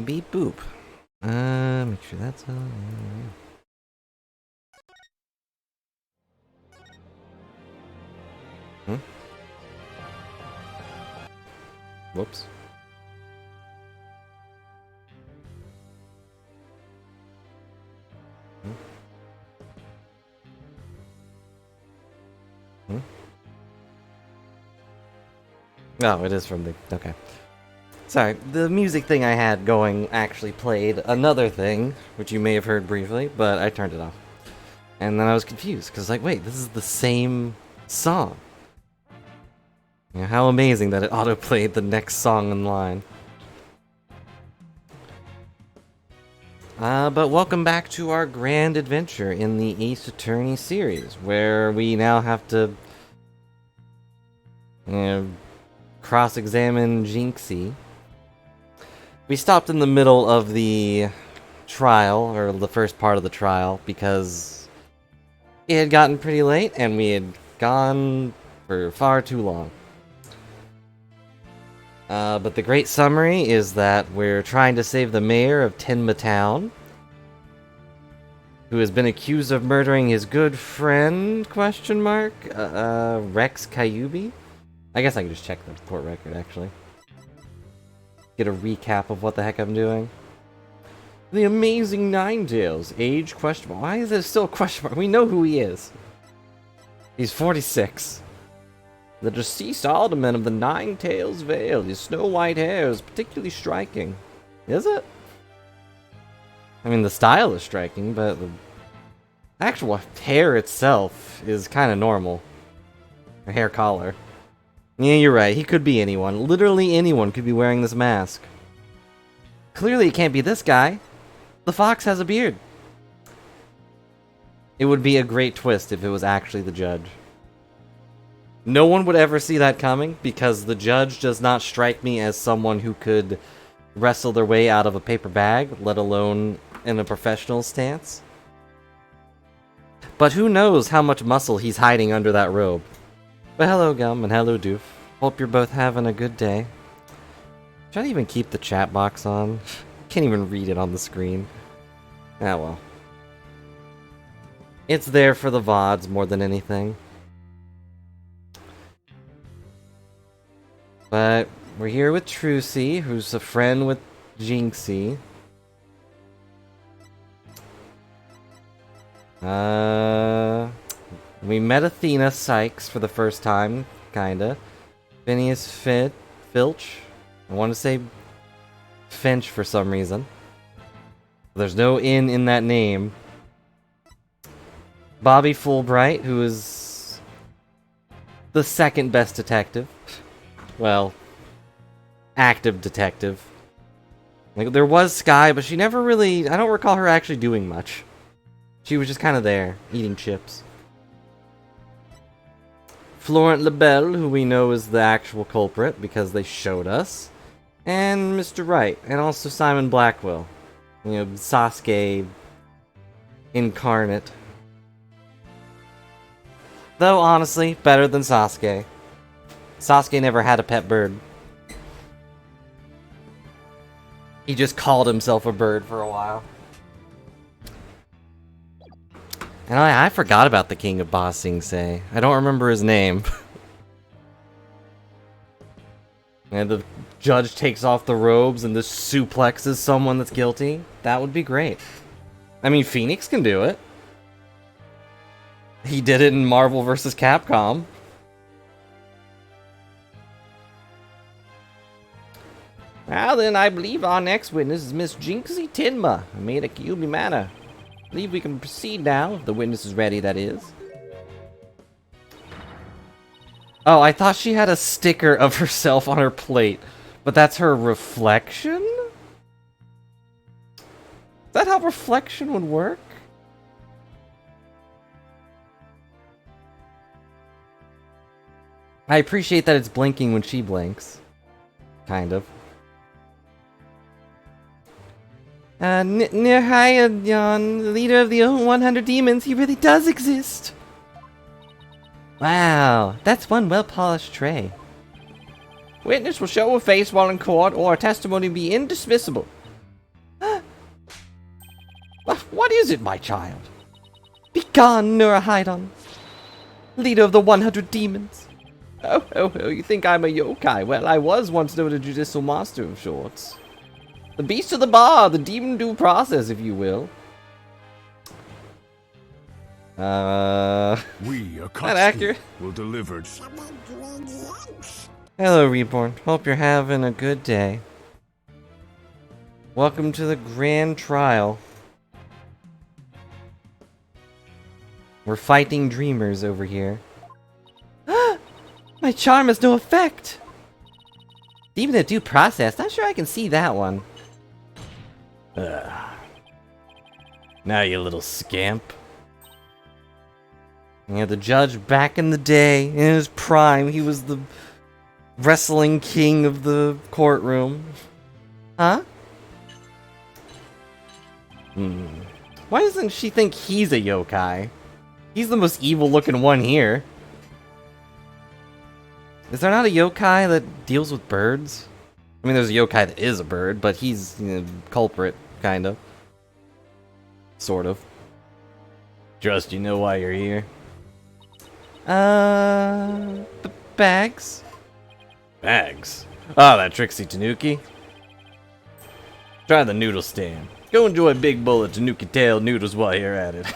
Beep boop. Make sure that's on. Hmm? Whoops. Hmm? Hmm? Oh, it is from the... Okay. Sorry, the music thing I had going actually played another thing, which you may have heard briefly, but I turned it off. And then I was confused, because like, wait, this is the same song. You know, how amazing that it auto-played the next song in line. But welcome back to our grand adventure in the Ace Attorney series, where we now have to, you know, cross-examine Jinxie. We stopped in the middle of the trial, or the first part of the trial, because it had gotten pretty late, and we had gone for far too long. But the great summary is that we're trying to save the mayor of Tenma Town, who has been accused of murdering his good friend, Rex Kyubi? I guess I can just check the court record, actually. Get a recap of what the heck I'm doing. The Amazing Ninetales, age question mark. Why is it still a question mark? We know who he is. He's 46. The deceased alderman of the Ninetales Vale. His snow-white hair is particularly striking. Is it? I mean, the style is striking, but the actual hair itself is kind of normal. A hair collar. Yeah, you're right. He could be anyone. Literally anyone could be wearing this mask. Clearly it can't be this guy. The fox has a beard. It would be a great twist if it was actually the judge. No one would ever see that coming, because the judge does not strike me as someone who could wrestle their way out of a paper bag, let alone in a professional stance. But who knows how much muscle he's hiding under that robe. But hello, Gum, and hello, Doof. Hope you're both having a good day. Should I even keep the chat box on? Can't even read it on the screen. Ah, well. It's there for the VODs more than anything. But we're here with Trucy, who's a friend with Jinxie. We met Athena Sykes for the first time, kinda. Phineas Filch. I want to say Finch for some reason. There's no N in that name. Bobby Fulbright, who is the second best detective. Well, active detective. Like, there was Sky, but she never really... I don't recall her actually doing much. She was just kind of there, eating chips. Florent Lebel, who we know is the actual culprit because they showed us. And Mr. Wright, and also Simon Blackwell. You know, Sasuke incarnate. Though, honestly, better than Sasuke. Sasuke never had a pet bird. He just called himself a bird for a while. And I forgot about the King of Ba Sing Se. I don't remember his name. And the judge takes off the robes and just suplexes someone that's guilty. That would be great. I mean, Phoenix can do it. He did it in Marvel vs. Capcom. Well then, I believe our next witness is Miss Jinxie Tenma, made a Kyubi Manor. I believe we can proceed now, if the witness is ready, that is. Oh, I thought she had a sticker of herself on her plate, but that's her reflection? Is that how reflection would work? I appreciate that it's blinking when she blinks. Kind of. Nirhayon, the leader of the 100 demons, he really does exist. Wow, that's one well-polished tray. Witness will show a face while in court, or testimony be indismissible. What is it, my child? Begone, Nurahidon, leader of the 100 demons. Oh, you think I'm a yokai? Well, I was once known as a judicial master of sorts. The beast of the bar, the demon due process, if you will. We, that accurate? will deliver. Hello, Reborn. Hope you're having a good day. Welcome to the grand trial. We're fighting dreamers over here. My charm has no effect! Demon of due process? Not sure I can see that one. Now, you little scamp. Yeah, the judge back in the day, in his prime, he was the wrestling king of the courtroom. Huh? Why doesn't she think he's a yokai? He's the most evil looking one here. Is there not a yokai that deals with birds? I mean, there's a yokai that is a bird, but he's, you know, culprit, kind of. Sort of. Just, you know why you're here? Bags? Bags? Oh, that tricksy Tanuki. Try the noodle stand. Go enjoy a big bowl of Tanuki tail noodles while you're at it.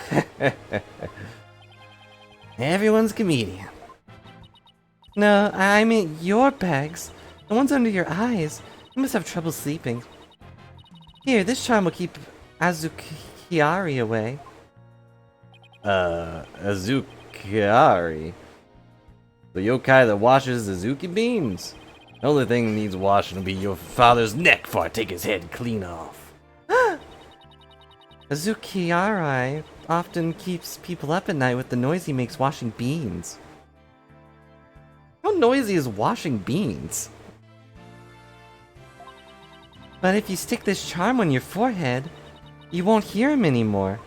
Everyone's a comedian. No, I mean your bags. The ones under your eyes. You must have trouble sleeping. Here, this charm will keep Azukiari away. Azukiari? The yokai that washes Azuki beans? The only thing that needs washing will be your father's neck before I take his head clean off. Azukiari often keeps people up at night with the noise he makes washing beans. How noisy is washing beans? But if you stick this charm on your forehead, you won't hear him anymore.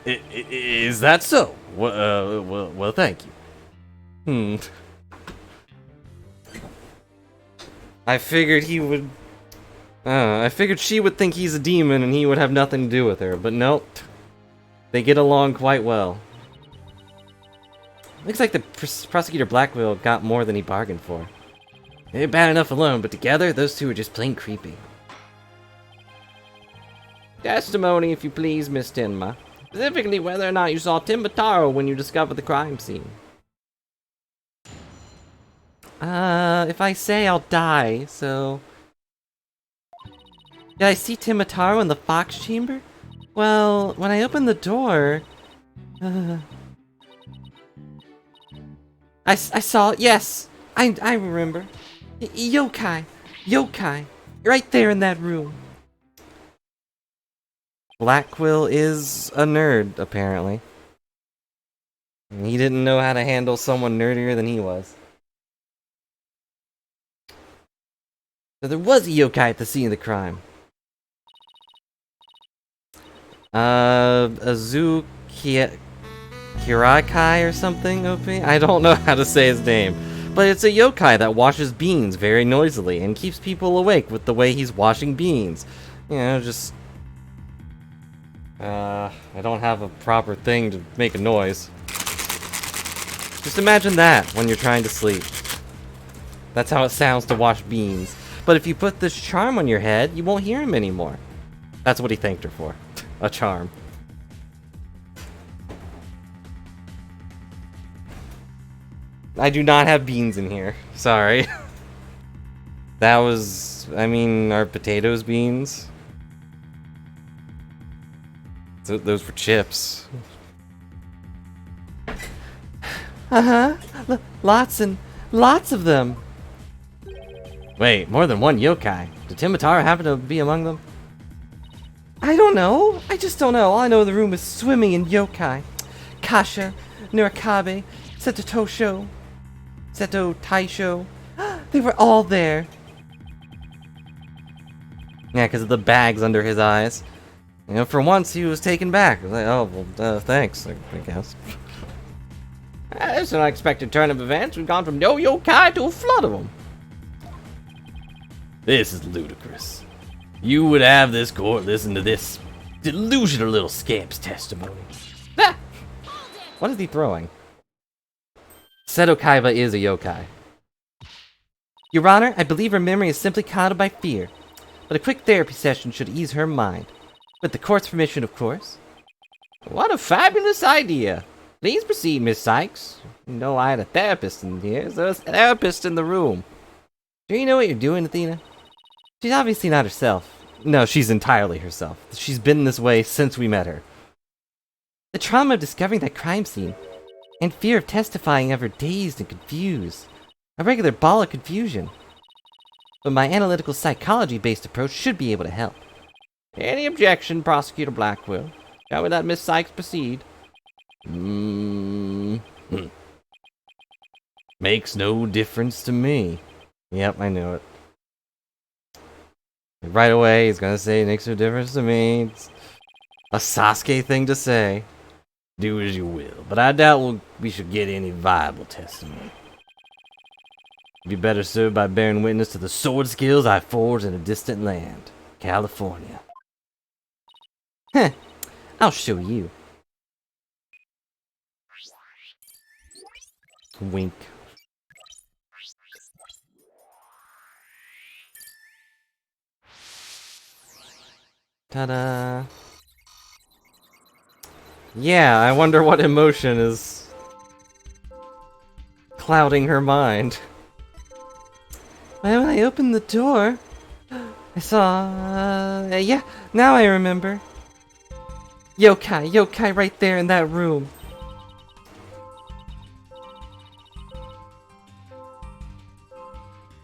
Is that so? Well, thank you. I figured he would... I figured she would think he's a demon and he would have nothing to do with her, but nope. They get along quite well. Looks like the prosecutor Blackwell got more than he bargained for. They're bad enough alone, but together, those two are just plain creepy. Testimony, if you please, Miss Tenma. Specifically, whether or not you saw Timbataro when you discovered the crime scene. If I say, I'll die, so... Did I see Timbataro in the Fox Chamber? Well, when I opened the door... I saw it, yes! I remember. Yokai! Yokai! Right there in that room. Blackquill is a nerd, apparently. He didn't know how to handle someone nerdier than he was. So there was a yokai at the scene of the crime. Kirakai or something, OP? I don't know how to say his name. But it's a yokai that washes beans very noisily and keeps people awake with the way he's washing beans. You know, just... I don't have a proper thing to make a noise. Just imagine that when you're trying to sleep. That's how it sounds to wash beans. But if you put this charm on your head, you won't hear him anymore. That's what he thanked her for. A charm. I do not have beans in here. Sorry. That was... I mean, are potatoes beans? Those were chips. Lots and lots of them. Wait, more than one yokai. Did Timotaro happen to be among them? I don't know. I just don't know. All I know, the room is swimming in yokai. Kasha, Nurakabe, Seto Tosho, Seto Taisho. They were all there. Yeah, because of the bags under his eyes. You know, for once he was taken back. Like, oh, well, thanks, I guess. It's an unexpected turn of events. We've gone from no yokai to a flood of them. This is ludicrous. You would have this court listen to this delusional little scamp's testimony. Ah! What is he throwing? Seto Kaiba is a yokai. Your Honor, I believe her memory is simply clouded by fear, but a quick therapy session should ease her mind. With the court's permission, of course. What a fabulous idea! Please proceed, Miss Sykes. You know I had a therapist in here. There's a therapist in the room. Do you know what you're doing, Athena? She's obviously not herself. No, she's entirely herself. She's been this way since we met her. The trauma of discovering that crime scene, and fear of testifying have her dazed and confused. A regular ball of confusion. But my analytical psychology-based approach should be able to help. Any objection, Prosecutor Blackwell? Shall we let Miss Sykes proceed? Makes no difference to me. Yep, I knew it. Right away, he's gonna say, makes no difference to me. It's a Sasuke thing to say. Do as you will, but I doubt we should get any viable testimony. Be better served by bearing witness to the sword skills I forged in a distant land, California. Heh, I'll show you. Wink. Ta-da! Yeah, I wonder what emotion is clouding her mind. When I opened the door, I saw, yeah, now I remember. Yokai right there in that room.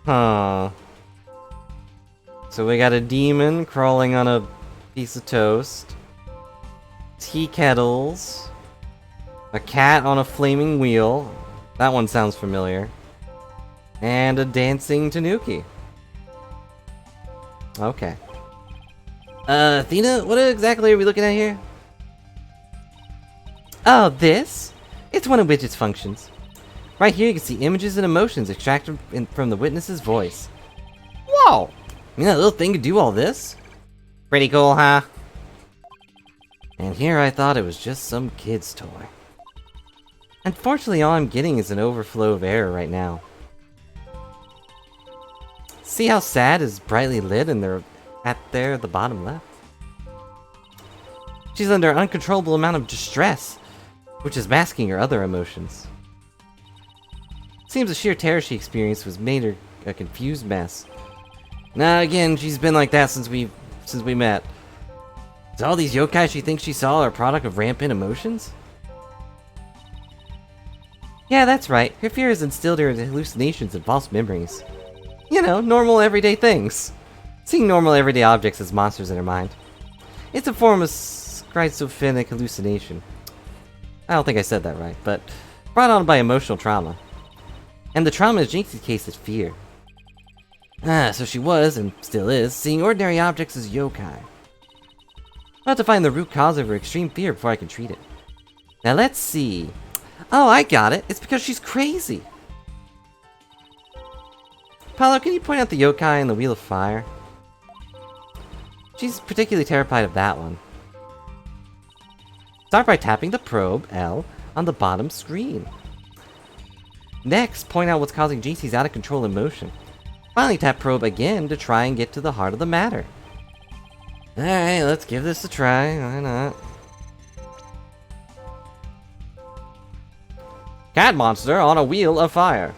Huh. So we got a demon crawling on a piece of toast. Tea kettles. A cat on a flaming wheel. That one sounds familiar. And a dancing tanuki. Okay. Athena, what exactly are we looking at here? Oh, this? It's one of Widget's functions. Right here you can see images and emotions extracted from the witness's voice. Whoa! You know that little thing could do all this? Pretty cool, huh? And here I thought it was just some kid's toy. Unfortunately, all I'm getting is an overflow of error right now. See how sad is brightly lit and they're at the bottom left? She's under an uncontrollable amount of distress, which is masking her other emotions. Seems the sheer terror she experienced was made her a confused mess. Now again, she's been like that since we met. So all these yokai she thinks she saw are a product of rampant emotions? Yeah, that's right. Her fear has instilled her in hallucinations and false memories. You know, normal everyday things. Seeing normal everyday objects as monsters in her mind. It's a form of schizophrenic hallucination. I don't think I said that right, but brought on by emotional trauma. And the trauma in Jinxie's case is fear. So she was, and still is, seeing ordinary objects as yokai. I'll have to find the root cause of her extreme fear before I can treat it. Now let's see. Oh, I got it. It's because she's crazy. Paolo, can you point out the yokai and the Wheel of Fire? She's particularly terrified of that one. Start by tapping the probe, L, on the bottom screen. Next, point out what's causing Jinxie's out-of-control emotion. Finally, tap probe again to try and get to the heart of the matter. Alright, let's give this a try. Why not? Cat monster on a Wheel of Fire.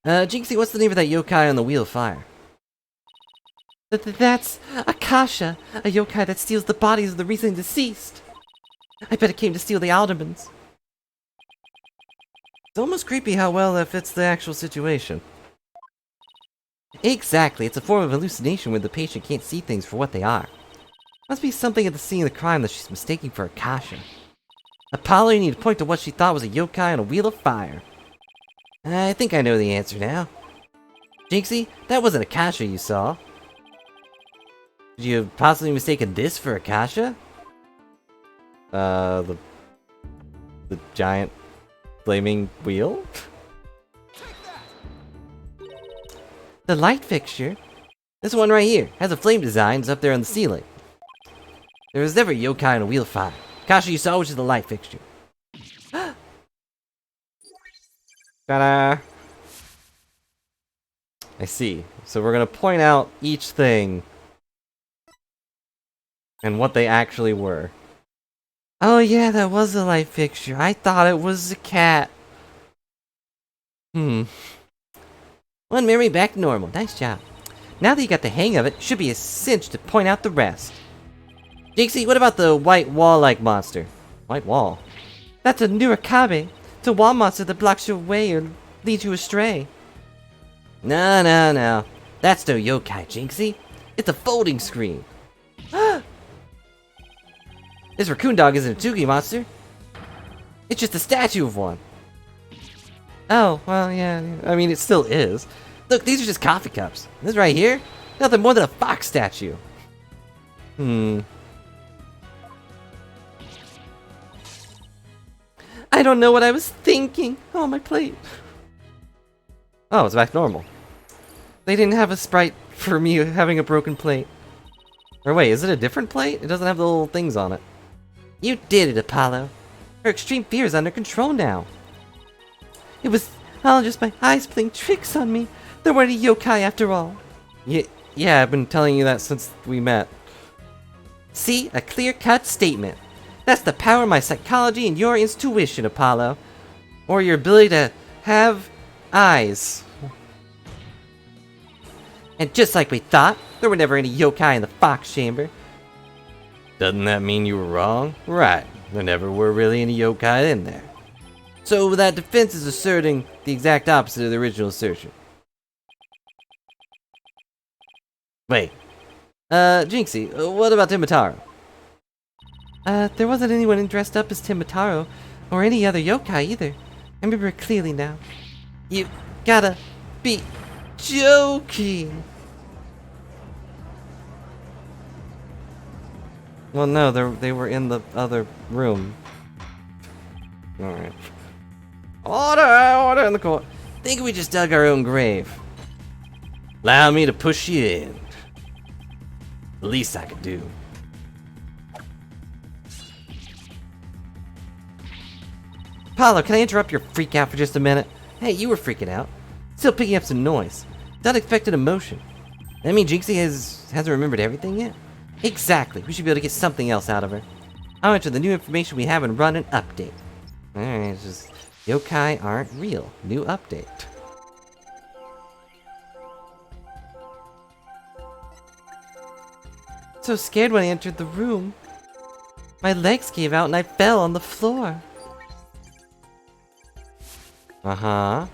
Jinxie, what's the name of that yokai on the Wheel of Fire? That's Akasha, a yokai that steals the bodies of the recently deceased. I bet it came to steal the aldermans. It's almost creepy how well that fits the actual situation. Exactly, it's a form of hallucination where the patient can't see things for what they are. Must be something at the scene of the crime that she's mistaking for Akasha. Apollo, you need to point to what she thought was a yokai on a Wheel of Fire. I think I know the answer now. Jinxie, that wasn't Akasha you saw. Did you have possibly mistaken this for Akasha? The giant flaming wheel? The light fixture? This one right here has a flame design up there on the ceiling. There was never a yokai on a wheel of fire. Kasha, you saw which is the light fixture. Ta-da! I see. So we're gonna point out each thing and what they actually were. Oh yeah, that was a light fixture. I thought it was a cat. One memory back to normal. Nice job. Now that you got the hang of it, should be a cinch to point out the rest. Jinxie, what about the white wall-like monster? White wall? That's a Nurikabe. It's a wall monster that blocks your way or leads you astray. No. That's no yokai, Jinxie. It's a folding screen. This raccoon dog isn't a Tsugi monster. It's just a statue of one. Oh, well, yeah. I mean, it still is. Look, these are just coffee cups. This right here? Nothing more than a fox statue. I don't know what I was thinking. Oh, my plate. Oh, it's back normal. They didn't have a sprite for me having a broken plate. Or wait, is it a different plate? It doesn't have the little things on it. You did it, Apollo. Her extreme fear is under control now. It was all just my eyes playing tricks on me. There weren't a yokai after all. Yeah, I've been telling you that since we met. See? A clear-cut statement. That's the power of my psychology and your intuition, Apollo. Or your ability to have eyes. And just like we thought, there were never any yokai in the Fox Chamber. Doesn't that mean you were wrong? Right, there never were really any yokai in there. So that defense is asserting the exact opposite of the original assertion. Wait. Jinxie, what about Timataro? There wasn't anyone dressed up as Timataro, or any other yokai either. I remember it clearly now. You gotta be joking! Well, no, they were in the other room. Alright. Order in the court. Think we just dug our own grave. Allow me to push you in. The least I could do. Apollo, can I interrupt your freak out for just a minute? Hey, you were freaking out. Still picking up some noise. It's unexpected emotion. That mean Jinxie hasn't remembered everything yet? Exactly. We should be able to get something else out of her. I'll enter the new information we have and run an update. Alright, it's just yokai aren't real. New update. So scared when I entered the room. My legs gave out and I fell on the floor. Uh-huh.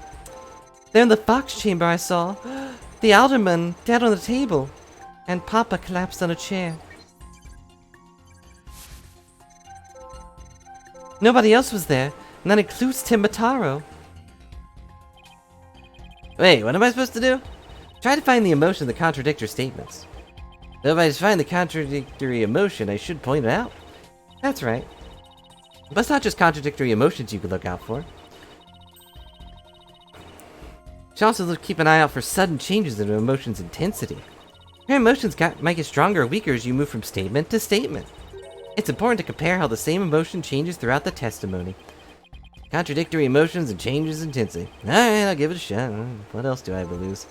There in the Fox Chamber I saw the alderman dead on the table. And Papa collapsed on a chair. Nobody else was there, and that includes Timataro. Wait, what am I supposed to do? Try to find the emotion that contradicts your statements. Though if I find the contradictory emotion, I should point it out. That's right. But it's not just contradictory emotions you could look out for. You should also keep an eye out for sudden changes in an emotion's intensity. Your emotions might get stronger or weaker as you move from statement to statement. It's important to compare how the same emotion changes throughout the testimony. Contradictory emotions and changes in intensity. Alright, I'll give it a shot. What else do I have to lose?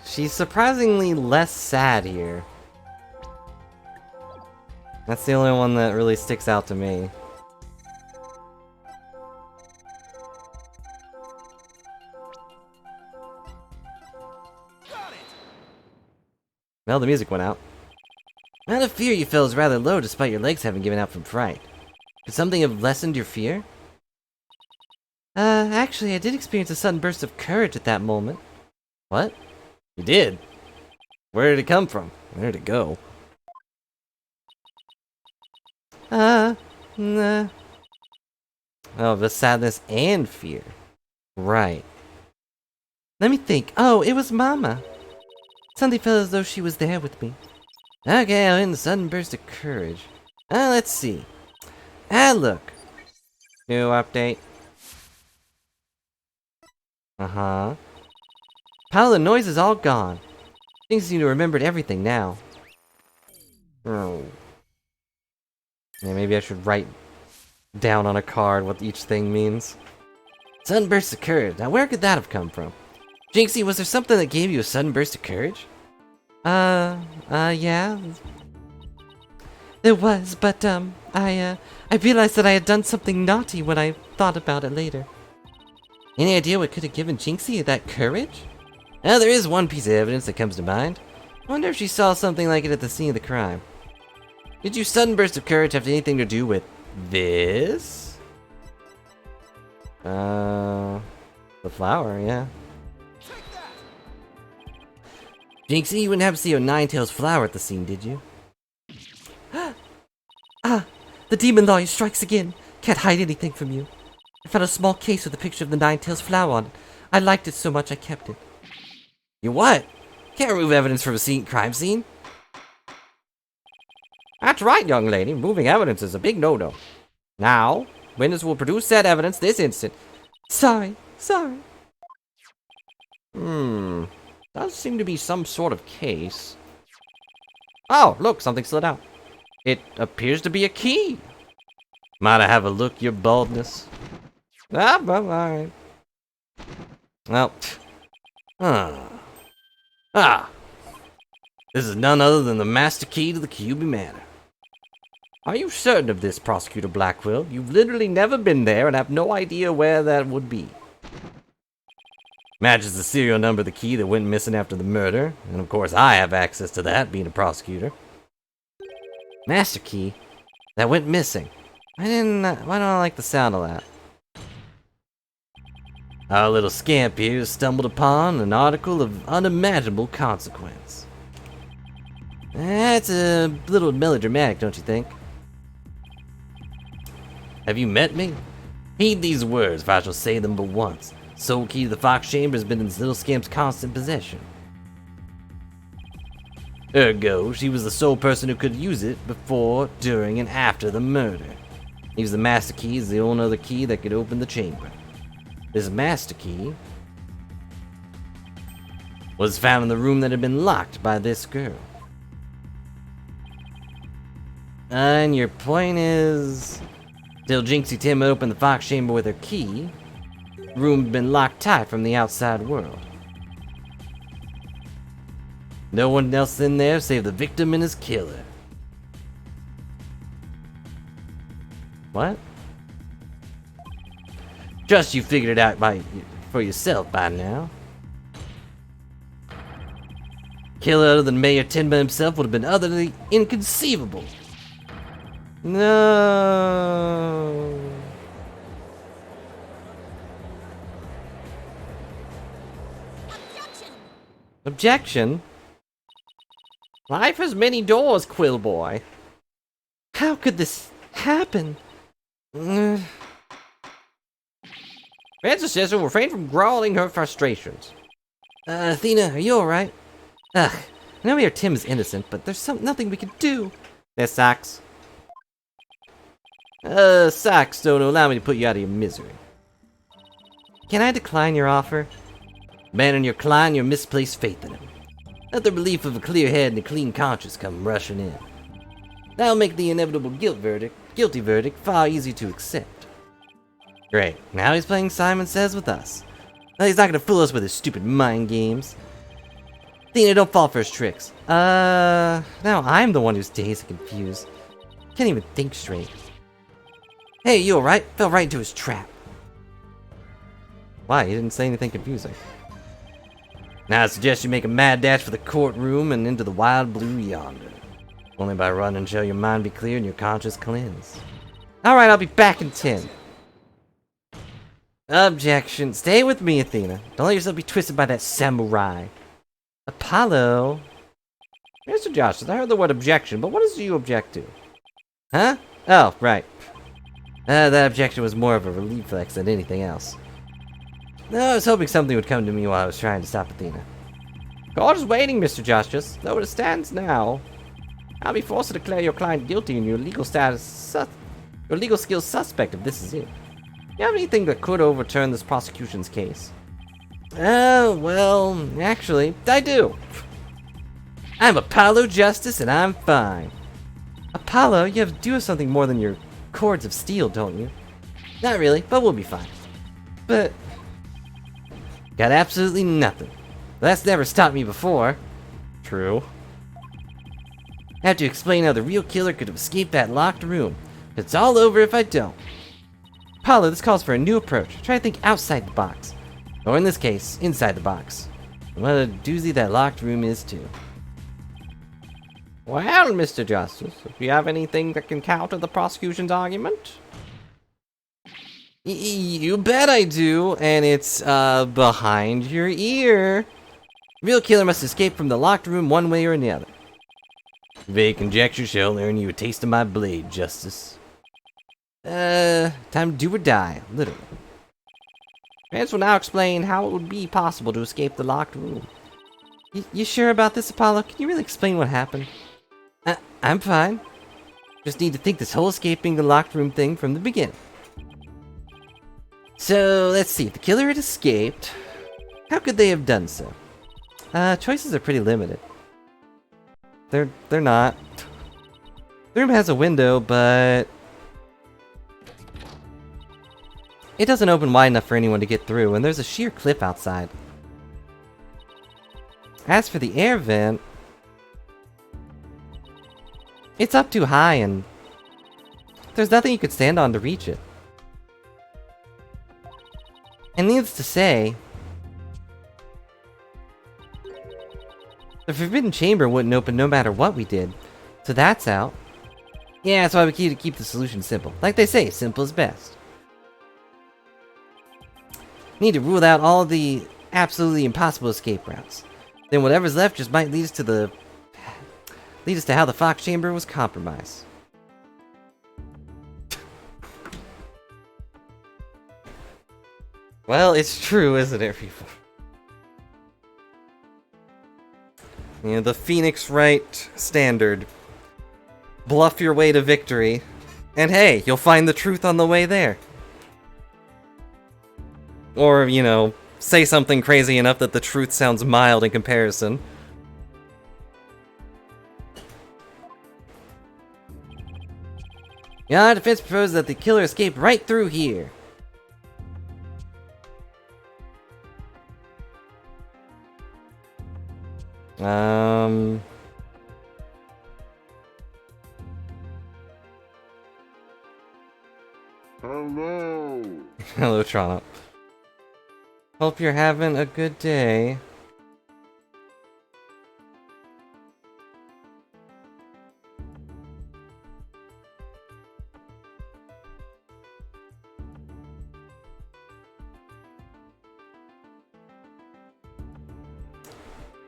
She's surprisingly less sad here. That's the only one that really sticks out to me. Well, the music went out. Out of fear, you fell is rather low despite your legs having given out from fright. Could something have lessened your fear? Actually, I did experience a sudden burst of courage at that moment. What? You did? Where did it come from? Where did it go? Nah. Oh, the sadness and fear. Right. Let me think. Oh, it was Mama. Something felt as though she was there with me. Okay, I'm in the sudden burst of courage. Let's see. Look. New update. Uh-huh. Pile of the noise is all gone. Things seem to remembered everything now. Oh. Yeah, maybe I should write down on a card what each thing means. Sudden burst of courage. Now, where could that have come from? Jinxie, was there something that gave you a sudden burst of courage? Yeah. There was, but, I realized that I had done something naughty when I thought about it later. Any idea what could have given Jinxie that courage? Well, there is one piece of evidence that comes to mind. I wonder if she saw something like it at the scene of the crime. Did your sudden burst of courage have anything to do with this? The flower, yeah. Jinxie, you wouldn't have to see a Ninetales flower at the scene, did you? The demon lawyer strikes again. Can't hide anything from you. I found a small case with a picture of the Ninetales flower on it. I liked it so much I kept it. You what? Can't remove evidence from a crime scene. That's right, young lady. Removing evidence is a big no-no. Now, witness will produce said evidence this instant. Sorry. Does seem to be some sort of case. Oh, look, something slid out. It appears to be a key. Might I have a look, your baldness? Alright. Well, this is none other than the master key to the Kyubi Manor. Are you certain of this, Prosecutor Blackquill? You've literally never been there and have no idea where that would be. Matches the serial number of the key that went missing after the murder, and of course I have access to that, being a prosecutor. Master key? That went missing. Why don't I like the sound of that? Our little scamp here stumbled upon an article of unimaginable consequence. That's a little melodramatic, don't you think? Have you met me? Heed these words, for I shall say them but once. Soul key to the Fox Chamber has been in this little scamp's constant possession. Ergo, she was the sole person who could use it before, during, and after the murder. He was the master key as the only other key that could open the chamber. This master key was found in the room that had been locked by this girl. And your point is, till Jinxie Tim opened the Fox Chamber with her key, the room had been locked tight from the outside world. No one else in there save the victim and his killer. What? Just you figured it out for yourself by now. Killer other than Mayor Tenma himself would have been utterly inconceivable. No. Objection? Life has many doors, Quill Boy. How could this happen? Francis says to refrain from growling her frustrations. Athena, are you alright? I know Mayor Tim is innocent, but there's nothing we can do. There's Socks. Socks don't allow me to put you out of your misery. Can I decline your offer? Abandon your client your misplaced faith in him. Let the relief of a clear head and a clean conscience come rushing in. That'll make the inevitable guilty verdict far easier to accept. Great, now he's playing Simon Says with us. Well, he's not gonna fool us with his stupid mind games. Athena, don't fall for his tricks. Now I'm the one who's dazed and confused. Can't even think straight. Hey, you alright? Fell right into his trap. Why? He didn't say anything confusing. Now I suggest you make a mad dash for the courtroom and into the wild blue yonder. Only by running shall your mind be clear and your conscience cleansed. Alright, I'll be back in 10. Objection. Stay with me, Athena. Don't let yourself be twisted by that samurai. Apollo. Mr. Josh, I heard the word objection, but what do you object to? Huh? Oh, right. That objection was more of a reflex than anything else. No, I was hoping something would come to me while I was trying to stop Athena. Court is waiting, Mr. Justice. Though it stands now, I'll be forced to declare your client guilty and your legal skills suspect if this is it. Do you have anything that could overturn this prosecution's case? Well, actually, I do. I'm Apollo Justice and I'm fine. Apollo, you do have something more than your cords of steel, don't you? Not really, but we'll be fine. But got absolutely nothing. That's never stopped me before. True. I have to explain how the real killer could have escaped that locked room. It's all over if I don't. Apollo, this calls for a new approach. Try to think outside the box. Or in this case, inside the box. And what a doozy that locked room is, too. Well, Mr. Justice, do you have anything that can counter the prosecution's argument? You bet I do, and it's, behind your ear. The real killer must escape from the locked room one way or another. Vague conjecture shall earn you a taste of my blade, Justice. Time to do or die, literally. Vance will now explain how it would be possible to escape the locked room. You sure about this, Apollo? Can you really explain what happened? I'm fine. Just need to think this whole escaping the locked room thing from the beginning. So, let's see. If the killer had escaped, how could they have done so? Choices are pretty limited. They're not. The room has a window, but it doesn't open wide enough for anyone to get through, and there's a sheer cliff outside. As for the air vent, it's up too high, and there's nothing you could stand on to reach it. And needless to say, the Forbidden Chamber wouldn't open no matter what we did, so that's out. Yeah, that's why we keep the solution simple. Like they say, simple is best. Need to rule out all the absolutely impossible escape routes. Then whatever's left just might lead us to how the Fox Chamber was compromised. Well, it's true, isn't it, people? You know, the Phoenix Wright standard. Bluff your way to victory. And hey, you'll find the truth on the way there. Or, you know, say something crazy enough that the truth sounds mild in comparison. Your defense proposes that the killer escaped right through here. Hello. Hello, Toronto. Hope you're having a good day.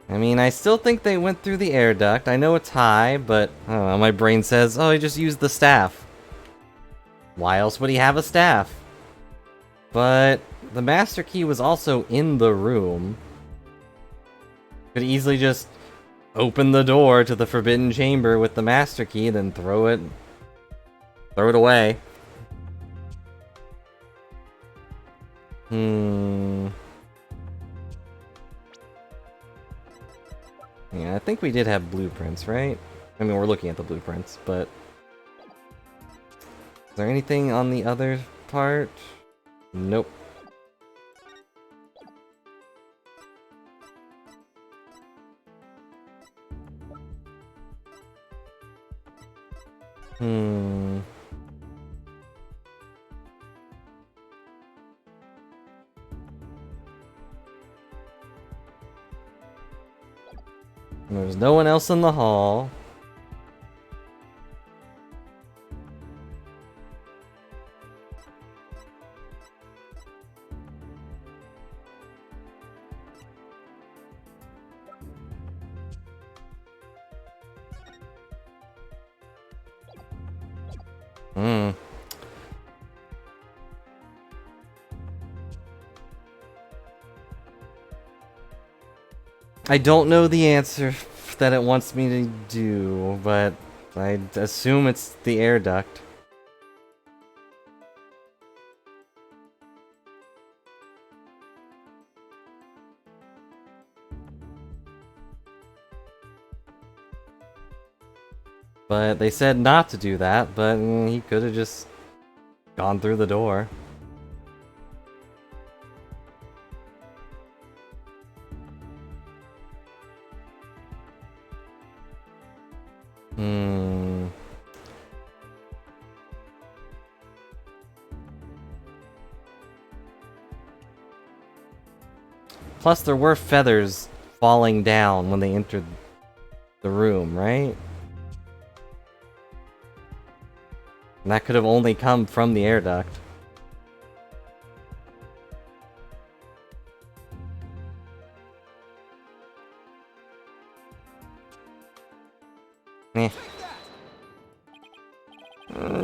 I mean, I still think they went through the air duct. I know it's high, but I don't know, my brain says, oh, he just used the staff. Why else would he have a staff? But the master key was also in the room. Could easily just open the door to the forbidden chamber with the master key, then throw it away. Yeah, I think we did have blueprints, right? I mean, we're looking at the blueprints, but is there anything on the other part? Nope. There's no one else in the hall. I don't know the answer that it wants me to do, but I assume it's the air duct. But they said not to do that, but he could have just gone through the door. Plus, there were feathers falling down when they entered the room, right? And that could have only come from the air duct. Eh.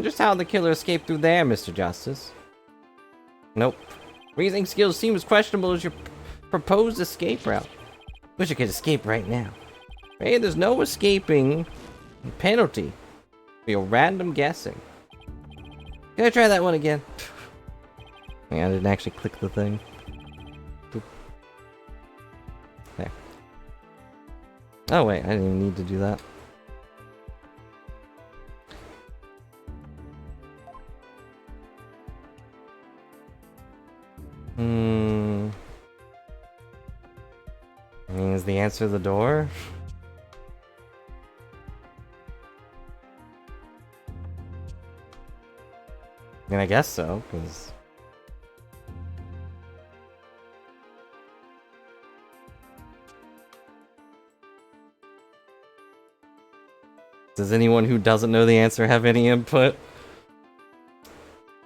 Just how the killer escaped through there, Mr. Justice? Nope. Reasoning skills seem as questionable as your proposed escape route. Wish I could escape right now. Hey, there's no escaping penalty for your random guessing. Can I try that one again? I didn't actually click the thing. Boop. There. Oh wait, I didn't even need to do that. I mean, is the answer the door? I mean, I guess so, because... Does anyone who doesn't know the answer have any input?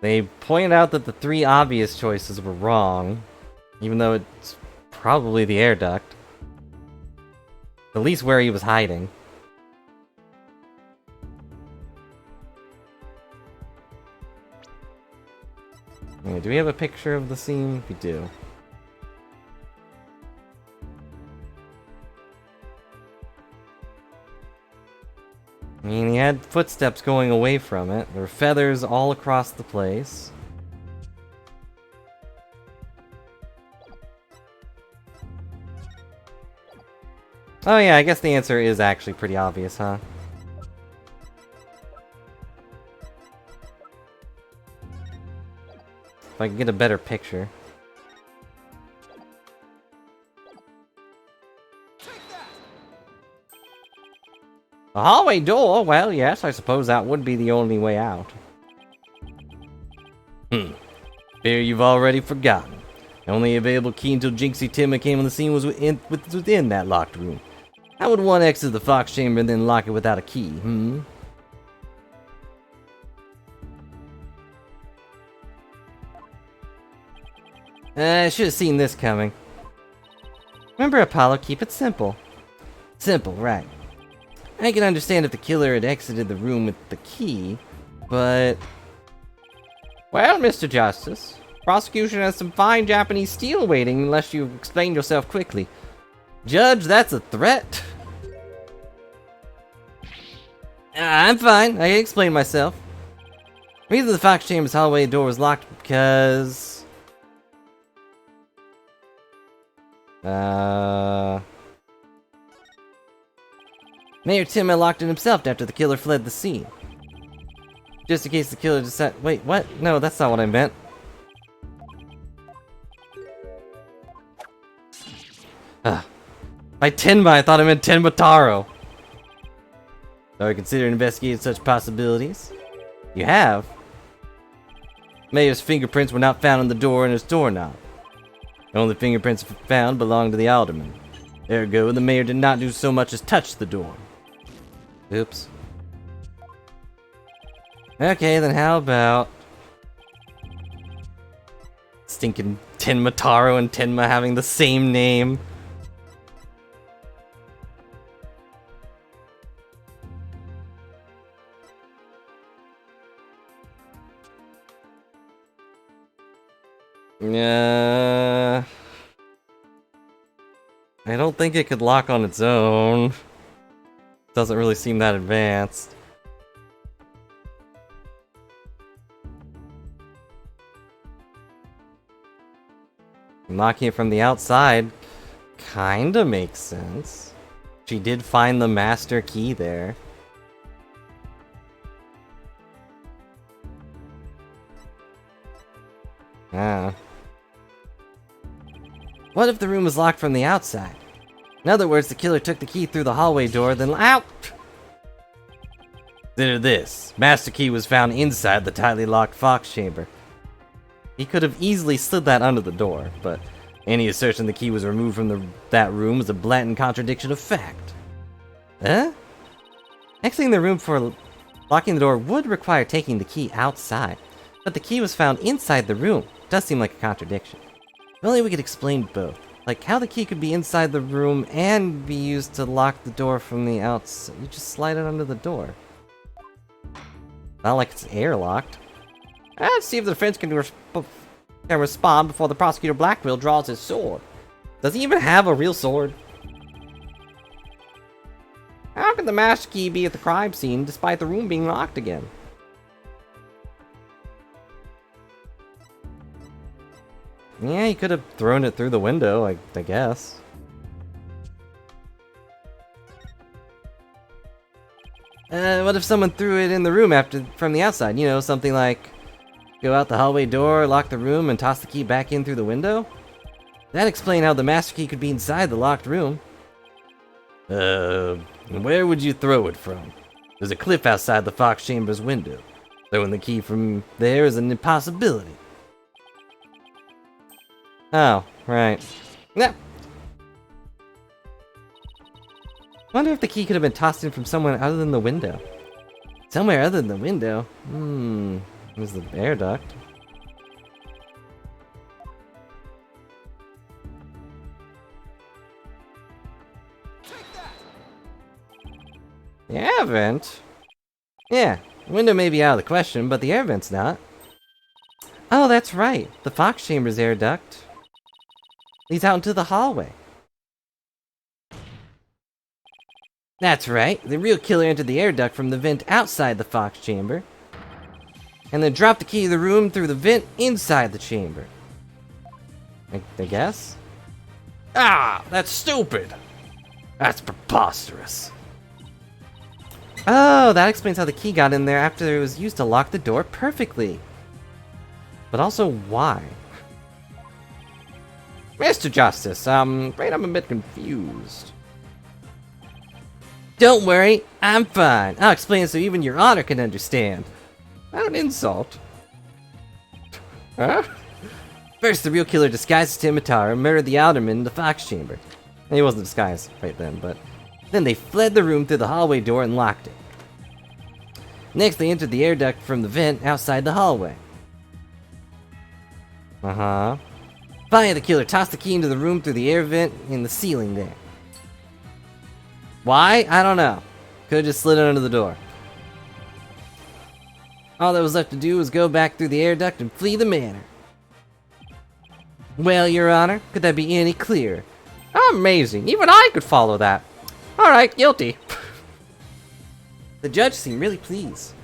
They point out that the three obvious choices were wrong, even though it's probably the air duct. At least where he was hiding. Yeah, do we have a picture of the scene? We do. I mean, he had footsteps going away from it. There were feathers all across the place. Oh yeah, I guess the answer is actually pretty obvious, huh? If I can get a better picture. A hallway door? Well, yes, I suppose that would be the only way out. Fear you've already forgotten. The only available key until Jinxie Timma came on the scene was within that locked room. How would one exit the Fox Chamber and then lock it without a key, I should have seen this coming. Remember, Apollo, keep it simple. Simple, right. I can understand if the killer had exited the room with the key, but... Well, Mr. Justice, prosecution has some fine Japanese steel waiting unless you explain yourself quickly. Judge, that's a threat. I'm fine. I can explain myself. The reason the Fox Chamber's hallway door was locked because... Mayor Timma locked it himself after the killer fled the scene. Just in case the killer decided... Wait, what? No, that's not what I meant. By Tenma, I thought I meant Tenma Taro. So I consider investigating such possibilities. You have? Mayor's fingerprints were not found on the door and his doorknob. The only fingerprints found belonged to the alderman. Ergo, the mayor did not do so much as touch the door. Oops. Okay, then how about stinking Tenma Taro and Tenma having the same name? I don't think it could lock on its own. Doesn't really seem that advanced. Locking it from the outside kinda makes sense. She did find the master key there. Ah. What if the room was locked from the outside? In other words, the killer took the key through the hallway door, then out. Consider this. Master key was found inside the tightly locked fox chamber. He could have easily slid that under the door, but any assertion the key was removed from that room was a blatant contradiction of fact. Huh? Exiting the room for locking the door would require taking the key outside, but the key was found inside the room. It does seem like a contradiction. If only we could explain both. Like how the key could be inside the room and be used to lock the door from the outside. You just slide it under the door. Not like it's airlocked. Let's see if the defense can respond before the prosecutor Blackwell draws his sword. Does he even have a real sword? How could the master key be at the crime scene despite the room being locked again? Yeah, he could have thrown it through the window, I guess. What if someone threw it in the room from the outside? You know, something like go out the hallway door, lock the room, and toss the key back in through the window? That'd explain how the master key could be inside the locked room. Where would you throw it from? There's a cliff outside the fox chamber's window. Throwing the key from there is an impossibility. Oh, right. Yeah. Wonder if the key could have been tossed in from somewhere other than the window. Somewhere other than the window? There's the air duct. The air vent? Yeah, the window may be out of the question, but the air vent's not. Oh, that's right. The fox chamber's air duct leads out into the hallway. That's right. The real killer entered the air duct from the vent outside the fox chamber, and then dropped the key to the room through the vent inside the chamber. I guess? Ah, that's stupid! That's preposterous. Oh, that explains how the key got in there after it was used to lock the door perfectly. But also, why? Mr. Justice, afraid I'm a bit confused. Don't worry, I'm fine. I'll explain so even your honor can understand. Not an insult. Huh? First, the real killer disguised as Timitara and murdered the alderman in the fox chamber. And he wasn't disguised right then, but then they fled the room through the hallway door and locked it. Next, they entered the air duct from the vent outside the hallway. Uh-huh. Finally, the killer tossed the key into the room through the air vent in the ceiling there. Why? I don't know. Could've just slid it under the door. All that was left to do was go back through the air duct and flee the manor. Well, Your Honor, could that be any clearer? Amazing! Even I could follow that. Alright, guilty. The judge seemed really pleased.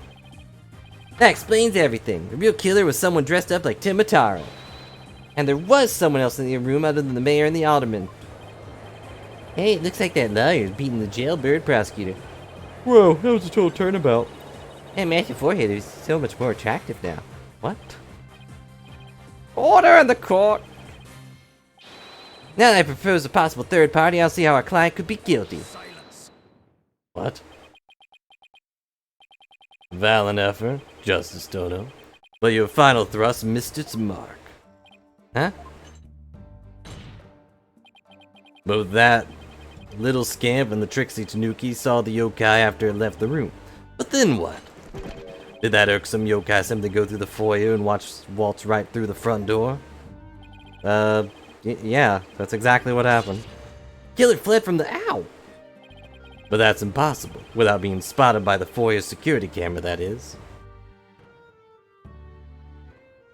That explains everything. The real killer was someone dressed up like Timitaro. And there was someone else in the room other than the mayor and the alderman. Hey, it looks like that lawyer's beating the jailbird prosecutor. Whoa, that was a total turnabout. Hey, Matthew Forehead is so much more attractive now. What? Order in the court! Now that I propose a possible third party, I'll see how our client could be guilty. Silence. What? Valiant effort, Justice Dono. But your final thrust missed its mark. Huh? Both that Little Scamp and the tricksy Tanuki saw the yokai after it left the room. But then what? Did that irksome yokai simply go through the foyer and waltz right through the front door? Yeah, that's exactly what happened. Killer fled from the owl! But that's impossible, without being spotted by the foyer security camera, that is.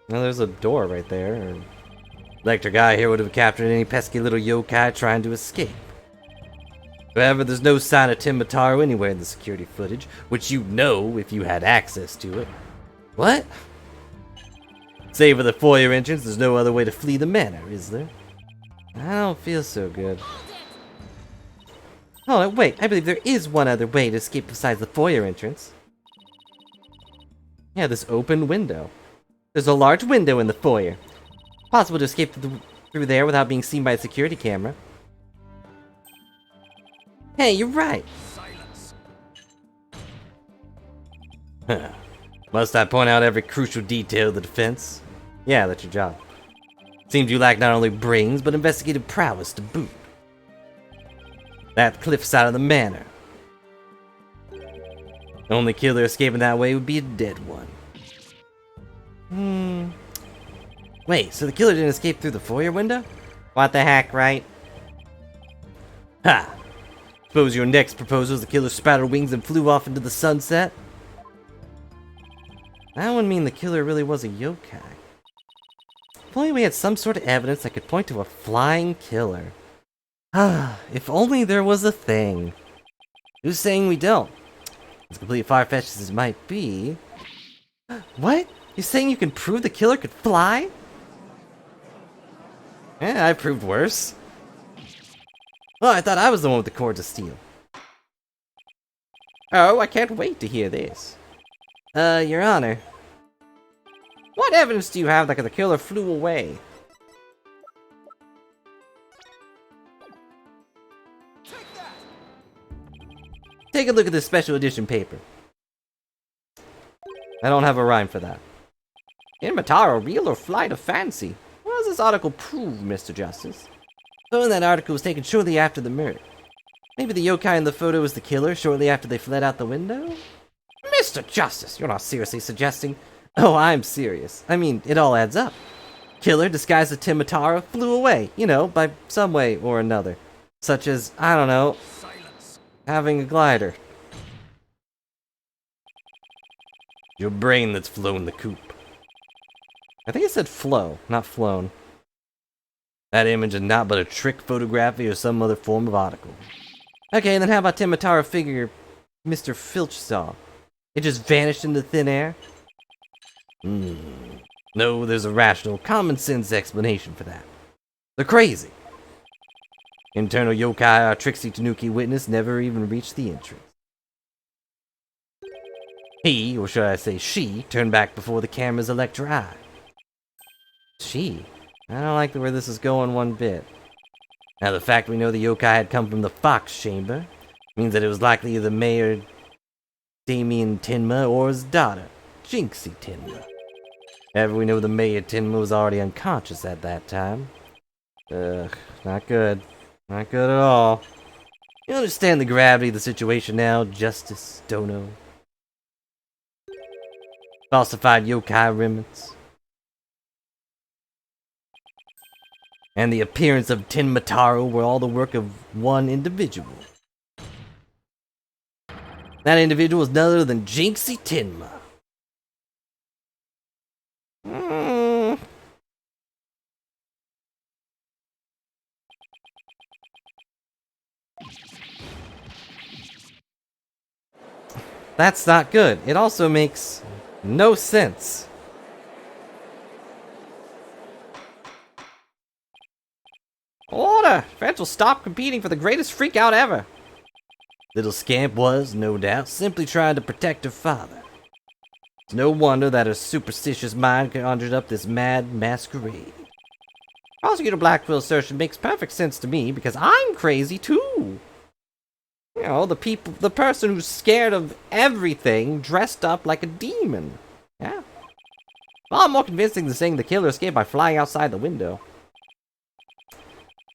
Now there's a door right there. Electric Eye here would have captured any pesky little yokai trying to escape. However, there's no sign of Tim Mataro anywhere in the security footage, which you'd know if you had access to it. What? Save for the foyer entrance, there's no other way to flee the manor, is there? I don't feel so good. Oh, wait, I believe there is one other way to escape besides the foyer entrance. Yeah, this open window. There's a large window in the foyer. Possible to escape through there without being seen by a security camera. Hey, you're right. Silence. Huh. Must I point out every crucial detail of the defense? Yeah, that's your job. Seems you lack not only brains, but investigative prowess to boot. That cliffside of the manor. The only killer escaping that way would be a dead one. Wait, so the killer didn't escape through the foyer window? What the heck, right? Ha! Suppose your next proposal is the killer sprouted wings and flew off into the sunset? That would mean the killer really was a yokai. If only we had some sort of evidence that could point to a flying killer. Ah, if only there was a thing. Who's saying we don't? As completely far-fetched as it might be... What? You're saying you can prove the killer could fly? I proved worse. Oh, I thought I was the one with the cords of steel. Oh, I can't wait to hear this. Your Honor. What evidence do you have that the killer flew away? Take a look at this special edition paper. I don't have a rhyme for that. Mataro, real or flight of fancy? What does this article prove, Mr. Justice? So in that article was taken shortly after the murder. Maybe the yokai in the photo was the killer shortly after they fled out the window? Mr. Justice, you're not seriously suggesting... Oh, I'm serious. I mean, it all adds up. Killer disguised as Tim Mataro flew away, you know, by some way or another. Such as, I don't know, Silence. having a glider. Your brain that's flown the coop. I think it said flow, not flown. That image is not but a trick photography or some other form of article. Okay, then how about Tim Mataro figure Mr. Filch saw? It just vanished into thin air? No, there's a rational, common sense explanation for that. They're crazy. Internal yokai, our tricksy Tanuki witness, never even reached the entrance. He, or should I say she, turned back before the camera's electric eye. She? I don't like where this is going one bit. Now, the fact we know the yokai had come from the Fox Chamber means that it was likely either Mayor Damien Tenma or his daughter, Jinxie Tenma. However, we know the Mayor Tenma was already unconscious at that time. Ugh, not good. Not good at all. You understand the gravity of the situation now, Justice Dono? Falsified yokai remnants. And the appearance of Tin Mataro were all the work of one individual. That individual was none other than Jinxie Tenma. That's not good. It also makes no sense. Order! Feds will stop competing for the greatest freakout ever. Little Scamp was, no doubt, simply trying to protect her father. It's no wonder that her superstitious mind conjured up this mad masquerade. Prosecutor Blackwell's assertion makes perfect sense to me because I'm crazy too. You know, the person who's scared of everything dressed up like a demon. Yeah. Far more convincing than saying the killer escaped by flying outside the window.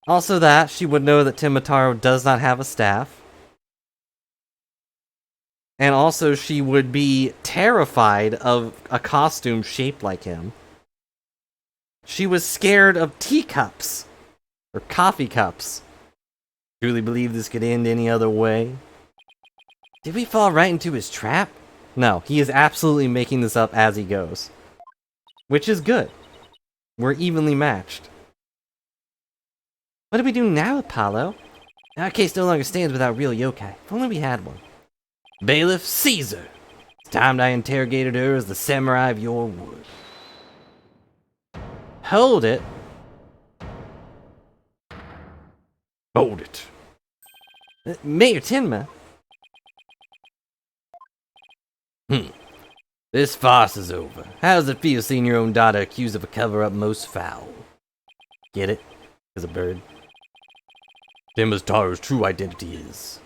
Also that, she would know that Timataro does not have a staff. And also she would be terrified of a costume shaped like him. She was scared of teacups. Or coffee cups. Truly believe this could end any other way? Did we fall right into his trap? No, he is absolutely making this up as he goes. Which is good. We're evenly matched. What do we do now, Apollo? Our case no longer stands without real yokai. If only we had one. Bailiff Caesar! It's time I interrogated her as the samurai of your wood. Hold it! Hold it. Mayor Tenma. This farce is over. How does it feel seeing your own daughter accused of a cover-up most foul? Get it? As a bird. Tenma's true identity is.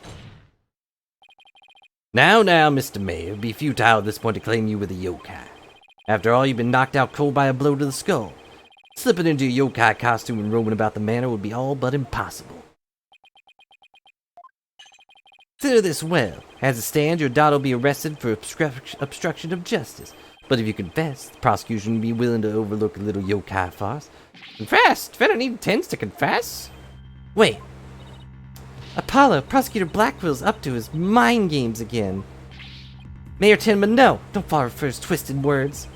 Now, Mr. Mayor, it'd be futile at this point to claim you were the yokai. After all, you've been knocked out cold by a blow to the skull. Slipping into your yokai costume and roaming about the manor would be all but impossible. Consider this well. As it stands, your daughter will be arrested for obstruction of justice. But if you confess, the prosecution will be willing to overlook a little yokai farce. Confess? Defendant intends to confess? Wait. Apollo, Prosecutor Blackwell's up to his mind games again. Mayor Tenma, no! Don't fall for his twisted words.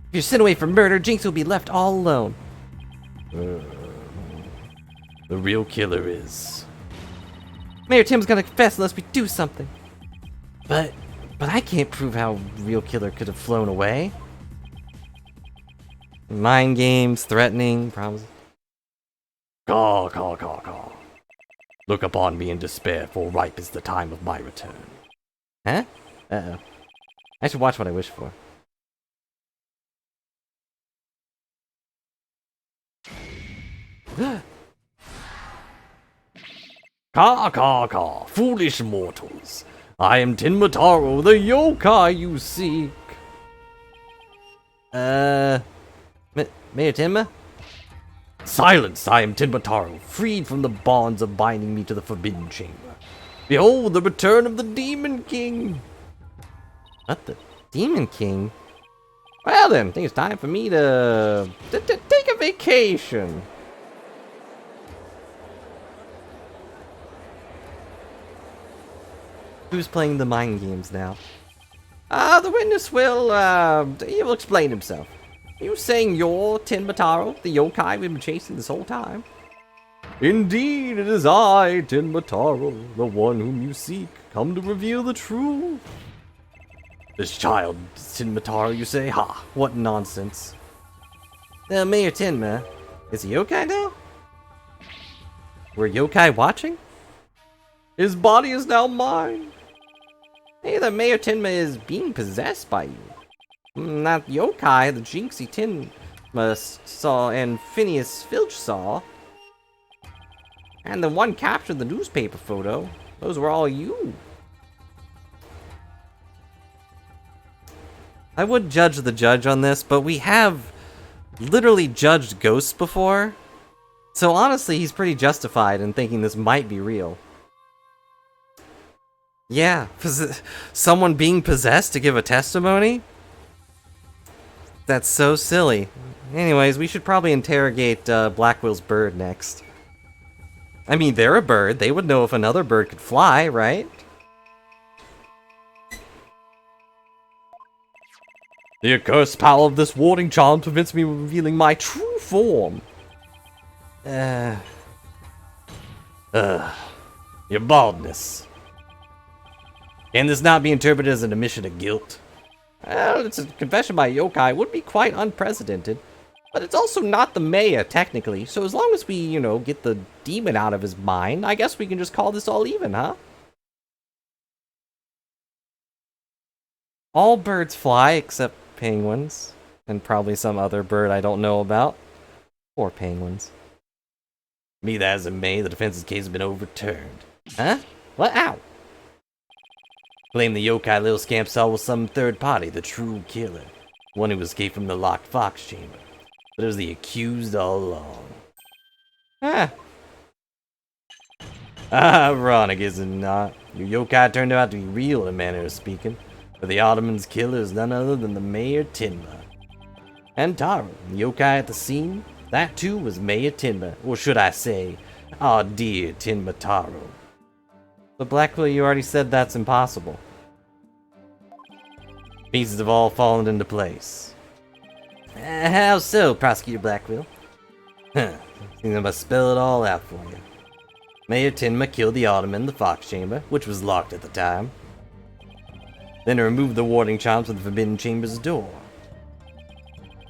If you're sent away for murder, Jinx will be left all alone. The real killer is... Mayor Tim's gonna confess unless we do something. But I can't prove how real killer could have flown away. Mind games, threatening, promises. Caw. Look upon me in despair, for ripe is the time of my return. Huh? Uh-oh. I should watch what I wish for. Caw, foolish mortals. I am Tenmataro, the yokai you seek. Mayor Tenma? Silence, I am Tenmataro, freed from the bonds of binding me to the Forbidden Chamber. Behold the return of the Demon King! What, the Demon King? Well then, I think it's time for me to take a vacation. Who's playing the mind games now? The witness he'll explain himself. You saying you're Tenmataro, the yokai we've been chasing this whole time? Indeed, it is I, Tenmataro, the one whom you seek, come to reveal the truth. This child, Tenmataro, you say? Ha, what nonsense. Mayor Tenma, is he yokai now? We're yokai watching? His body is now mine. Hey, the Mayor Tenma is being possessed by you. Not yokai, the Jinxie Tenma saw and Phineas Filch saw. And the one captured in the newspaper photo. Those were all you. I would judge the judge on this, but we have literally judged ghosts before. So honestly, he's pretty justified in thinking this might be real. Yeah, someone being possessed to give a testimony? That's so silly. Anyways, we should probably interrogate Blackwell's bird next. I mean, they're a bird. They would know if another bird could fly, right? The accursed power of this warding charm prevents me from revealing my true form. Your baldness. Can this not be interpreted as an admission of guilt? Well, it's a confession by yokai. It would be quite unprecedented. But it's also not the mayor, technically. So as long as we, get the demon out of his mind, I guess we can just call this all even, huh? All birds fly except penguins. And probably some other bird I don't know about. Or penguins. Be that as it may, the defense's case has been overturned. Huh? What? Ow! Claim the yokai little scamp saw was some third party, the true killer. One who escaped from the locked fox chamber. But it was the accused all along. Ironic, is it not? Your yokai turned out to be real, in a manner of speaking. For the Ottoman's killer is none other than the Mayor Tenma. And Taro, the yokai at the scene, that too was Mayor Tenma, or should I say, our dear Tenma Taro. But Blackwell, you already said that's impossible. Pieces have all fallen into place. How so, Prosecutor Blackwell? Huh, I think I must spell it all out for you. Mayor Tenma killed the Ottoman in the Fox Chamber, which was locked at the time. Then removed the warding charms from the Forbidden Chamber's door.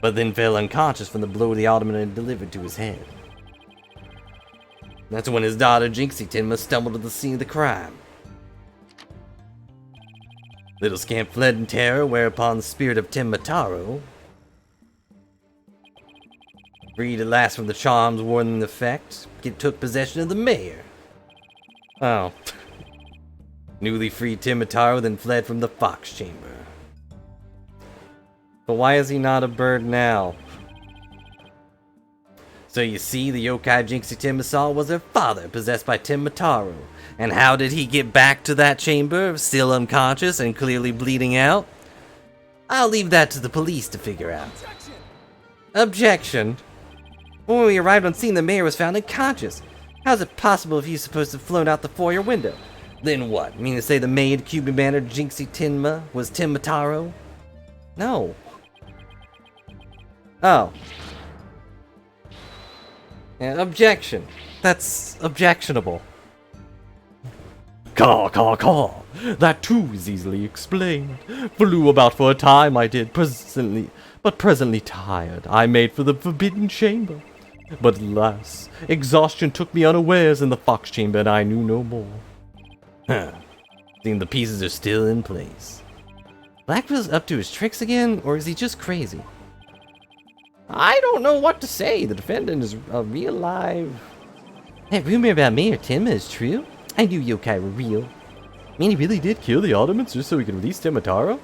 But then fell unconscious from the blow the Ottoman had delivered to his head. That's when his daughter Jinxie Tenma stumbled to the scene of the crime. Little Scamp fled in terror, whereupon the spirit of Tenma Taro, freed at last from the charms worn in effect, took possession of the mayor. Oh. Newly freed Tenma Taro then fled from the Fox Chamber. But why is he not a bird now? So you see, the yokai Jinxie Tenma saw was her father, possessed by Tenma Taro. And how did he get back to that chamber, still unconscious and clearly bleeding out? I'll leave that to the police to figure out. Objection? When we arrived on scene, the mayor was found unconscious. How's it possible if he's supposed to have flown out the foyer window? Then what? Mean to say the maid Cuban banner Jinxie Tenma was Tenma Taro? No. Oh. Yeah, objection. That's objectionable. Caw. That too is easily explained. Flew about for a time I did, presently tired, I made for the Forbidden Chamber. But alas, exhaustion took me unawares in the Fox Chamber and I knew no more. Huh. Seems the pieces are still in place. Blackwell's up to his tricks again, or is he just crazy? I don't know what to say. The defendant is real live. That rumor about Mayor Tenma is true? I knew yokai were real. I mean, he really did kill the Ottomans just so he could release Tenma Taro?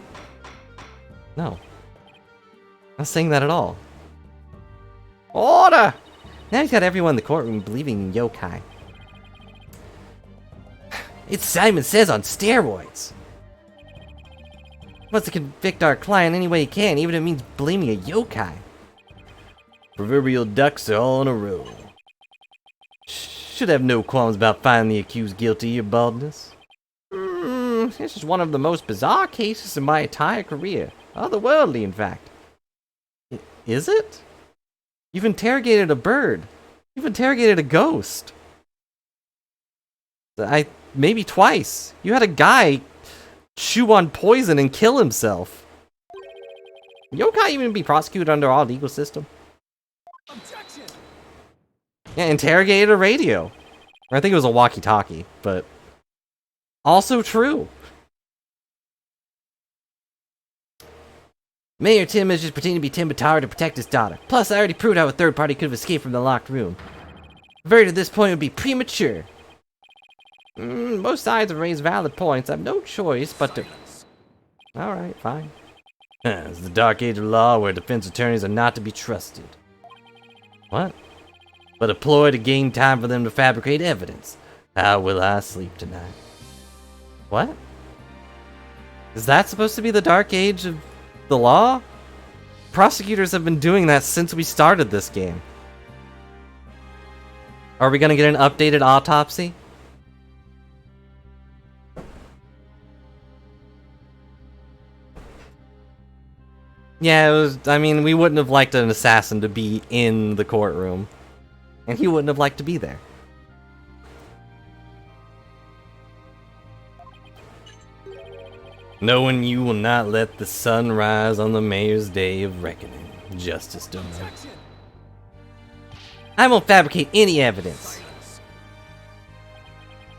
No. Not saying that at all. Order! Now he's got everyone in the courtroom believing in yokai. It's Simon Says on steroids. He wants to convict our client any way he can, even if it means blaming a yokai. Proverbial ducks are all in a row. Should have no qualms about finding the accused guilty of baldness. This is one of the most bizarre cases in my entire career. Otherworldly, in fact. Is it? You've interrogated a bird. You've interrogated a ghost. Maybe twice. You had a guy chew on poison and kill himself. Yokai even be prosecuted under our legal system? Objection! Yeah, interrogated a radio. Or I think it was a walkie-talkie, but also true. Mayor Tim is just pretending to be Tenma Taro to protect his daughter. Plus, I already proved how a third party could have escaped from the locked room. A verdict at this point would be premature. Both sides have raised valid points. I have no choice but to... Alright, fine. It's the dark age of law where defense attorneys are not to be trusted. What? But a ploy to gain time for them to fabricate evidence. How will I sleep tonight? What? Is that supposed to be the dark age of the law? Prosecutors have been doing that since we started this game. Are we gonna get an updated autopsy? Yeah, it was, I mean, we wouldn't have liked an assassin to be in the courtroom. And he wouldn't have liked to be there. Knowing you will not let the sun rise on the mayor's day of reckoning. Justice done. I won't fabricate any evidence.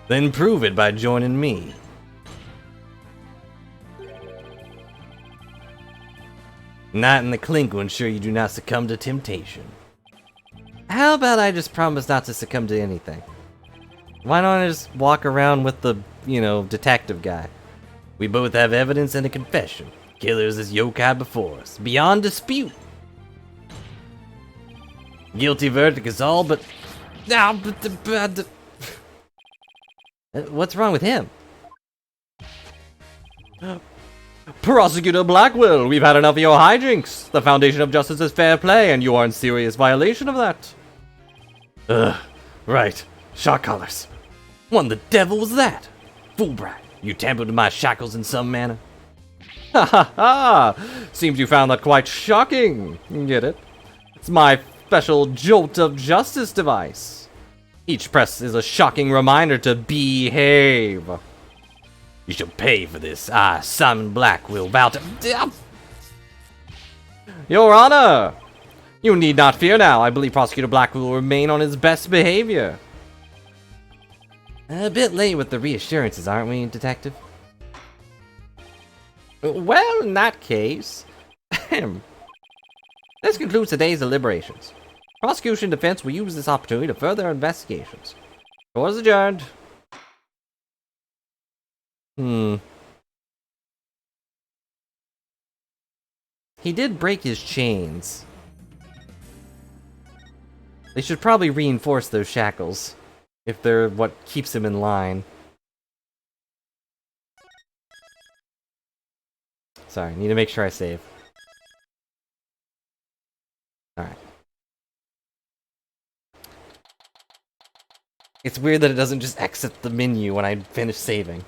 Then prove it by joining me. Knight in the clink will ensure you do not succumb to temptation. How about I just promise not to succumb to anything? Why don't I just walk around with the, detective guy? We both have evidence and a confession. Killers is yokai before us, beyond dispute. Guilty verdict is all but... What's wrong with him? Prosecutor Blackwell, we've had enough of your hijinks. The foundation of justice is fair play, and you are in serious violation of that. Ugh, right. Shot collars. What the devil was that? Foolbrat, you tampered with my shackles in some manner. Ha ha ha! Seems you found that quite shocking. Get it? It's my special jolt of justice device. Each press is a shocking reminder to behave. You shall pay for this. I, Simon Black, will vow to... Your Honor! You need not fear now. I believe Prosecutor Black will remain on his best behavior. A bit late with the reassurances, aren't we, Detective? Well, in that case... This concludes today's deliberations. Prosecution and defense will use this opportunity to further investigations. Court is adjourned. He did break his chains. They should probably reinforce those shackles, if they're what keeps him in line. Sorry, need to make sure I save. Alright. It's weird that it doesn't just exit the menu when I finish saving.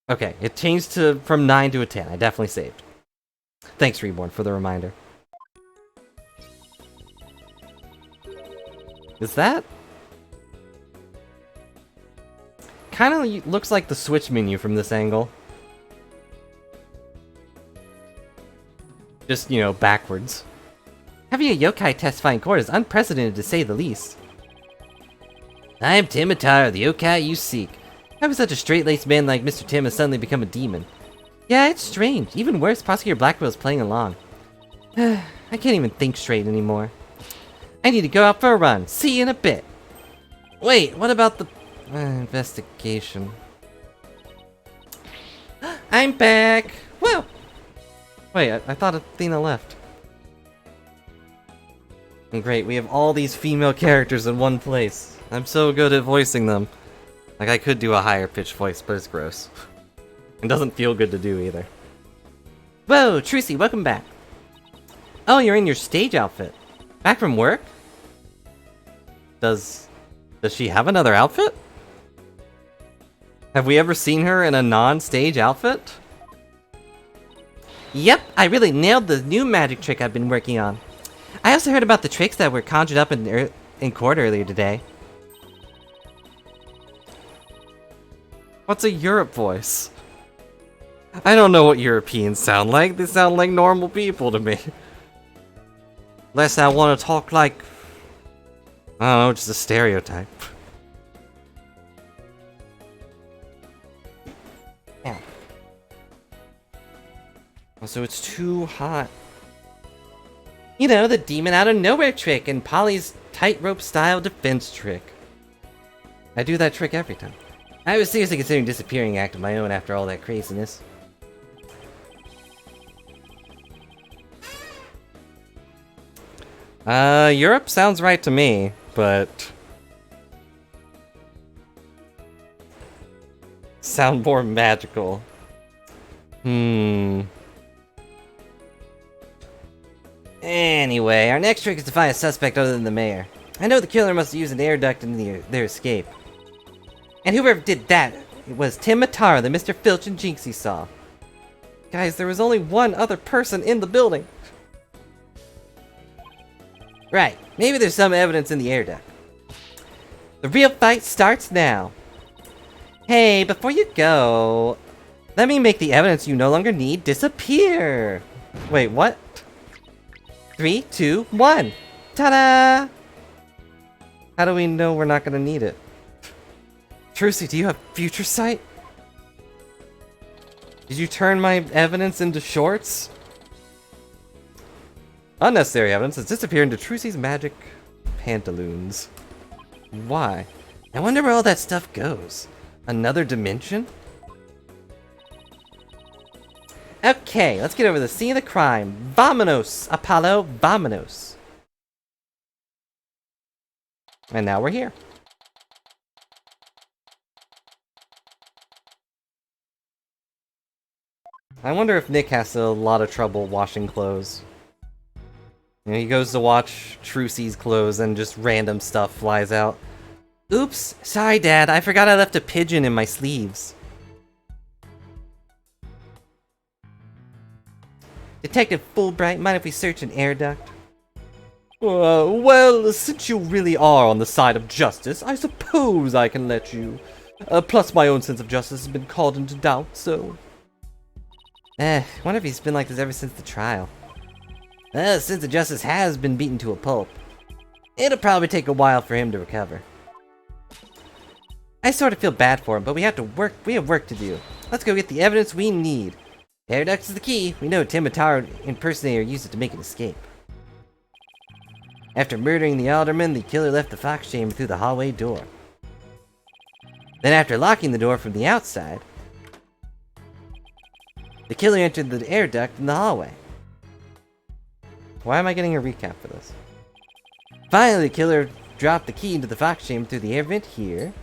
Okay, it changed from 9 to a 10. I definitely saved. Thanks, Reborn, for the reminder. Is that? Kind of looks like the Switch menu from this angle. Just, you know, backwards. Having a yokai testify in court is unprecedented to say the least. I am Tim Atara, the yokai you seek. How could such a straight-laced man like Mr. Tim has suddenly become a demon? Yeah, it's strange. Even worse, Prosecutor Blackwell's playing along. I can't even think straight anymore. I need to go out for a run. See you in a bit. Wait, what about the investigation? I'm back. Whoa. Wait, I thought Athena left. Great, we have all these female characters in one place. I'm so good at voicing them. Like, I could do a higher pitched voice, but it's gross. It doesn't feel good to do either. Whoa, Trucy, welcome back. Oh, you're in your stage outfit. Back from work? Does she have another outfit? Have we ever seen her in a non-stage outfit? Yep, I really nailed the new magic trick I've been working on. I also heard about the tricks that were conjured up in court earlier today. What's a Europe voice? I don't know what Europeans sound like. They sound like normal people to me. Unless I want to talk like... I don't know, just a stereotype. Yeah. So it's too hot. You know, the demon out of nowhere trick and Polly's tightrope style defense trick. I do that trick every time. I was seriously considering disappearing act of my own after all that craziness. Europe sounds right to me, but... sound more magical. Anyway, our next trick is to find a suspect other than the mayor. I know the killer must have used an air duct in their escape. And whoever did that, it was Tim Atara, the Mr. Filch and Jinxie saw. Guys, there was only one other person in the building. Right, maybe there's some evidence in the air duct. The real fight starts now. Hey, before you go, let me make the evidence you no longer need disappear. Wait, what? 3, 2, 1. Ta-da! How do we know we're not gonna need it? Trucy, do you have future sight? Did you turn my evidence into shorts? Unnecessary evidence has disappeared into Trucy's magic pantaloons. Why? I wonder where all that stuff goes. Another dimension? Okay, let's get over the scene of the crime. Vamonos, Apollo, vamonos. And now we're here. I wonder if Nick has a lot of trouble washing clothes. You know, he goes to watch Trucy's clothes and just random stuff flies out. Oops, sorry Dad, I forgot I left a pigeon in my sleeves. Detective Fulbright, mind if we search an air duct? Well, since you really are on the side of justice, I suppose I can let you. Plus my own sense of justice has been called into doubt, so... wonder if he's been like this ever since the trial. Sense of justice has been beaten to a pulp. It'll probably take a while for him to recover. I sort of feel bad for him, but we have work to do. Let's go get the evidence we need. Air ducts is the key. We know Tim Atara impersonator used it to make an escape. After murdering the alderman, the killer left the fox chamber through the hallway door. Then after locking the door from the outside, the killer entered the air duct in the hallway. Why am I getting a recap for this? Finally, the killer dropped the key into the fox chamber through the air vent here.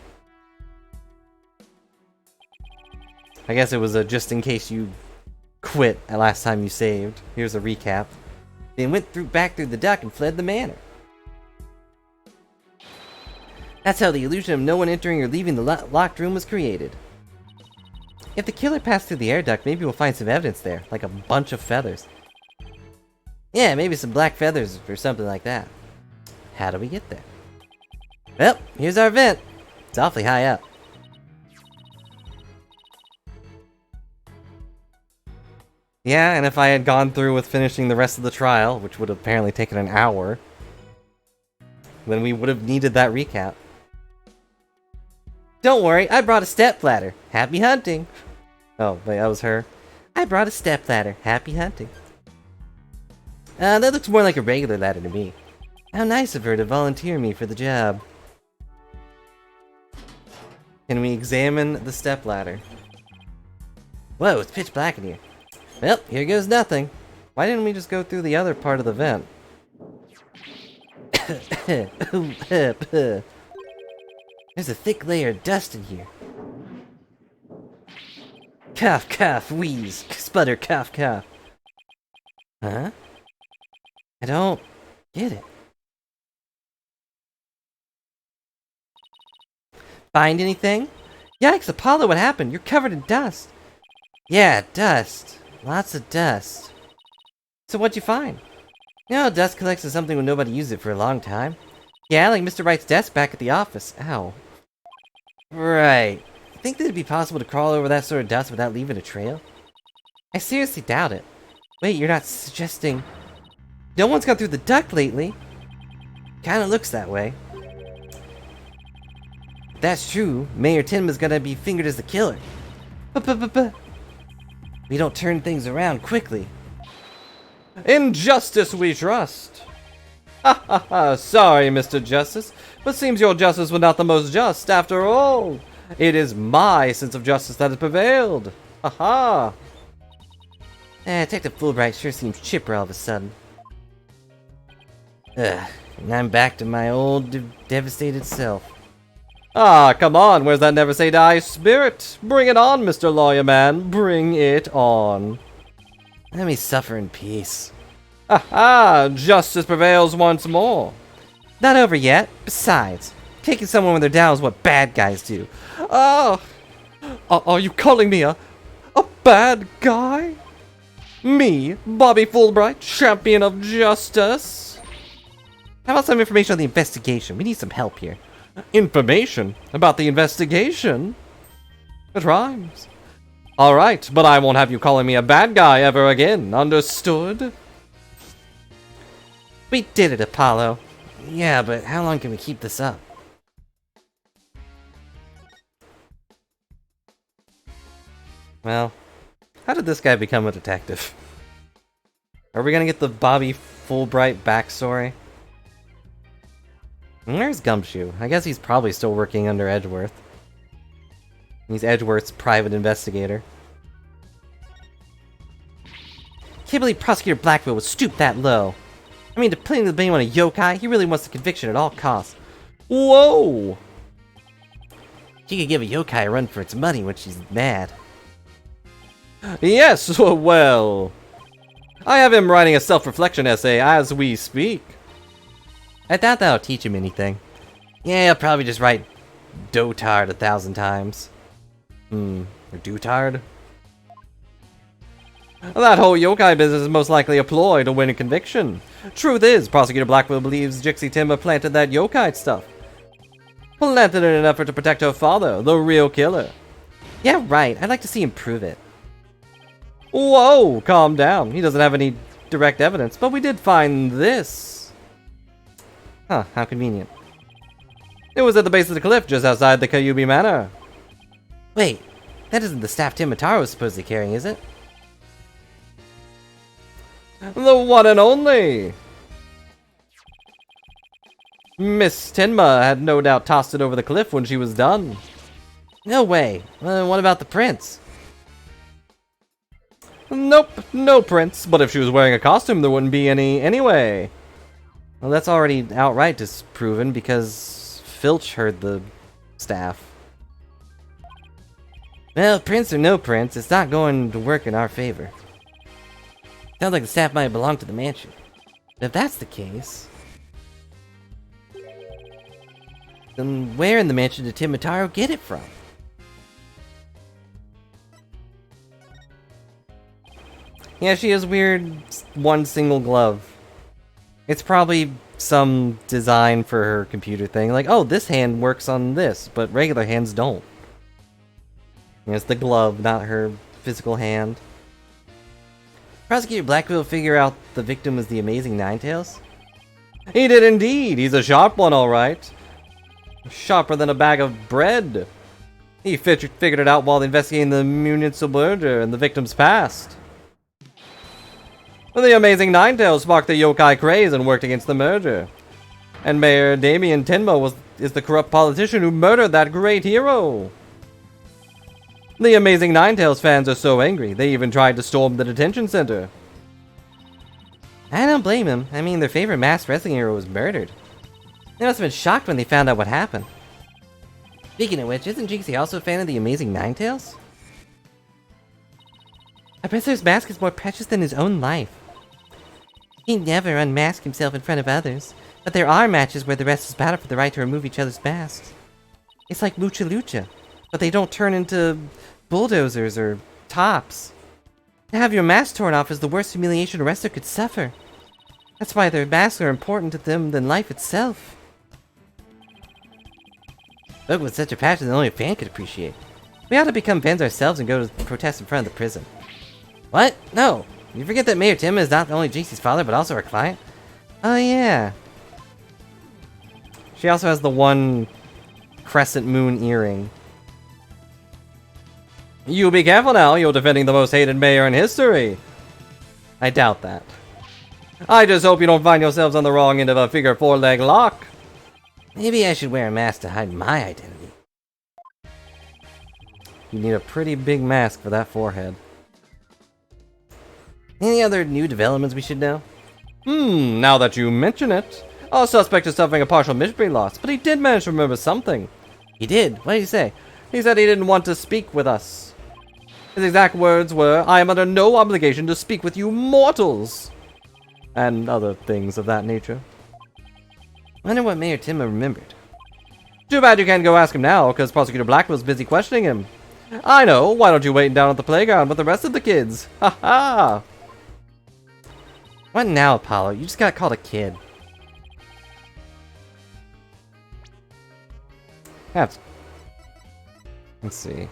I guess it was a just in case you quit at last time you saved. Here's a recap. Then went back through the duct and fled the manor. That's how the illusion of no one entering or leaving the locked room was created. If the killer passed through the air duct, maybe we'll find some evidence there, like a bunch of feathers. Yeah, maybe some black feathers or something like that. How do we get there? Well, here's our vent. It's awfully high up. Yeah, and if I had gone through with finishing the rest of the trial, which would have apparently taken an hour, then we would have needed that recap. Don't worry, I brought a stepladder. Happy hunting. Oh, wait, that was her. I brought a stepladder. Happy hunting. That looks more like a regular ladder to me. How nice of her to volunteer me for the job. Can we examine the stepladder? Whoa, it's pitch black in here. Well, here goes nothing. Why didn't we just go through the other part of the vent? There's a thick layer of dust in here. Cough, cough, wheeze, sputter, cough, cough. Huh? I don't get it. Find anything? Yikes, Apollo, what happened? You're covered in dust. Yeah, dust. Lots of dust. So what'd you find? You know, dust collects is something when nobody used it for a long time. Yeah, like Mr. Wright's desk back at the office. Ow. Right. Think that it'd be possible to crawl over that sort of dust without leaving a trail? I seriously doubt it. Wait, you're not suggesting... No one's gone through the duct lately? Kinda looks that way. If that's true, Mayor Tinma's gonna be fingered as the killer. We don't turn things around quickly. In justice we trust. Ha ha ha, sorry, Mr. Justice, but seems your justice was not the most just after all. It is my sense of justice that has prevailed. Ha ha. Detective Fulbright sure seems chipper all of a sudden. Ugh, and I'm back to my old devastated self. Ah, come on, where's that never say die spirit? Bring it on, Mr. Lawyer Man, bring it on. Let me suffer in peace. Ha! Justice prevails once more. Not over yet. Besides, taking someone when they're down is what bad guys do. Oh! Are you calling me a bad guy? Me, Bobby Fulbright, champion of justice? How about some information on the investigation? We need some help here. Information about the investigation? It rhymes. Alright, but I won't have you calling me a bad guy ever again, understood? We did it, Apollo. Yeah, but how long can we keep this up? Well, how did this guy become a detective? Are we gonna get the Bobby Fulbright backstory? And where's Gumshoe? I guess he's probably still working under Edgeworth. He's Edgeworth's private investigator. Can't believe Prosecutor Blackwell would stoop that low. I mean, to pin the blame on a yokai, he really wants the conviction at all costs. Whoa! She could give a yokai a run for its money when she's mad. Yes, well... I have him writing a self-reflection essay as we speak. I doubt that'll teach him anything. Yeah, he'll probably just write dotard 1,000 times. Or dotard? That whole yokai business is most likely a ploy to win a conviction. Truth is, Prosecutor Blackwell believes Jixie Timber planted that yokai stuff. Planted it in an effort to protect her father, the real killer. Yeah, right. I'd like to see him prove it. Whoa, calm down. He doesn't have any direct evidence, but we did find this. Huh, how convenient. It was at the base of the cliff just outside the Kyubi Manor. Wait, that isn't the staff Tim Mataro was supposedly carrying, is it? The one and only! Miss Tenma had no doubt tossed it over the cliff when she was done. No way. What about the prince? Nope, no prince. But if she was wearing a costume, there wouldn't be any anyway. Well, that's already outright disproven because Filch heard the staff. Well, prince or no prince, it's not going to work in our favor. Sounds like the staff might belong to the mansion. But if that's the case... then where in the mansion did Tim Mataro get it from? Yeah, she has weird one single glove. It's probably some design for her computer thing. Like, oh, this hand works on this, but regular hands don't. You know, it's the glove, not her physical hand. Prosecutor Blackwell figure out the victim was the amazing Ninetales? He did indeed! He's a sharp one, alright. Sharper than a bag of bread. He figured it out while investigating the municipal murder and the victim's past. The amazing Ninetales sparked the yokai craze and worked against the murder. And Mayor Damien Tenma is the corrupt politician who murdered that great hero. The amazing Ninetales fans are so angry, they even tried to storm the detention center. I don't blame him. I mean, their favorite masked wrestling hero was murdered. They must have been shocked when they found out what happened. Speaking of which, isn't Jinxie also a fan of the amazing Ninetales? I bet his mask is more precious than his own life. He never unmasked himself in front of others, but there are matches where the wrestlers battle for the right to remove each other's masks. It's like Lucha Lucha, but they don't turn into bulldozers or tops. To have your mask torn off is the worst humiliation a wrestler could suffer. That's why their masks are important to them than life itself. Spoke with such a passion that only a fan could appreciate. We ought to become fans ourselves and go to protest in front of the prison. What? No. You forget that Mayor Tim is not only Jinxie's father, but also our client? Oh, yeah. She also has the one crescent moon earring. You be careful now, you're defending the most hated mayor in history. I doubt that. I just hope you don't find yourselves on the wrong end of a figure four-leg lock. Maybe I should wear a mask to hide my identity. You need a pretty big mask for that forehead. Any other new developments we should know? Now that you mention it. Our suspect is suffering a partial memory loss, but he did manage to remember something. He did? What did he say? He said he didn't want to speak with us. His exact words were, "I am under no obligation to speak with you mortals." And other things of that nature. Wonder what Mayor Timma remembered. Too bad you can't go ask him now, because Prosecutor Blackwell's busy questioning him. I know, why don't you wait down at the playground with the rest of the kids? Ha ha! What now, Apollo? You just got called a kid. Let's see.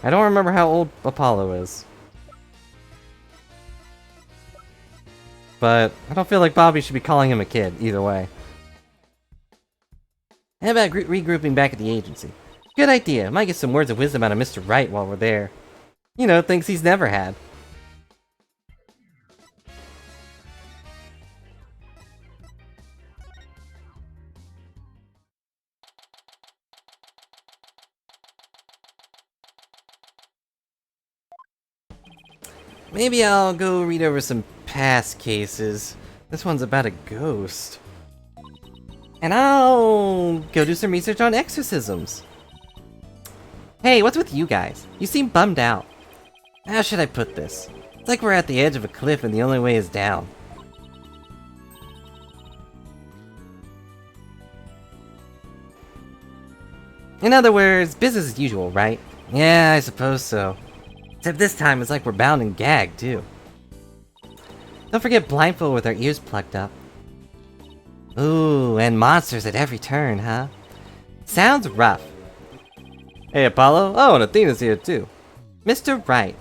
I don't remember how old Apollo is. But I don't feel like Bobby should be calling him a kid, either way. How about regrouping back at the agency? Good idea. Might get some words of wisdom out of Mr. Wright while we're there. You know, things he's never had. Maybe I'll go read over some past cases. This one's about a ghost. And I'll go do some research on exorcisms. Hey, what's with you guys? You seem bummed out. How should I put this? It's like we're at the edge of a cliff and the only way is down. In other words, business as usual, right? Yeah, I suppose so. Except this time it's like we're bound and gagged, too. Don't forget blindfold with our ears plugged up. Ooh, and monsters at every turn, huh? Sounds rough. Hey, Apollo. Oh, and Athena's here, too. Mr. Wright.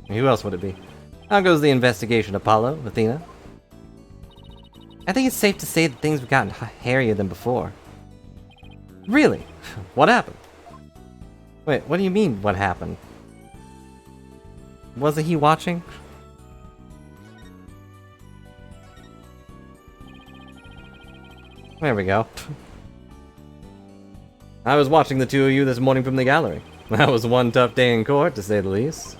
Who else would it be? How goes the investigation, Apollo, Athena? I think it's safe to say that things have gotten hairier than before. Really? What happened? Wait, what do you mean, what happened? Wasn't he watching? There we go. I was watching the two of you this morning from the gallery. That was one tough day in court, to say the least.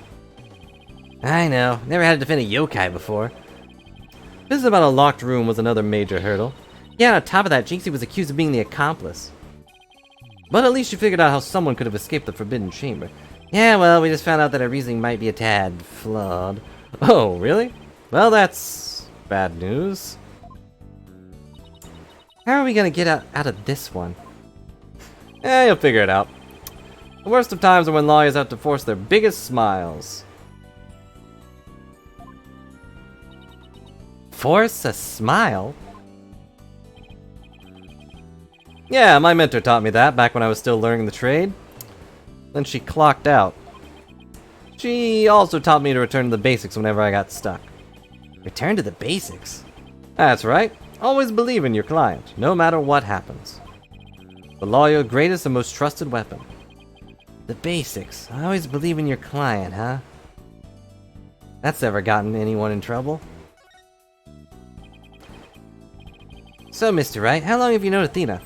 I know. Never had to defend a yokai before. Business about a locked room was another major hurdle. Yeah, on top of that, Jinxie was accused of being the accomplice. But at least you figured out how someone could have escaped the Forbidden Chamber. Yeah, well, we just found out that our reasoning might be a tad flawed. Oh, really? Well, that's bad news. How are we gonna get out of this one? Eh, you'll figure it out. The worst of times are when lawyers have to force their biggest smiles. Force a smile? Yeah, my mentor taught me that back when I was still learning the trade. Then she clocked out. She also taught me to return to the basics whenever I got stuck. Return to the basics? That's right. Always believe in your client, no matter what happens. The lawyer's greatest and most trusted weapon. The basics. Always believe in your client, huh? That's never gotten anyone in trouble. So, Mr. Wright, how long have you known Athena?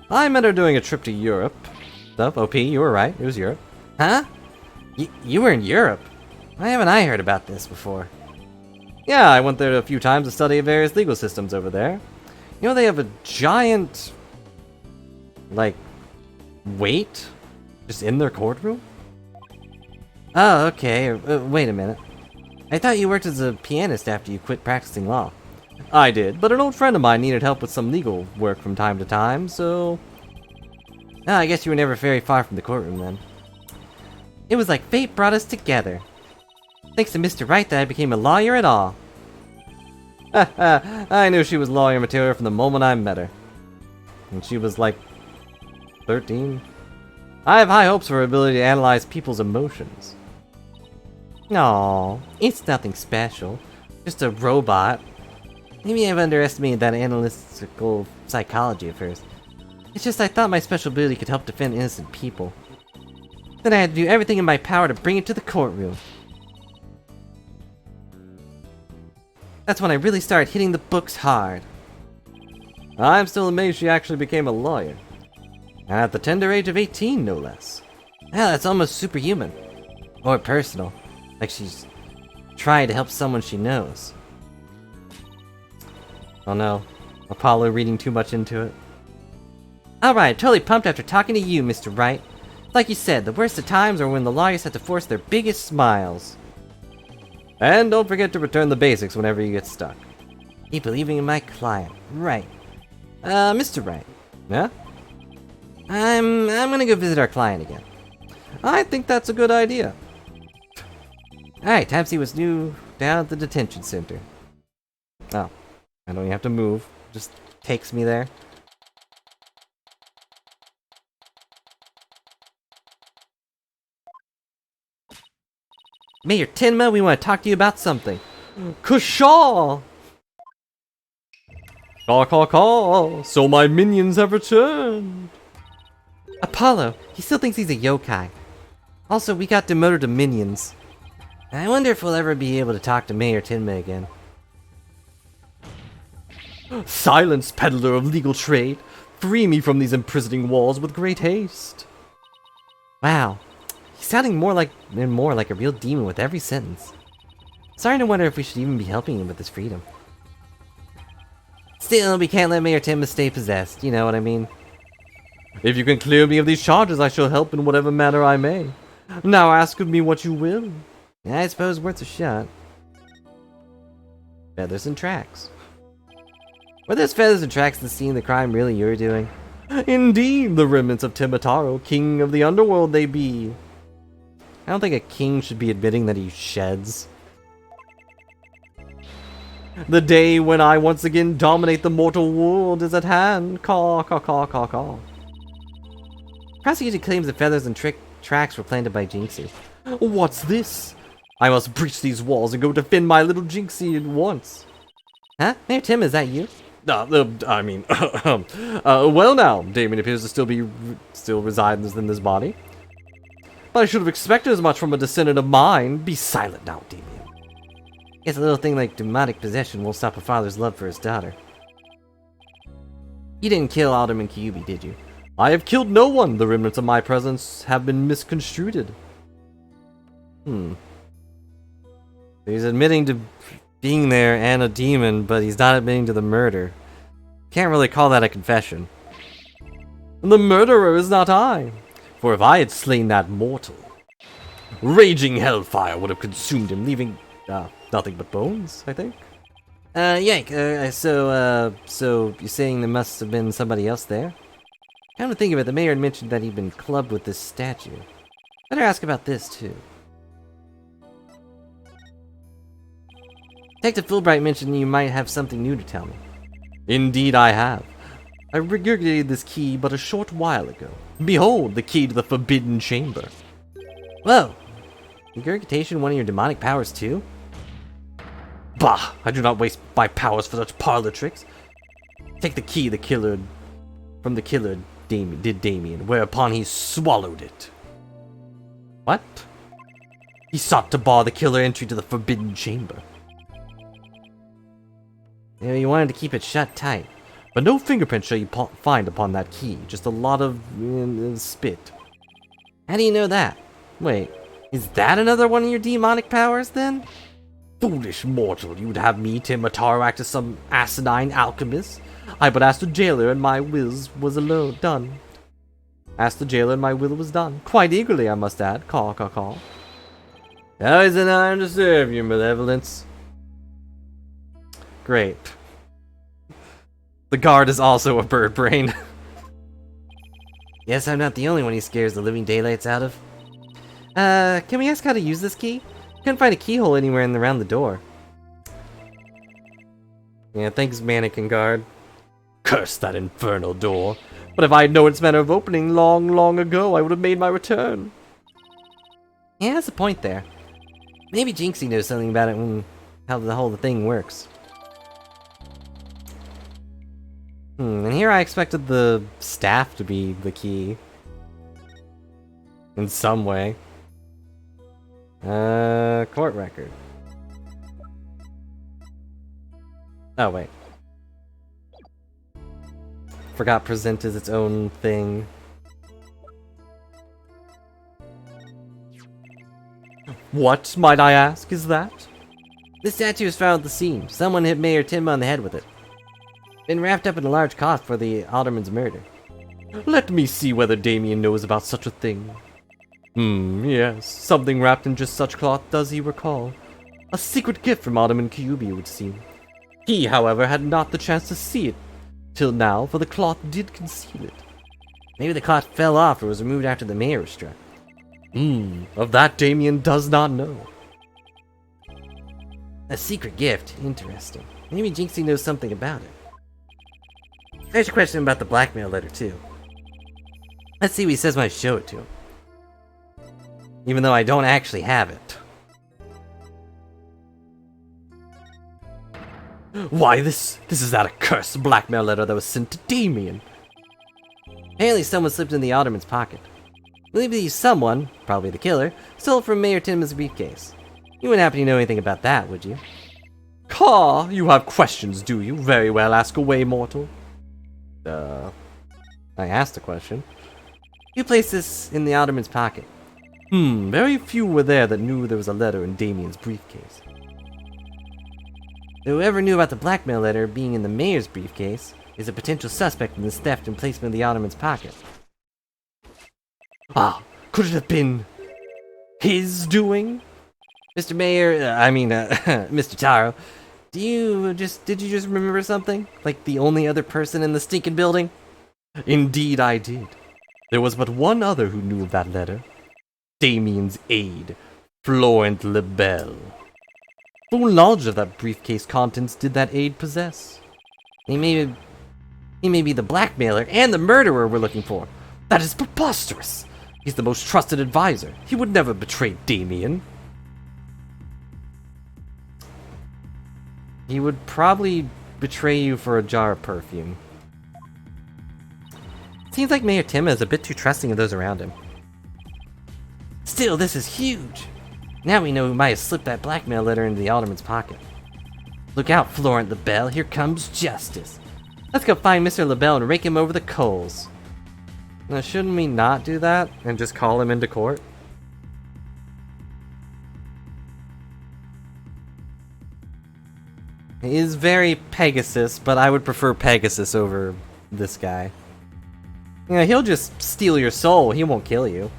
I met her doing a trip to Europe. So, OP, you were right. It was Europe. Huh? You were in Europe? Why haven't I heard about this before? Yeah, I went there a few times to study various legal systems over there. You know, they have a giant, like, weight just in their courtroom? Oh, okay. Wait a minute. I thought you worked as a pianist after you quit practicing law. I did, but an old friend of mine needed help with some legal work from time to time, so... Oh, I guess you were never very far from the courtroom then. It was like fate brought us together. Thanks to Mr. Wright that I became a lawyer at all. I knew she was lawyer material from the moment I met her. And she was like 13. I have high hopes for her ability to analyze people's emotions. Aww, it's nothing special. Just a robot. Maybe I've underestimated that analytical psychology of hers. It's just I thought my special ability could help defend innocent people. Then I had to do everything in my power to bring it to the courtroom. That's when I really started hitting the books hard. I'm still amazed she actually became a lawyer. At the tender age of 18, no less. Hell, that's almost superhuman. Or personal. Like she's trying to help someone she knows. Oh no. Apollo reading too much into it. Alright, totally pumped after talking to you, Mr. Wright. Like you said, the worst of times are when the lawyers have to force their biggest smiles. And don't forget to return the basics whenever you get stuck. Keep believing in my client. Right. Mr. Wright. Yeah? I'm gonna go visit our client again. I think that's a good idea. Alright, time to see what's new down at the detention center. Oh. I don't even have to move. Just takes me there. Mayor Tenma, we want to talk to you about something. Kushaw! Call. So my minions have returned. Apollo, he still thinks he's a yokai. Also, we got demoted to minions. I wonder if we'll ever be able to talk to Mayor Tenma again. Silence, peddler of legal trade! Free me from these imprisoning walls with great haste! Wow. He's sounding more like a real demon with every sentence. Starting to wonder if we should even be helping him with his freedom. Still, we can't let Mayor Timbers stay possessed, you know what I mean? If you can clear me of these charges, I shall help in whatever manner I may. Now ask of me what you will. I suppose worth a shot. Feathers and tracks. Were those feathers and tracks the scene of the crime really you're doing? Indeed, the remnants of Timataro, king of the underworld they be. I don't think a king should be admitting that he sheds. The day when I once again dominate the mortal world is at hand. Caw, caw, caw, caw, caw. Prosecutor claims the feathers and tracks were planted by Jinxie. What's this? I must breach these walls and go defend my little Jinxie at once. Huh? Mayor Tim, is that you? Well now, Damien appears to still resides in this body. But I should have expected as much from a descendant of mine. Be silent now, Damien. Guess a little thing like demonic possession won't stop a father's love for his daughter. You didn't kill Alderman Kyubi, did you? I have killed no one. The remnants of my presence have been misconstrued. He's admitting to being there and a demon, but he's not admitting to the murder. Can't really call that a confession. The murderer is not I. For if I had slain that mortal, raging hellfire would have consumed him, leaving nothing but bones, I think. Yank, so you're saying there must have been somebody else there? Come to think of it, the mayor had mentioned that he'd been clubbed with this statue. Better ask about this, too. Detective Fulbright mentioned you might have something new to tell me. Indeed I have. I regurgitated this key but a short while ago. Behold, the key to the Forbidden Chamber. Whoa! Regurgitation one of your demonic powers, too? Bah! I do not waste my powers for such parlor tricks. Take the key from the killer did Damien, whereupon he swallowed it. What? He sought to bar the killer entry to the Forbidden Chamber. You know, you wanted to keep it shut tight. But no fingerprints shall you find upon that key, just a lot of spit. How do you know that? Wait, is that another one of your demonic powers, then? Foolish mortal, you would have me, Timataro, act as some asinine alchemist? I but asked the jailer and my will was done. Asked the jailer and my will was done. Quite eagerly, I must add. Caw, caw, caw. Always an honor to serve your malevolence. Great. The guard is also a bird brain. Yes, I'm not the only one he scares the living daylights out of. Can we ask how to use this key? Couldn't find a keyhole anywhere around the door. Yeah, thanks, mannequin guard. Curse that infernal door. But if I had known its manner of opening long ago, I would have made my return. Yeah, that's a point there. Maybe Jinxie knows something about it and how the whole thing works. And here I expected the staff to be the key. In some way. Court record. Oh, wait. Forgot present as its own thing. What, might I ask, is that? This statue was found at the scene. Someone hit Mayor Tim on the head with it. Been wrapped up in a large cloth for the alderman's murder. Let me see whether Damien knows about such a thing. Yes, something wrapped in just such cloth does he recall. A secret gift from Alderman Kyubi, it would seem. He, however, had not the chance to see it till now, for the cloth did conceal it. Maybe the cloth fell off or was removed after the mayor was struck. Of that Damien does not know. A secret gift? Interesting. Maybe Jinxie knows something about it. There's a question about the blackmail letter, too. Let's see what he says when I show it to him. Even though I don't actually have it. Why, this is that accursed blackmail letter that was sent to Damien. Apparently someone slipped in the alderman's pocket. I believe the someone, probably the killer, stole it from Mayor Tim's briefcase. You wouldn't happen to know anything about that, would you? Caw, you have questions, do you? Very well, ask away, mortal. I asked a question. You placed this in the alderman's pocket. Very few were there that knew there was a letter in Damien's briefcase. Whoever knew about the blackmail letter being in the mayor's briefcase is a potential suspect in this theft and placement of the alderman's pocket. Ah, could it have been his doing? Mr. Mayor, Mr. Taro, did you just remember something? Like the only other person in the stinking building? Indeed I did. There was but one other who knew of that letter. Damien's aide, Florent Lebel. Full knowledge of that briefcase contents did that aide possess. He may be the blackmailer and the murderer we're looking for. That is preposterous! He's the most trusted advisor. He would never betray Damien. He would probably betray you for a jar of perfume. Seems like Mayor Tim is a bit too trusting of those around him. Still, this is huge! Now we know who might have slipped that blackmail letter into the alderman's pocket. Look out, Florent Lebel, here comes justice. Let's go find Mr. Lebel and rake him over the coals. Now, shouldn't we not do that and just call him into court? He is very Pegasus, but I would prefer Pegasus over this guy. You know, he'll just steal your soul, he won't kill you.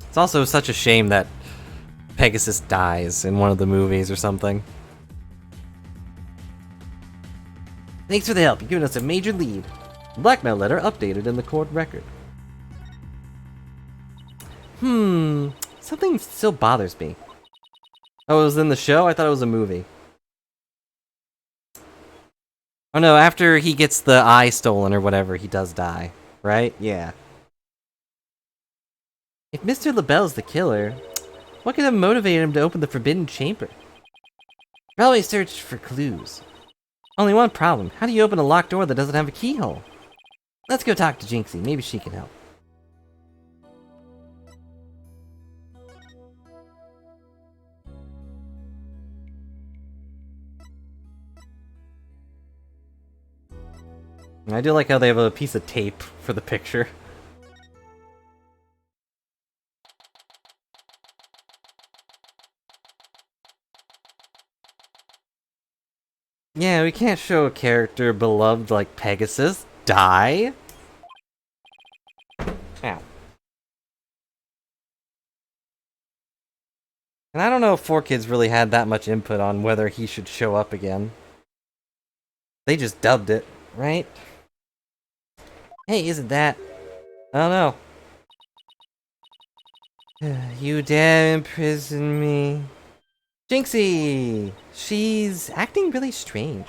It's also such a shame that Pegasus dies in one of the movies or something. Thanks for the help, you've given us a major lead. Blackmail letter updated in the court record. Something still bothers me. Oh, it was in the show? I thought it was a movie. Oh no, after he gets the eye stolen or whatever, he does die. Right? Yeah. If Mr. Lebel's the killer, what could have motivated him to open the forbidden chamber? Probably searched for clues. Only one problem. How do you open a locked door that doesn't have a keyhole? Let's go talk to Jinxie. Maybe she can help. I do like how they have a piece of tape for the picture. Yeah, we can't show a character beloved like Pegasus die. Ow. And I don't know if 4Kids really had that much input on whether he should show up again. They just dubbed it, right? Hey, isn't that... I don't know. You dare imprison me. Jinxie! She's acting really strange.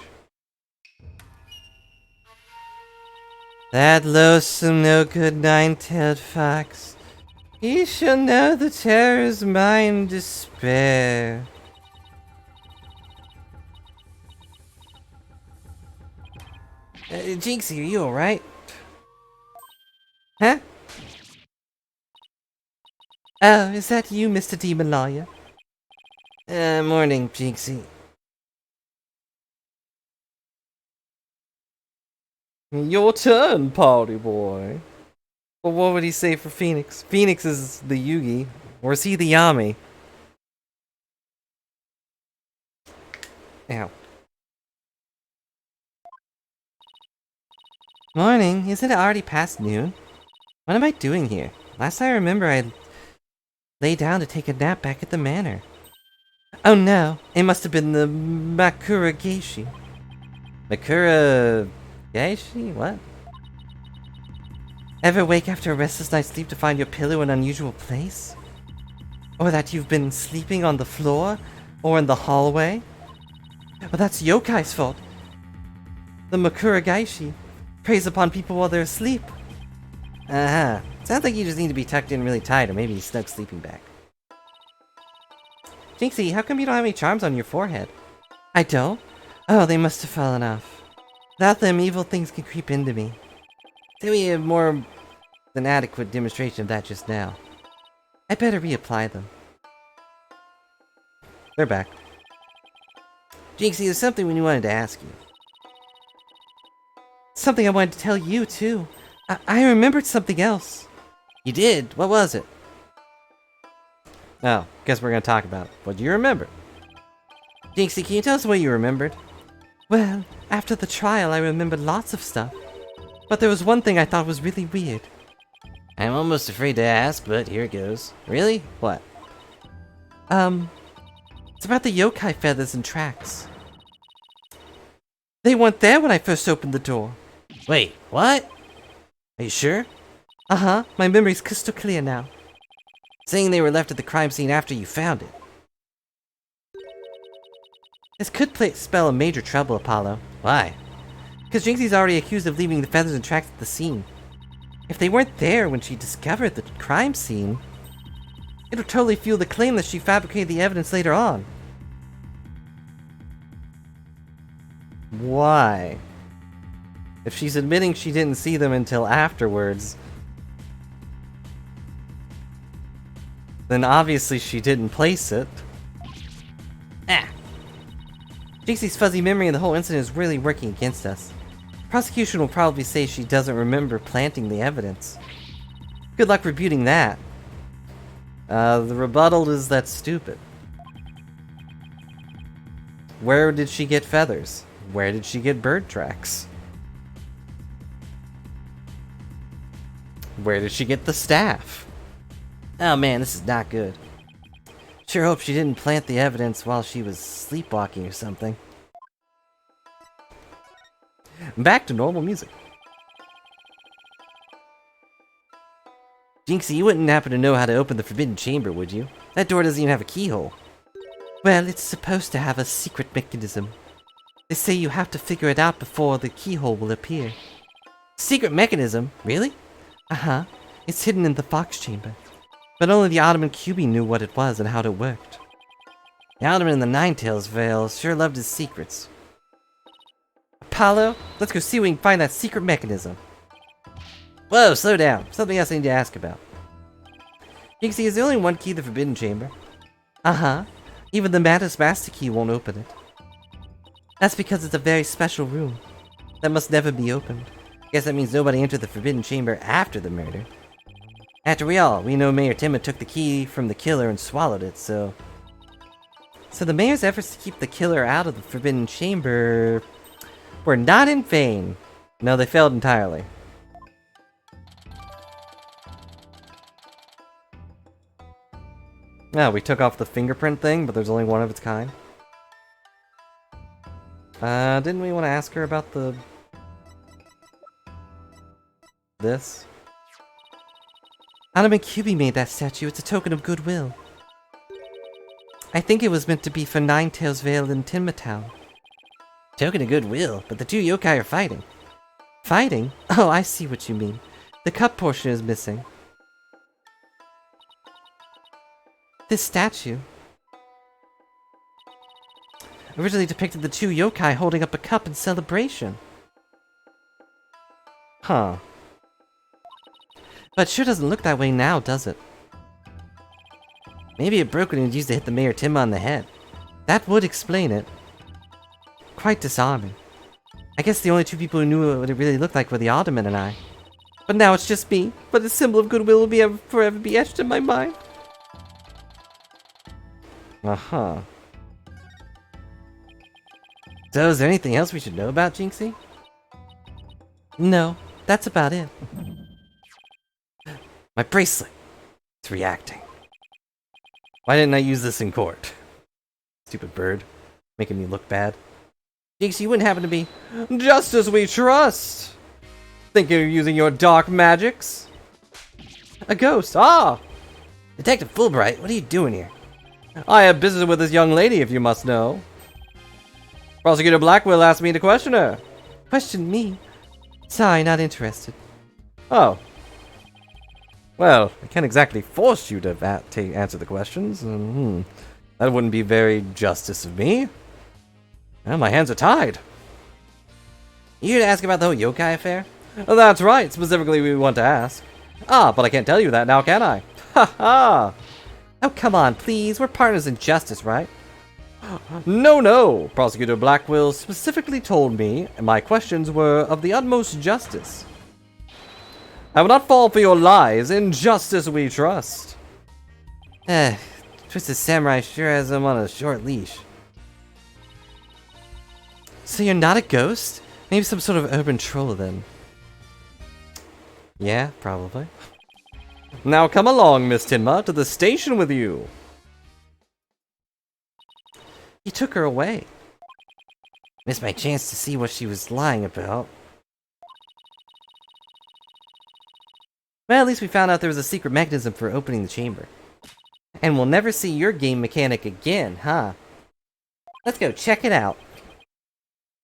That loathsome, no-good nine-tailed fox. He shall know the terrors mine despair. Jinxie, are you alright? Huh? Oh, is that you, Mr. Demon Lawyer? Morning, Jinxie. Your turn, party boy. Well, what would he say for Phoenix? Phoenix is the Yugi. Or is he the Yami? Ow. Morning. Isn't it already past noon? What am I doing here? Last I remember, I lay down to take a nap back at the manor. Oh no, it must have been the Makura Geishi. Makura Geishi? What? Ever wake after a restless night's sleep to find your pillow in an unusual place? Or that you've been sleeping on the floor? Or in the hallway? Well, that's Yokai's fault. The Makura Geishi preys upon people while they're asleep. Sounds like you just need to be tucked in really tight, or maybe a snug sleeping bag. Jinxie, how come you don't have any charms on your forehead? I don't? Oh, they must have fallen off. Without them, evil things can creep into me. Then we have more than adequate demonstration of that just now. I better reapply them. They're back. Jinxie, there's something we wanted to ask you. Something I wanted to tell you, too. I remembered something else. You did? What was it? Oh, guess we're gonna talk about it. What do you remember? Jinxie, can you tell us what you remembered? Well, after the trial, I remembered lots of stuff. But there was one thing I thought was really weird. I'm almost afraid to ask, but here it goes. Really? What? It's about the yokai feathers and tracks. They weren't there when I first opened the door. Wait, what? Are you sure? Uh-huh, my memory's crystal clear now. Saying they were left at the crime scene after you found it. This could spell a major trouble, Apollo. Why? Because Jinxie's already accused of leaving the feathers and tracks at the scene. If they weren't there when she discovered the crime scene, it would totally fuel the claim that she fabricated the evidence later on. Why? If she's admitting she didn't see them until afterwards, then obviously she didn't place it. Jinxie's fuzzy memory of the whole incident is really working against us. Prosecution will probably say she doesn't remember planting the evidence. Good luck rebuting that. The rebuttal is that's stupid. Where did she get feathers? Where did she get bird tracks? Where did she get the staff? Oh man, this is not good. Sure hope she didn't plant the evidence while she was sleepwalking or something. Back to normal music. Jinxie, you wouldn't happen to know how to open the Forbidden Chamber, would you? That door doesn't even have a keyhole. Well, it's supposed to have a secret mechanism. They say you have to figure it out before the keyhole will appear. Secret mechanism? Really? Uh-huh. It's hidden in the Fox Chamber. But only the Ottoman Cubie knew what it was and how it worked. The Ottoman in the Ninetales Vale sure loved his secrets. Apollo, let's go see if we can find that secret mechanism. Whoa, slow down. Something else I need to ask about. Jinxie, is there only one key to the Forbidden Chamber? Uh-huh. Even the Mantis Master Key won't open it. That's because it's a very special room that must never be opened. Guess that means nobody entered the Forbidden Chamber after the murder. After all, we know Mayor Timma took the key from the killer and swallowed it, so... So the mayor's efforts to keep the killer out of the Forbidden Chamber were not in vain. No, they failed entirely. No, we took off the fingerprint thing, but there's only one of its kind. Didn't we want to ask her about the... this? Ottoman Cubie made that statue. It's a token of goodwill. I think it was meant to be for Ninetales Vale in Timma Town. Token of goodwill? But the two yokai are fighting. Fighting? Oh, I see what you mean. The cup portion is missing. This statue originally depicted the two yokai holding up a cup in celebration. Huh. But it sure doesn't look that way now, does it? Maybe it broke when it was used to hit the Mayor Timma on the head. That would explain it. Quite disarming. I guess the only two people who knew what it really looked like were the Alderman and I. But now it's just me. But the symbol of goodwill will forever be etched in my mind. Uh-huh. So is there anything else we should know about Jinxie? No, that's about it. My bracelet. It's reacting. Why didn't I use this in court? Stupid bird. Making me look bad. Jinxie, you wouldn't happen to be... Just as we trust! Think you're using your dark magics? A ghost, ah! Detective Fulbright, what are you doing here? I have business with this young lady, if you must know. Prosecutor Blackwell asked me to question her. Question me? Sorry, not interested. Oh. Well, I can't exactly force you to answer the questions. That wouldn't be very justice of me. Well, my hands are tied. You here to ask about the whole yokai affair? Oh, that's right. Specifically, we want to ask. Ah, but I can't tell you that now, can I? Ha ha! Oh, come on, please. We're partners in justice, right? No. Prosecutor Blackwell specifically told me my questions were of the utmost justice. I will not fall for your lies. In justice we trust. Twisted Samurai sure has him on a short leash. So you're not a ghost? Maybe some sort of urban troll then. Yeah, probably. Now come along, Miss Tinma, to the station with you. He took her away. Missed my chance to see what she was lying about. Well, at least we found out there was a secret mechanism for opening the chamber. And we'll never see your game mechanic again, huh? Let's go check it out.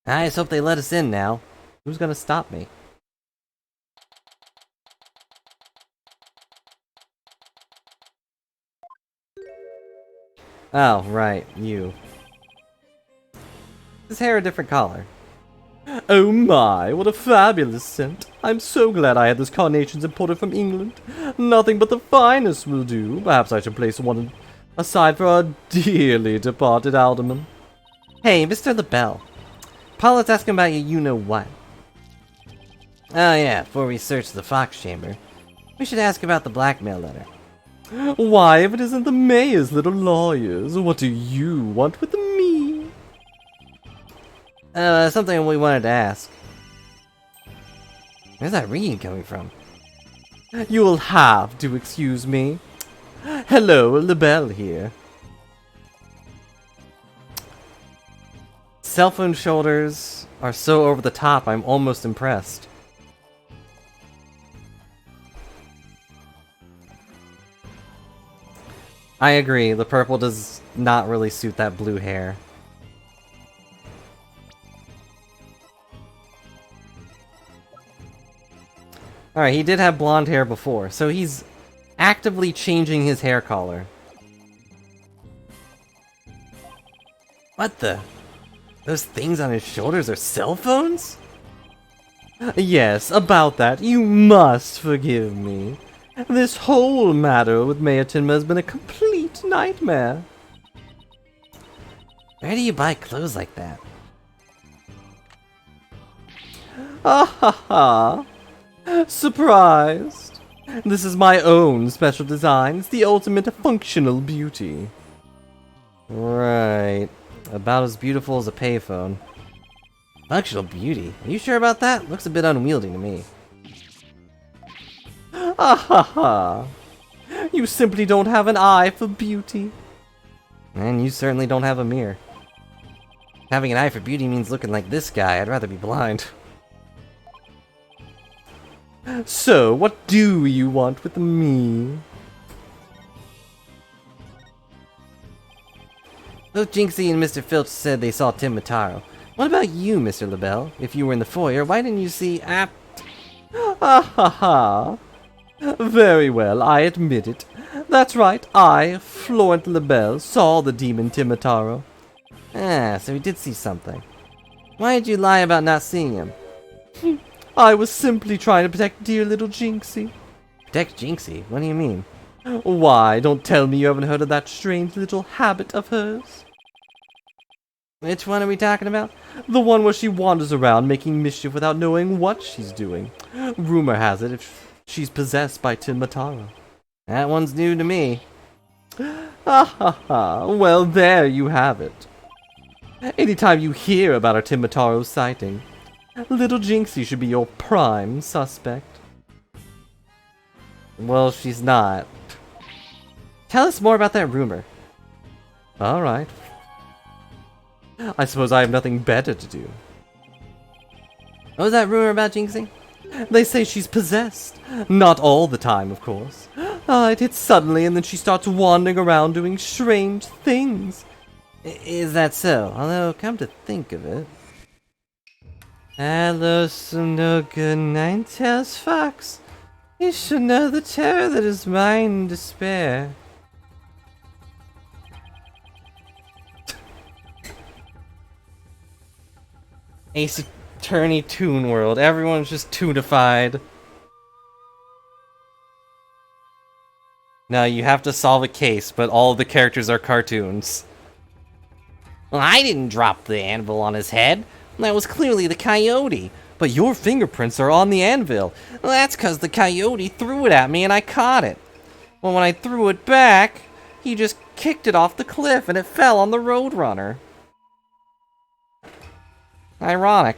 I just hope they let us in now. Who's gonna stop me? Oh, right, you. His hair a different color. Oh my, what a fabulous scent. I'm so glad I had this carnations imported from England. Nothing but the finest will do. Perhaps I should place one aside for our dearly departed alderman. Hey, Mr. LaBelle. Paula's asking about you-know-what. Oh yeah, before we search the Fox Chamber, we should ask about the blackmail letter. Why, if it isn't the mayor's little lawyers, what do you want with me? Something we wanted to ask. Where's that ringing coming from? You'll have to excuse me. Hello, LaBelle here. Cell phone shoulders are so over the top, I'm almost impressed. I agree, the purple does not really suit that blue hair. Alright, he did have blonde hair before, so he's actively changing his hair color. What the? Those things on his shoulders are cell phones? Yes, about that, you must forgive me. This whole matter with Mayor Tinma has been a complete nightmare. Where do you buy clothes like that? Ah ha ha! Surprised! This is my own special design. It's the ultimate functional beauty. Right. About as beautiful as a payphone. Functional beauty? Are you sure about that? Looks a bit unwieldy to me. Ah ha ha! You simply don't have an eye for beauty. And you certainly don't have a mirror. Having an eye for beauty means looking like this guy. I'd rather be blind. So, what do you want with me? Both Jinxie and Mr. Filch said they saw Tim Mataro. What about you, Mr. LaBelle? If you were in the foyer, why didn't you see Ah ha ha! Very well, I admit it. That's right, I, Florent LaBelle, saw the demon Tim Mataro. Ah, so he did see something. Why did you lie about not seeing him? I was simply trying to protect dear little Jinxie. Protect Jinxie? What do you mean? Why, don't tell me you haven't heard of that strange little habit of hers. Which one are we talking about? The one where she wanders around making mischief without knowing what she's doing. Rumor has it she's possessed by Tin Mataro. That one's new to me. Ha ha ha, well there you have it. Anytime you hear about our Tin Mataro sighting, little Jinxie should be your prime suspect. Well, she's not. Tell us more about that rumor. Alright. I suppose I have nothing better to do. What was that rumor about Jinxie? They say she's possessed. Not all the time, of course. It hits suddenly and then she starts wandering around doing strange things. Is that so? Although, come to think of it... Hello, Sunoga Ninetales Fox. You should know the terror that is mine in despair. Ace Attorney Toon World. Everyone's just toonified. Now you have to solve a case, but all of the characters are cartoons. Well, I didn't drop the anvil on his head. That was clearly the coyote. But your fingerprints are on the anvil. Well, that's because the coyote threw it at me and I caught it. Well, when I threw it back, he just kicked it off the cliff and it fell on the Roadrunner. Ironic.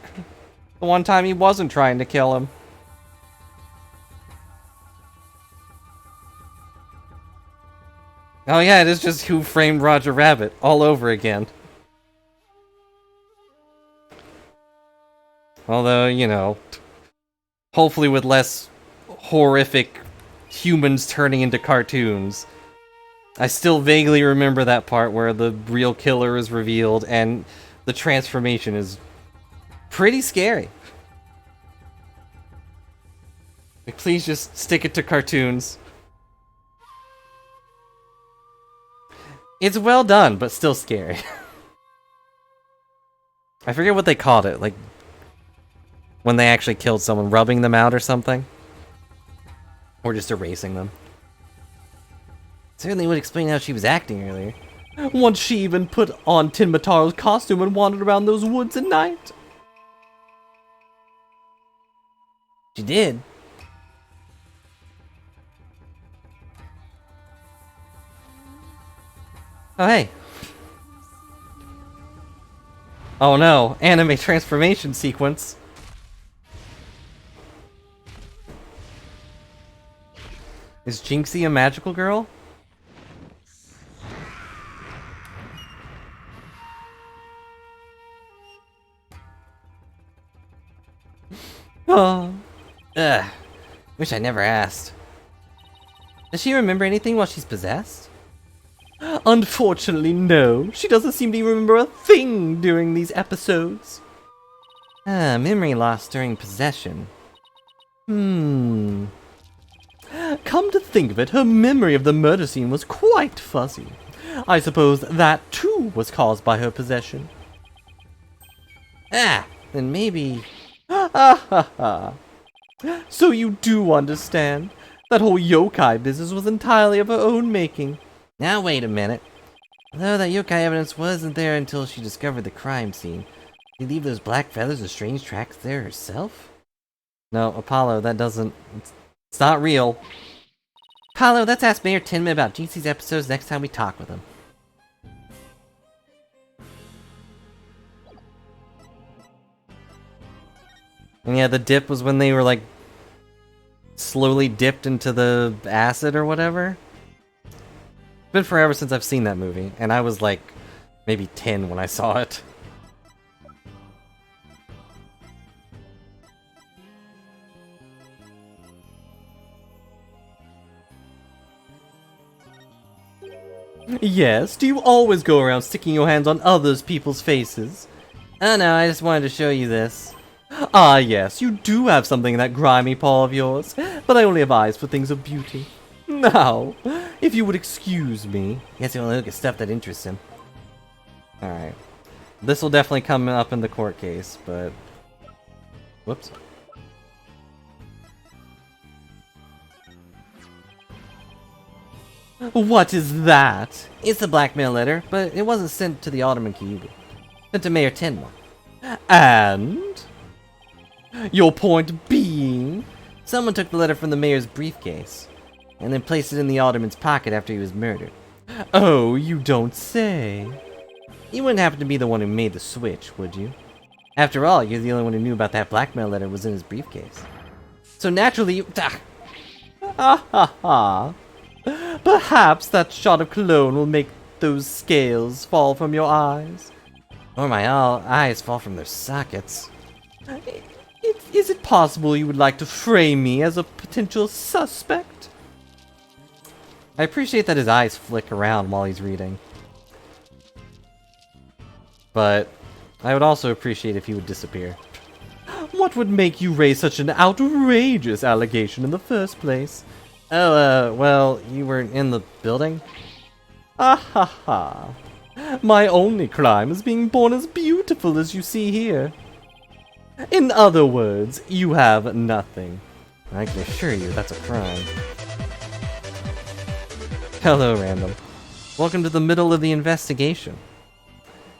The one time he wasn't trying to kill him. Oh yeah, it is just Who Framed Roger Rabbit all over again. Although, you know, hopefully with less horrific humans turning into cartoons. I still vaguely remember that part where the real killer is revealed and the transformation is pretty scary. Like, please just stick it to cartoons. It's well done, but still scary. I forget what they called it, like when they actually killed someone, rubbing them out or something? Or just erasing them. Certainly would explain how she was acting earlier. Once she even put on Tin Mataro's costume and wandered around those woods at night. She did. Oh, hey. Oh no, anime transformation sequence. Is Jinxie a magical girl? Oh. Ugh. Wish I never asked. Does she remember anything while she's possessed? Unfortunately, no. She doesn't seem to remember a thing during these episodes. Memory loss during possession. Come to think of it, her memory of the murder scene was quite fuzzy. I suppose that, too, was caused by her possession. Then maybe... So you do understand? That whole yokai business was entirely of her own making. Now wait a minute. Although that yokai evidence wasn't there until she discovered the crime scene, did she leave those black feathers and strange tracks there herself? No, Apollo, that doesn't... It's not real. Apollo, let's ask Mayor Tinman about Jinxie's episodes next time we talk with him. And yeah, the dip was when they were like slowly dipped into the acid or whatever. It's been forever since I've seen that movie, and I was like maybe 10 when I saw it. Yes, do you always go around sticking your hands on others people's faces? Oh no, I just wanted to show you this. Ah yes, you do have something in that grimy paw of yours, but I only have eyes for things of beauty. Now, if you would excuse me. Guess he'll look at stuff that interests him. Alright. This will definitely come up in the court case, but... Whoops. What is that? It's a blackmail letter, but it wasn't sent to the Alderman Kyubi. Sent to Mayor Tenma. And? Your point being? Someone took the letter from the mayor's briefcase, and then placed it in the alderman's pocket after he was murdered. Oh, you don't say. You wouldn't happen to be the one who made the switch, would you? After all, you're the only one who knew about that blackmail letter was in his briefcase. So naturally you... Ha ha ha. Perhaps that shot of cologne will make those scales fall from your eyes. Or my eyes fall from their sockets. Is it possible you would like to frame me as a potential suspect? I appreciate that his eyes flick around while he's reading. But I would also appreciate if he would disappear. What would make you raise such an outrageous allegation in the first place? Oh, well, you were in the building? Ah ha ha. My only crime is being born as beautiful as you see here. In other words, you have nothing. I can assure you that's a crime. Hello, Random. Welcome to the middle of the investigation.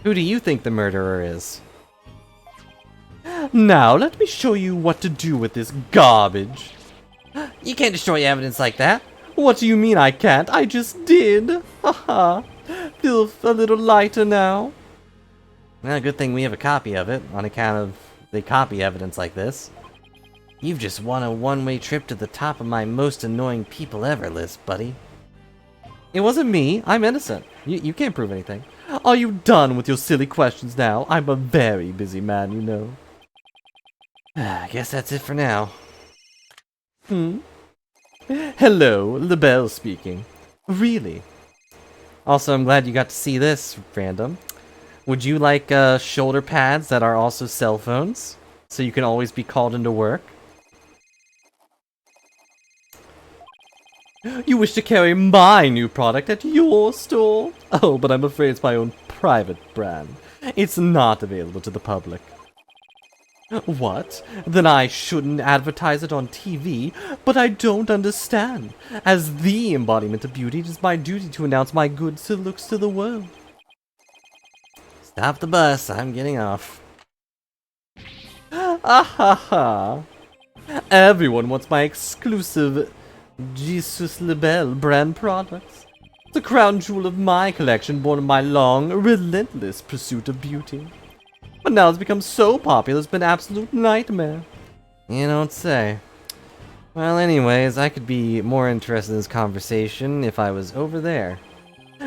Who do you think the murderer is? Now, let me show you what to do with this garbage. You can't destroy evidence like that. What do you mean I can't? I just did. Haha. Feel a little lighter now. Well, good thing we have a copy of it, on account of they copy evidence like this. You've just won a one-way trip to the top of my most annoying people ever list, buddy. It wasn't me. I'm innocent. You can't prove anything. Are you done with your silly questions now? I'm a very busy man, you know. I guess that's it for now. Hello, LaBelle speaking. Really? Also, I'm glad you got to see this, random. Would you like shoulder pads that are also cell phones? So you can always be called into work? You wish to carry my new product at your store? Oh, but I'm afraid it's my own private brand. It's not available to the public. What? Then I shouldn't advertise it on TV? But I don't understand. As the embodiment of beauty, it is my duty to announce my good looks to the world. Stop the bus, I'm getting off. Ah ha ha. Everyone wants my exclusive Jesus LaBelle brand products. The crown jewel of my collection, born of my long, relentless pursuit of beauty. But now it's become so popular, it's been an absolute nightmare. You don't say. Well, anyways, I could be more interested in this conversation if I was over there.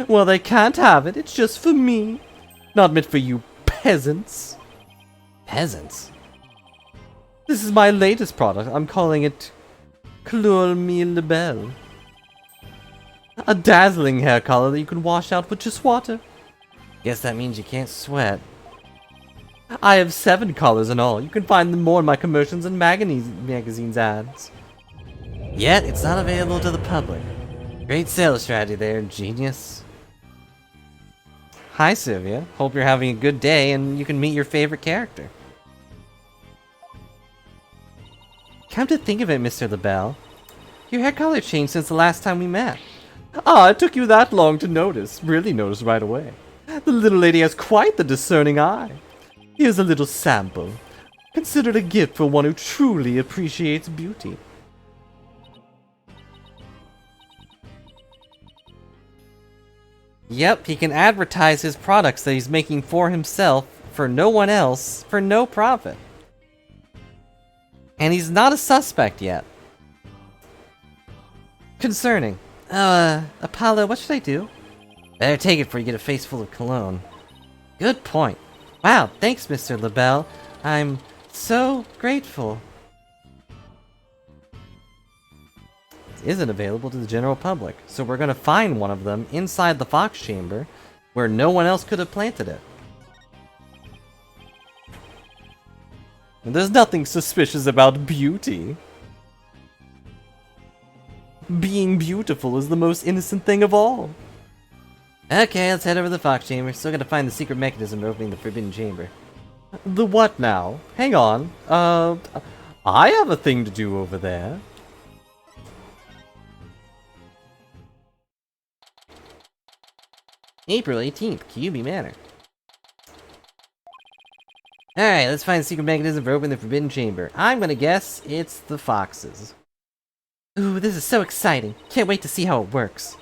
Well, they can't have it, it's just for me. Not meant for you peasants. Peasants? This is my latest product. I'm calling it Clore Me LaBelle. A dazzling hair color that you can wash out with just water. Guess that means you can't sweat. I have 7 colors in all. You can find them more in my commercials and magazines ads. Yet, it's not available to the public. Great sales strategy there, genius. Hi, Sylvia. Hope you're having a good day and you can meet your favorite character. Come to think of it, Mr. LaBelle, your hair color changed since the last time we met. Ah, it took you that long to notice. Really notice right away. The little lady has quite the discerning eye. Here's a little sample. Considered a gift for one who truly appreciates beauty. Yep, he can advertise his products that he's making for himself, for no one else, for no profit. And he's not a suspect yet. Concerning. Apollo, what should I do? Better take it before you get a face full of cologne. Good point. Wow, thanks, Mr. LaBelle. I'm so grateful. It isn't available to the general public, so we're gonna find one of them inside the Fox Chamber, where no one else could have planted it. And there's nothing suspicious about beauty. Being beautiful is the most innocent thing of all. Okay, let's head over to the Fox Chamber. Still gotta find the secret mechanism for opening the Forbidden Chamber. The what now? Hang on. I have a thing to do over there. April 18th, QB Manor. Alright, let's find the secret mechanism for opening the Forbidden Chamber. I'm gonna guess it's the foxes. Ooh, this is so exciting. Can't wait to see how it works.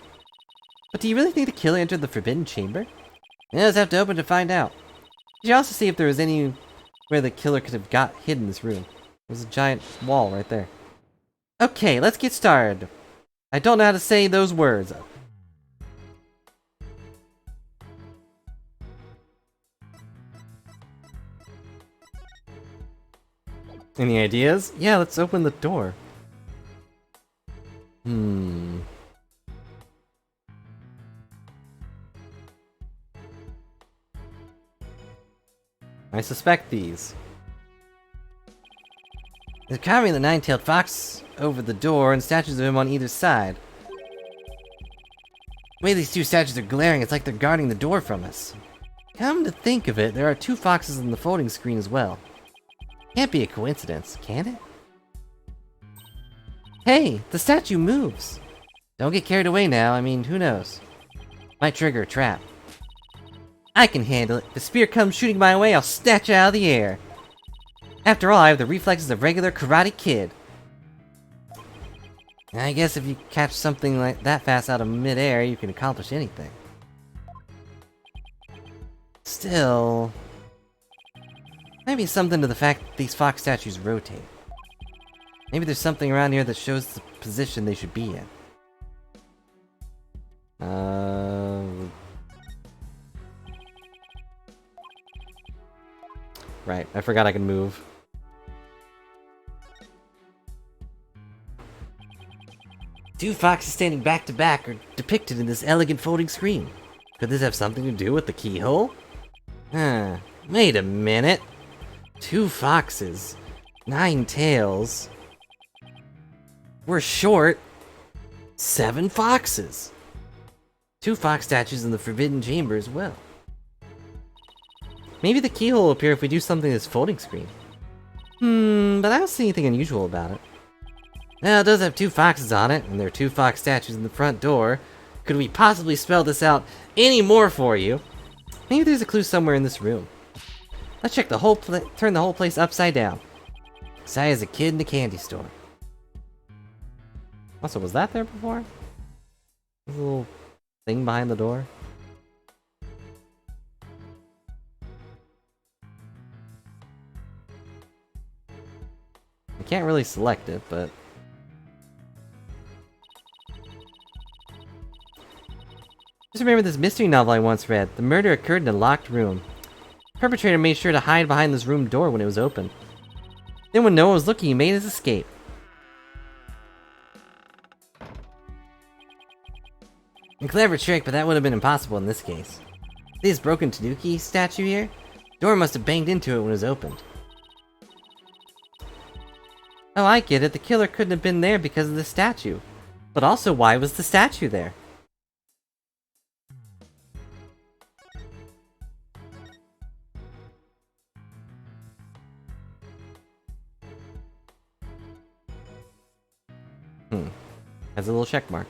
But do you really think the killer entered the Forbidden Chamber? Yeah, let's have to open to find out. You should also see if there was any where the killer could have got hid in this room. There's a giant wall right there. Okay, let's get started. I don't know how to say those words. Any ideas? Yeah, let's open the door. I suspect these. There's carving the nine-tailed fox over the door and statues of him on either side. The way these two statues are glaring, it's like they're guarding the door from us. Come to think of it, there are 2 foxes on the folding screen as well. Can't be a coincidence, can it? Hey, the statue moves! Don't get carried away now, I mean, who knows? Might trigger a trap. I can handle it. If the spear comes shooting my way, I'll snatch it out of the air. After all, I have the reflexes of a regular Karate Kid. I guess if you catch something like that fast out of midair, you can accomplish anything. Still... Maybe something to the fact that these fox statues rotate. Maybe there's something around here that shows the position they should be in. Right, I forgot I could move. Two foxes standing back to back are depicted in this elegant folding screen. Could this have something to do with the keyhole? Huh, wait a minute. Two foxes, 9 tails. We're short 7 foxes. 2 fox statues in the Forbidden Chamber as well. Maybe the keyhole will appear if we do something to this folding screen. But I don't see anything unusual about it. Well, it does have 2 foxes on it, and there are 2 fox statues in the front door. Could we possibly spell this out any more for you? Maybe there's a clue somewhere in this room. Let's check the whole turn the whole place upside down. Sai is a kid in a candy store. Also, was that there before? This little thing behind the door? I can't really select it, but... Just remember this mystery novel I once read. The murder occurred in a locked room. The perpetrator made sure to hide behind this room door when it was open. Then when no one was looking, he made his escape. A clever trick, but that would have been impossible in this case. See this broken Tanuki statue here? The door must have banged into it when it was opened. Oh, I get it. The killer couldn't have been there because of the statue. But also, why was the statue there? Has a little check mark.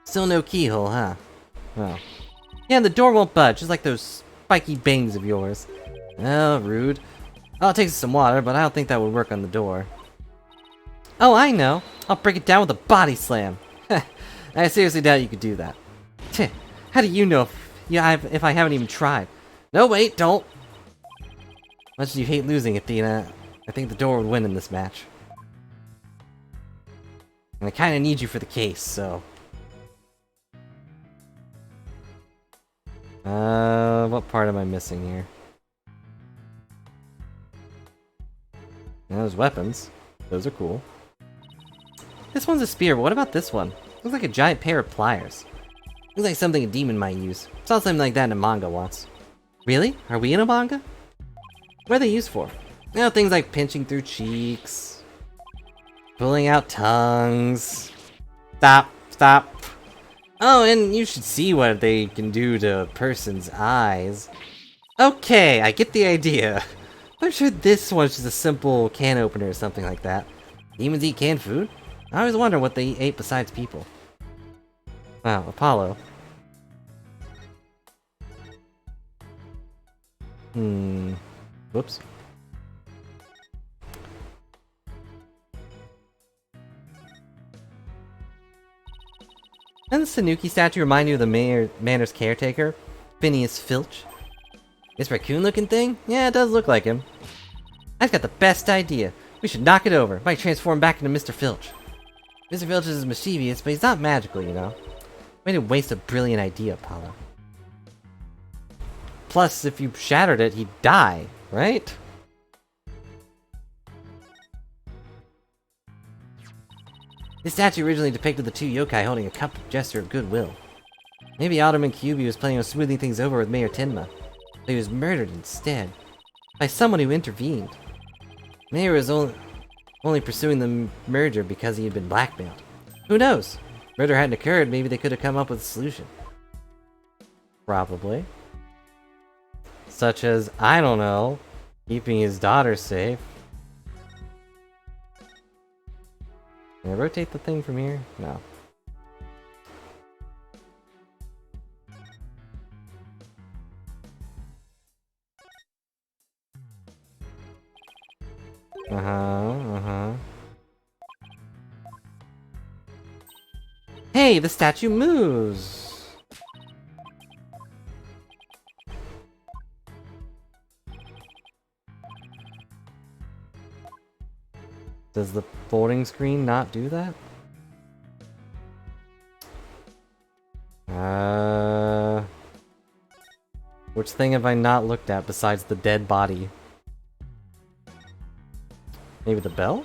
Still no keyhole, huh? Well. Yeah, the door won't budge, just like those spiky bangs of yours. Oh, rude. Oh, it takes some water, but I don't think that would work on the door. Oh, I know! I'll break it down with a body slam! I seriously doubt you could do that. How do you know if I haven't even tried? No, wait, don't! Much as you hate losing, Athena, I think the door would win in this match. And I kinda need you for the case, so... what part am I missing here? Those weapons. Those are cool. This one's a spear, but what about this one? Looks like a giant pair of pliers. Looks like something a demon might use. Saw something like that in a manga once. Really? Are we in a manga? What are they used for? You know, things like pinching through cheeks, pulling out tongues. Stop, stop. Oh, and you should see what they can do to a person's eyes. Okay, I get the idea. I'm sure this one's just a simple can opener or something like that. Demons eat canned food? I always wonder what they ate besides people. Wow, Apollo. Whoops. Doesn't the Tanuki statue remind you of the manor's caretaker, Phineas Filch? This raccoon-looking thing? Yeah, it does look like him. I've got the best idea. We should knock it over. Might transform back into Mr. Filch. Mr. Filch is mischievous, but he's not magical, you know. Way to waste a brilliant idea, Apollo. Plus, if you shattered it, he'd die, right? This statue originally depicted the 2 yokai holding a cup gesture of goodwill. Maybe Alderman Kyubi was planning on smoothing things over with Mayor Tenma, but he was murdered instead. By someone who intervened. Mayor was only pursuing the merger because he had been blackmailed. Who knows? If murder hadn't occurred, maybe they could have come up with a solution. Probably. Such as, I don't know, keeping his daughter safe. Can I rotate the thing from here? No. Hey, the statue moves! Does the folding screen not do that? Which thing have I not looked at besides the dead body? Maybe the bell?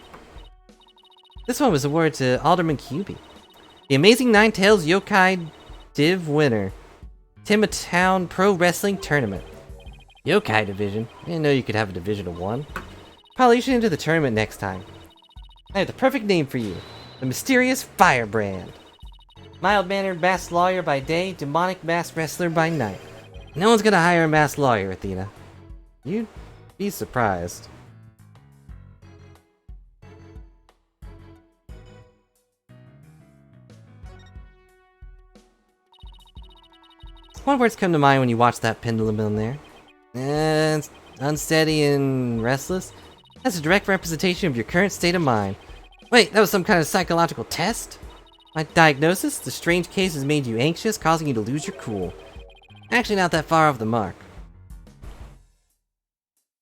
This one was awarded to Alderman Kyubi. The Amazing Nine Tails Yokai Div winner. Timatown Pro Wrestling Tournament. Yokai Division? I didn't know you could have a Division of 1. Probably should enter the tournament next time. I have the perfect name for you. The Mysterious Firebrand. Mild-mannered masked lawyer by day, demonic masked wrestler by night. No one's gonna hire a masked lawyer, Athena. You'd be surprised. What words come to mind when you watch that pendulum in there? It's unsteady and restless? That's a direct representation of your current state of mind. Wait, that was some kind of psychological test? My diagnosis? The strange case has made you anxious, causing you to lose your cool. Actually not that far off the mark.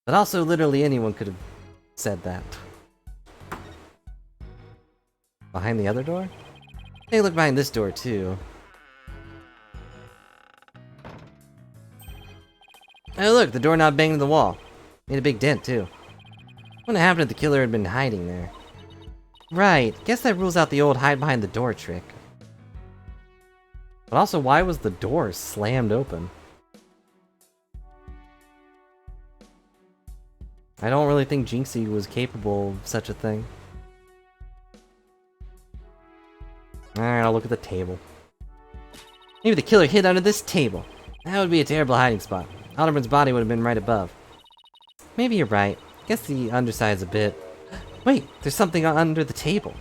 But also literally anyone could have said that. Behind the other door? Hey, look behind this door too. Oh look, the doorknob banged in the wall. Made a big dent too. Wouldn't have happened if the killer had been hiding there. Right, guess that rules out the old hide behind the door trick. But also, why was the door slammed open? I don't really think Jinxie was capable of such a thing. Alright, I'll look at the table. Maybe the killer hid under this table. That would be a terrible hiding spot. Alderman's body would have been right above. Maybe you're right. Guess the underside's a bit... Wait, there's something under the table.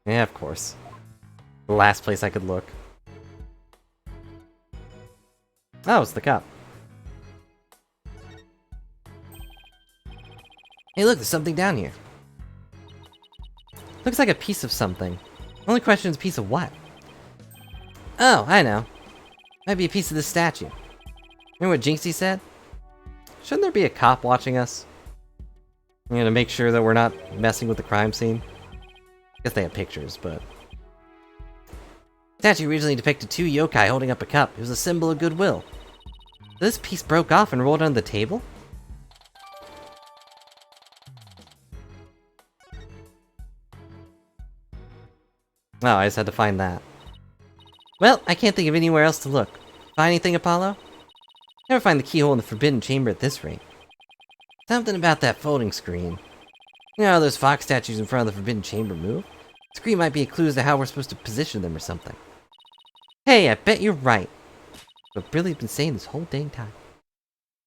Yeah, of course. The last place I could look. Oh, it's the cup. Hey look, there's something down here. Looks like a piece of something. Only question is a piece of what? Oh, I know. Might be a piece of this statue. Remember what Jinxie said? Shouldn't there be a cop watching us? You know, to make sure that we're not messing with the crime scene? I guess they have pictures, but... The statue originally depicted two yokai holding up a cup. It was a symbol of goodwill. This piece broke off and rolled under the table? Oh, I just had to find that. Well, I can't think of anywhere else to look. Find anything, Apollo? Never find the keyhole in the Forbidden Chamber at this rate. Something about that folding screen. You know how those fox statues in front of the Forbidden Chamber move? The screen might be a clue as to how we're supposed to position them or something. Hey, I bet you're right. I've really been saying this whole dang time.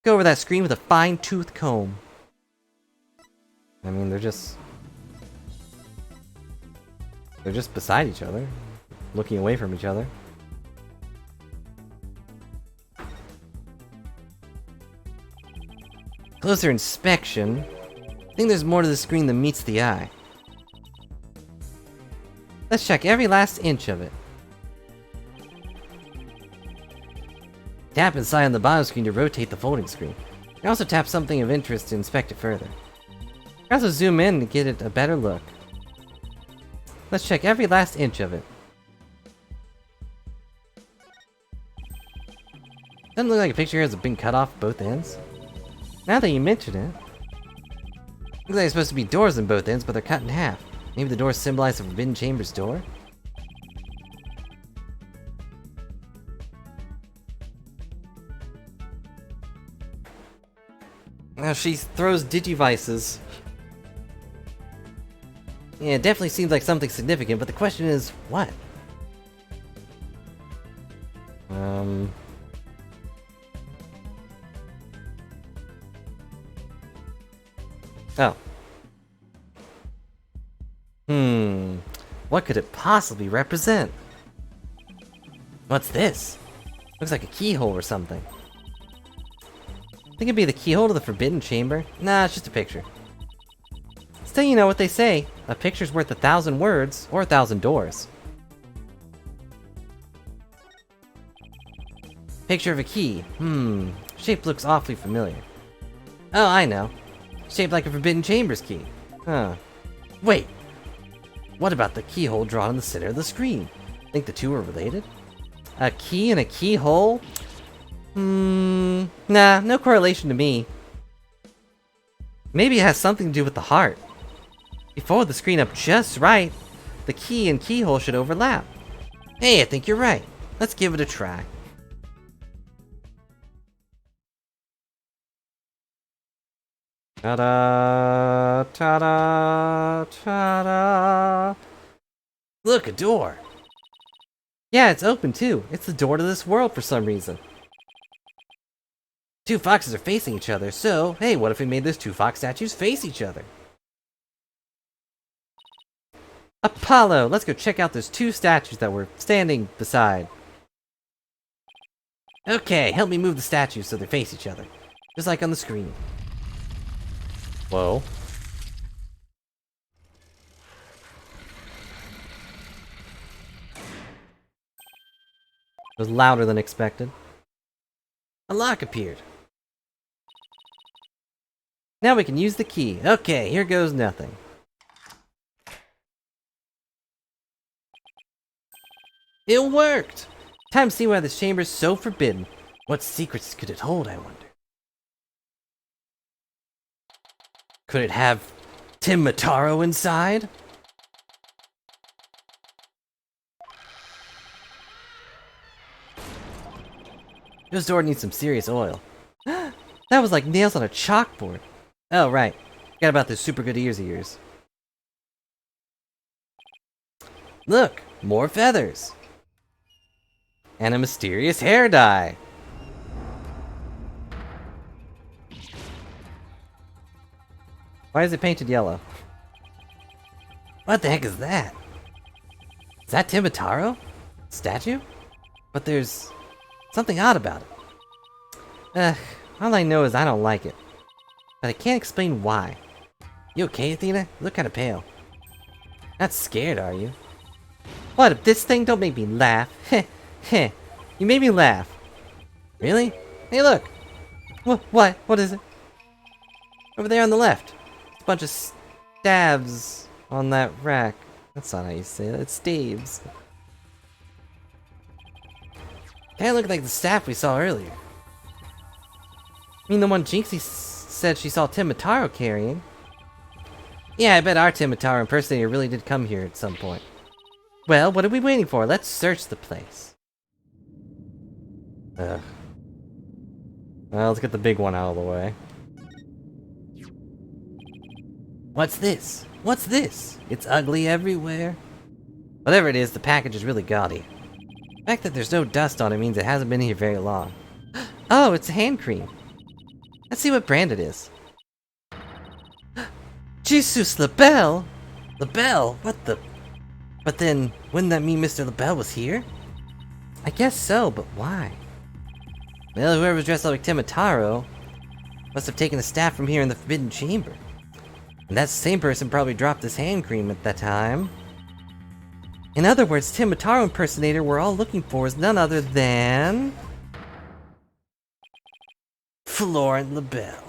Go over that screen with a fine-tooth comb. I mean, they're just beside each other, looking away from each other. Closer inspection. I think there's more to the screen than meets the eye. Let's check every last inch of it. Tap inside on the bottom screen to rotate the folding screen. You can also tap something of interest to inspect it further. You can also zoom in to get it a better look. Let's check every last inch of it. Doesn't look like a picture has been cut off both ends. Now that you mention it, looks like it's supposed to be doors on both ends, but they're cut in half. Maybe the doors symbolize the Forbidden Chamber's door? Now she throws digivices. Yeah, it definitely seems like something significant, but the question is, what? Oh. What could it possibly represent? What's this? Looks like a keyhole or something. Think it'd be the keyhole to the Forbidden Chamber? Nah, it's just a picture. Still, you know what they say. A picture's worth 1,000 words, or 1,000 doors. Picture of a key. Shape looks awfully familiar. Oh, I know. Shaped like a Forbidden Chambers key. Huh. Wait! What about the keyhole drawn in the center of the screen? Think the two are related? A key and a keyhole? Nah, no correlation to me. Maybe it has something to do with the heart. If you fold the screen up just right, the key and keyhole should overlap. Hey, I think you're right. Let's give it a try. Ta-da! Ta-da! Ta-da! Look, a door! Yeah, it's open too. It's the door to this world for some reason. Two foxes are facing each other, so, hey, what if we made those two fox statues face each other? Apollo! Let's go check out those two statues that we're standing beside. Okay, help me move the statues so they face each other. Just like on the screen. Whoa. It was louder than expected. A lock appeared. Now we can use the key. Okay, here goes nothing. It worked! Time to see why this chamber is so forbidden. What secrets could it hold, I wonder? Could it have Tim Mataro inside? This door needs some serious oil. That was like nails on a chalkboard. Oh, right. Forgot about those super good ears of yours. Look! More feathers! And a mysterious hair dye! Why is it painted yellow? What the heck is that? Is that Tim Mataro? Statue? But there's something odd about it. All I know is I don't like it. But I can't explain why. You okay, Athena? You look kinda pale. Not scared, are you? What, this thing? Don't make me laugh. Heh, heh. You made me laugh. Really? Hey, look! What? What is it? Over there on the left. A bunch of stabs on that rack. That's not how you say it. It's staves. Kinda look like the staff we saw earlier. I mean, the one Jinxie said she saw Tim Mataro carrying. Yeah, I bet our Tim Mataro impersonator really did come here at some point. Well, what are we waiting for? Let's search the place. Ugh. Well, let's get the big one out of the way. What's this? What's this? It's ugly everywhere. Whatever it is, the package is really gaudy. The fact that there's no dust on it means it hasn't been here very long. Oh, it's a hand cream. Let's see what brand it is. Jesus, LaBelle! LaBelle? What the... But then, wouldn't that mean Mr. LaBelle was here? I guess so, but why? Well, whoever's dressed up like Tim Mataro must have taken the staff from here in the Forbidden Chamber. And that same person probably dropped this hand cream at that time. In other words, Tim Mataro impersonator we're all looking for is none other than... Florent LaBelle.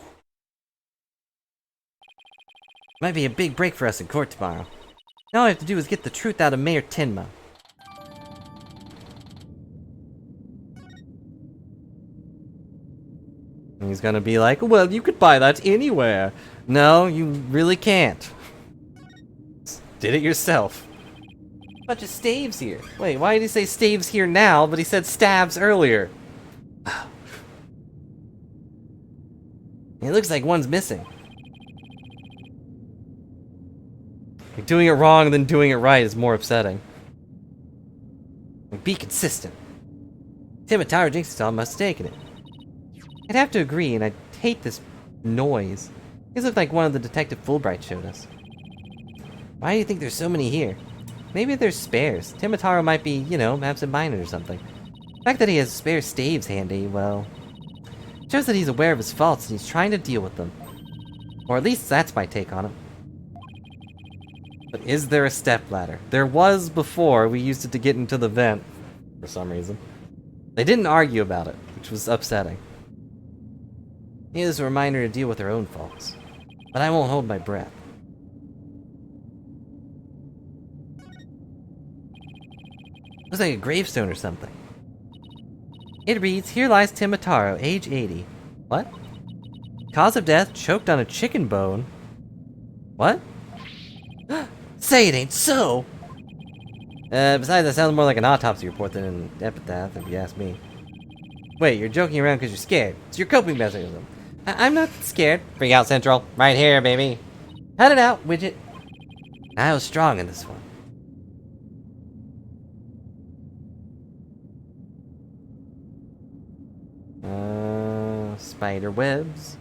Might be a big break for us in court tomorrow. Now all I have to do is get the truth out of Mayor Tenma. And he's gonna be like, well, you could buy that anywhere. No, you really can't. Did it yourself. Bunch of staves here. Wait, why did he say staves here now, but he said stabs earlier? It looks like one's missing. Like, doing it wrong and then doing it right is more upsetting. Like, be consistent. Tim Mataro Jinxie must have taken it. I'd have to agree, and I hate this noise. These look like one of the Detective Fulbright showed us. Why do you think there's so many here? Maybe there's spares. Tim Mataro might be, you know, absent-minded or something. The fact that he has spare staves handy, well... shows that he's aware of his faults and he's trying to deal with them. Or at least that's my take on it. But is there a stepladder? There was before. We used it to get into the vent. For some reason. They didn't argue about it, which was upsetting. It is a reminder to deal with their own faults. But I won't hold my breath. Looks like a gravestone or something. It reads, "Here lies Timataro, age 80. What? Cause of death, choked on a chicken bone. What? Say it ain't so! Besides, that sounds more like an autopsy report than an epitaph, if you ask me. Wait, you're joking around because you're scared. It's your coping mechanism. I'm not scared. Freak out Central. Right here, baby. Cut it out, Widget. I was strong in this one. Spider webs.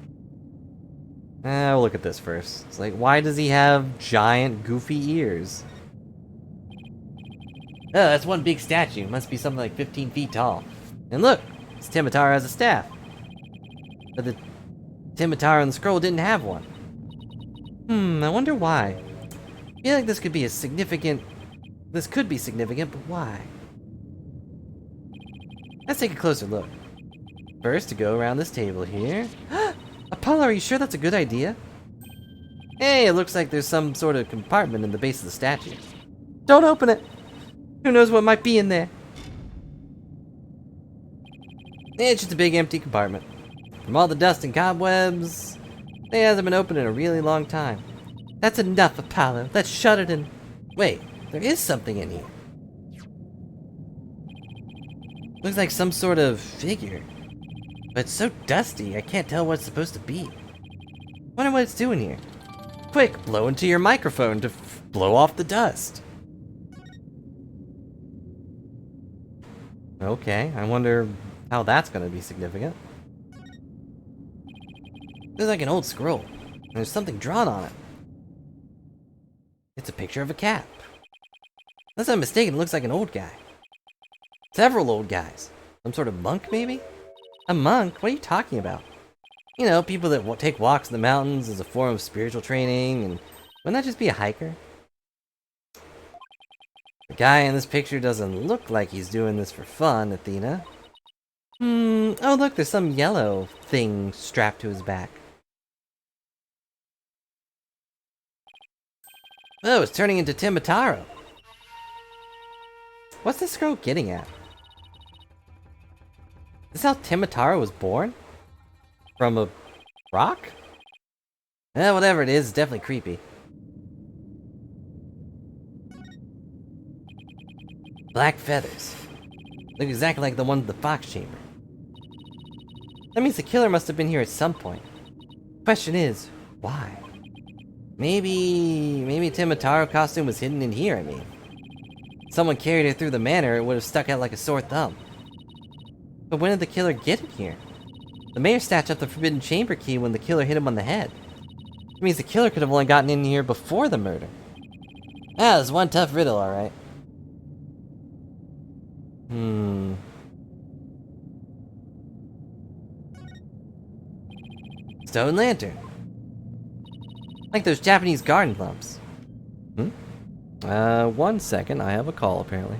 We'll look at this first. It's like, why does he have giant, goofy ears? Oh, that's one big statue. Must be something like 15 feet tall. And look, this Timataro has a staff. But the Timataro in the scroll didn't have one. I wonder why. I feel like this could be significant, but why? Let's take a closer look. First, to go around this table here. Apollo, are you sure that's a good idea? Hey, it looks like there's some sort of compartment in the base of the statue. Don't open it! Who knows what might be in there? It's just a big empty compartment. From all the dust and cobwebs, it hasn't been opened in a really long time. That's enough, Apollo. Let's shut it in. Wait, there is something in here. Looks like some sort of figure. But it's so dusty, I can't tell what it's supposed to be. Wonder what it's doing here. Quick, blow into your microphone to blow off the dust. Okay, I wonder how that's gonna be significant. There's like an old scroll, and there's something drawn on it. It's a picture of a cat. Unless I'm mistaken, it looks like an old guy. Several old guys. Some sort of monk, maybe? A monk? What are you talking about? You know, people that take walks in the mountains as a form of spiritual training, and wouldn't that just be a hiker? The guy in this picture doesn't look like he's doing this for fun, Athena. Oh look, there's some yellow thing strapped to his back. Oh, it's turning into Timataro. What's this scroll getting at? Is this how Timataro was born? From a rock? Whatever it is, it's definitely creepy. Black feathers. Look exactly like the one in the fox chamber. That means the killer must have been here at some point. Question is, why? Maybe Timataro costume was hidden in here, I mean. Someone carried it through the manor, it would have stuck out like a sore thumb. But when did the killer get it here? The mayor snatched up the forbidden chamber key when the killer hit him on the head. It means the killer could have only gotten in here before the murder. Ah, this is one tough riddle, alright. Stone lantern. Like those Japanese garden lamps. 1 second, I have a call apparently.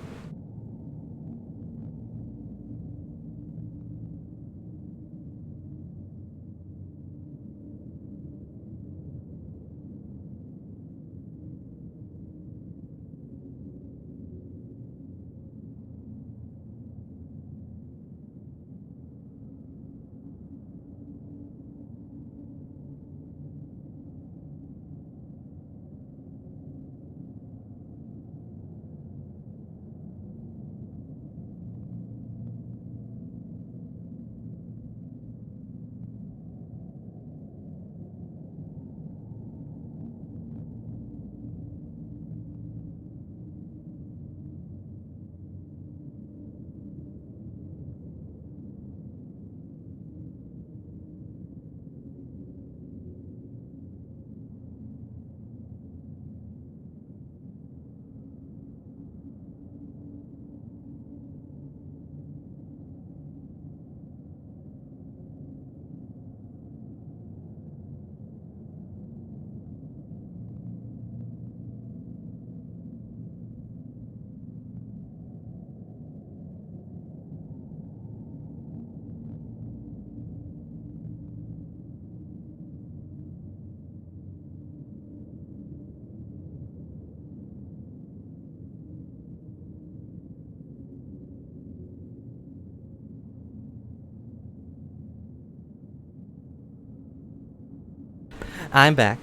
I'm back.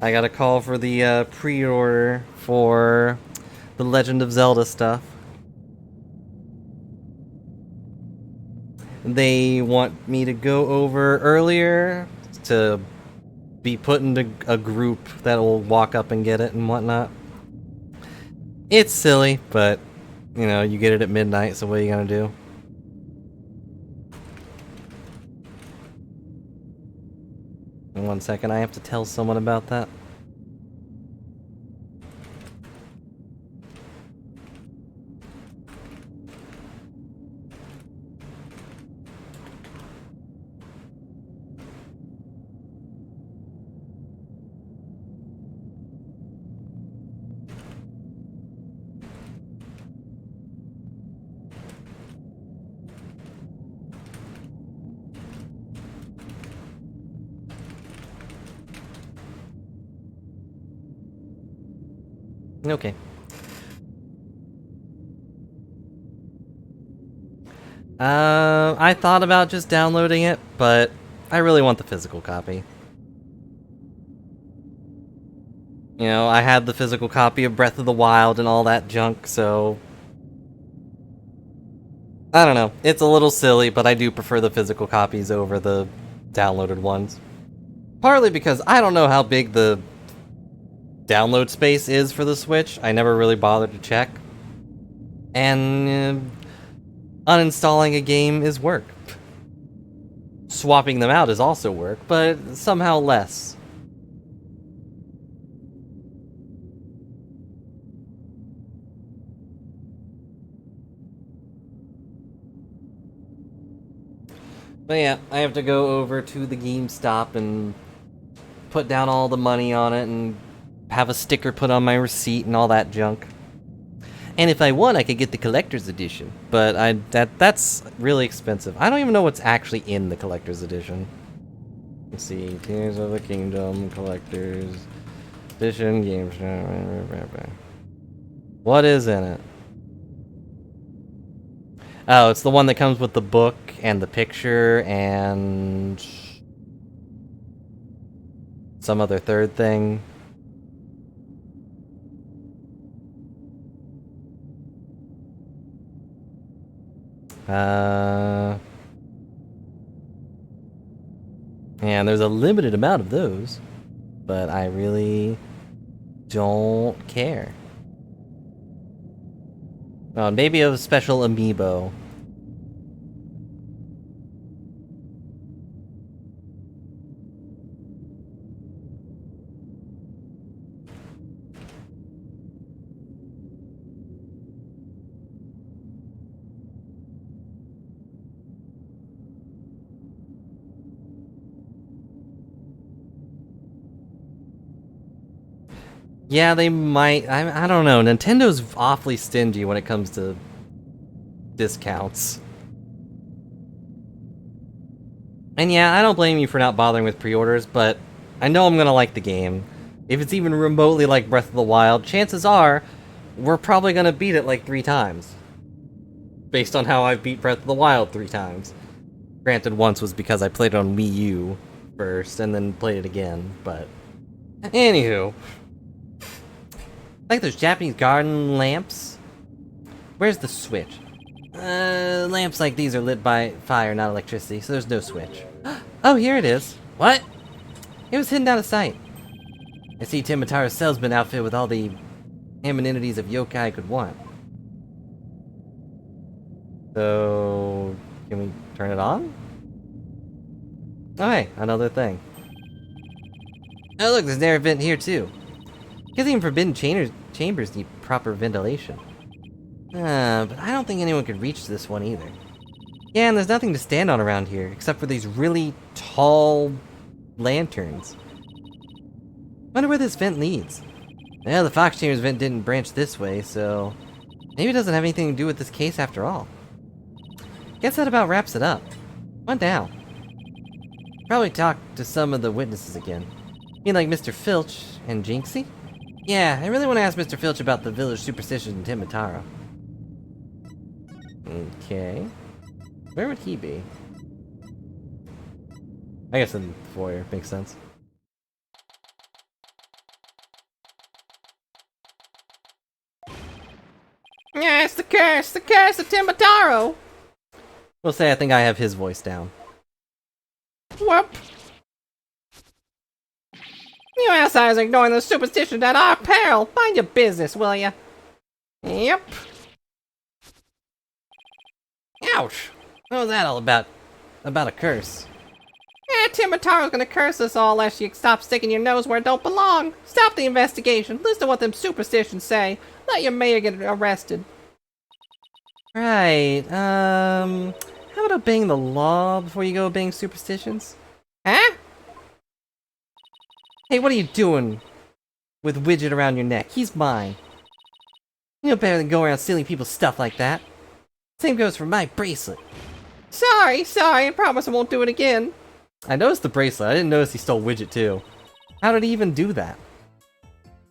I got a call for the pre-order for the Legend of Zelda stuff. They want me to go over earlier to be put into a group that will walk up and get it and whatnot. It's silly, but, you know, you get it at midnight, so what are you gonna do? In 1 second, I have to tell someone about that. Okay. I thought about just downloading it, but I really want the physical copy. You know, I had the physical copy of Breath of the Wild and all that junk, so... I don't know. It's a little silly, but I do prefer the physical copies over the downloaded ones. Partly because I don't know how big the download space is for the Switch. I never really bothered to check. And uninstalling a game is work. Swapping them out is also work, but somehow less. But yeah, I have to go over to the GameStop and put down all the money on it and have a sticker put on my receipt and all that junk. And if I want, I could get the collector's edition, but that's really expensive. I don't even know what's actually in the collector's edition. Let's see, Tears of the Kingdom collector's edition games. What is in it? Oh, it's the one that comes with the book and the picture and some other third thing. And there's a limited amount of those, but I really don't care. Oh, maybe a special amiibo. Yeah, they might. I don't know. Nintendo's awfully stingy when it comes to discounts. And yeah, I don't blame you for not bothering with pre-orders, but I know I'm gonna like the game. If it's even remotely like Breath of the Wild, chances are we're probably gonna beat it like 3 times. Based on how I've beat Breath of the Wild 3 times. Granted, once was because I played it on Wii U first and then played it again, but... Anywho... Like those Japanese garden lamps? Where's the switch? Lamps like these are lit by fire, not electricity, so there's no switch. Oh, here it is. What? It was hidden out of sight. I see Timotara's cell's been outfitted with all the amenities of yokai I could want. So... can we turn it on? Oh hey, another thing. Oh look, there's an air vent here too. Because even forbidden chambers need proper ventilation. But I don't think anyone could reach this one either. Yeah, and there's nothing to stand on around here, except for these really tall lanterns. Wonder where this vent leads. Well, the Fox Chambers vent didn't branch this way, so... maybe it doesn't have anything to do with this case after all. Guess that about wraps it up. On down. Probably talk to some of the witnesses again. You mean like Mr. Filch and Jinxie? Yeah, I really want to ask Mr. Filch about the village superstitions in Timitara. Okay. Where would he be? I guess in the foyer makes sense. Yeah, it's the curse of Timotaro. We'll say I think I have his voice down. Whoop. You outsiders are ignoring the superstitions at our peril. Mind your business, will ya? Yep. Ouch! What was that all about? About a curse. Timotaro's gonna curse us all unless you stop sticking your nose where it don't belong. Stop the investigation. Listen to what them superstitions say. Let your mayor get arrested. Right, how about obeying the law before you go obeying superstitions? Huh? Hey, what are you doing with Widget around your neck? He's mine. You know better than go around stealing people's stuff like that. Same goes for my bracelet. Sorry. I promise I won't do it again. I noticed the bracelet. I didn't notice he stole Widget too. How did he even do that?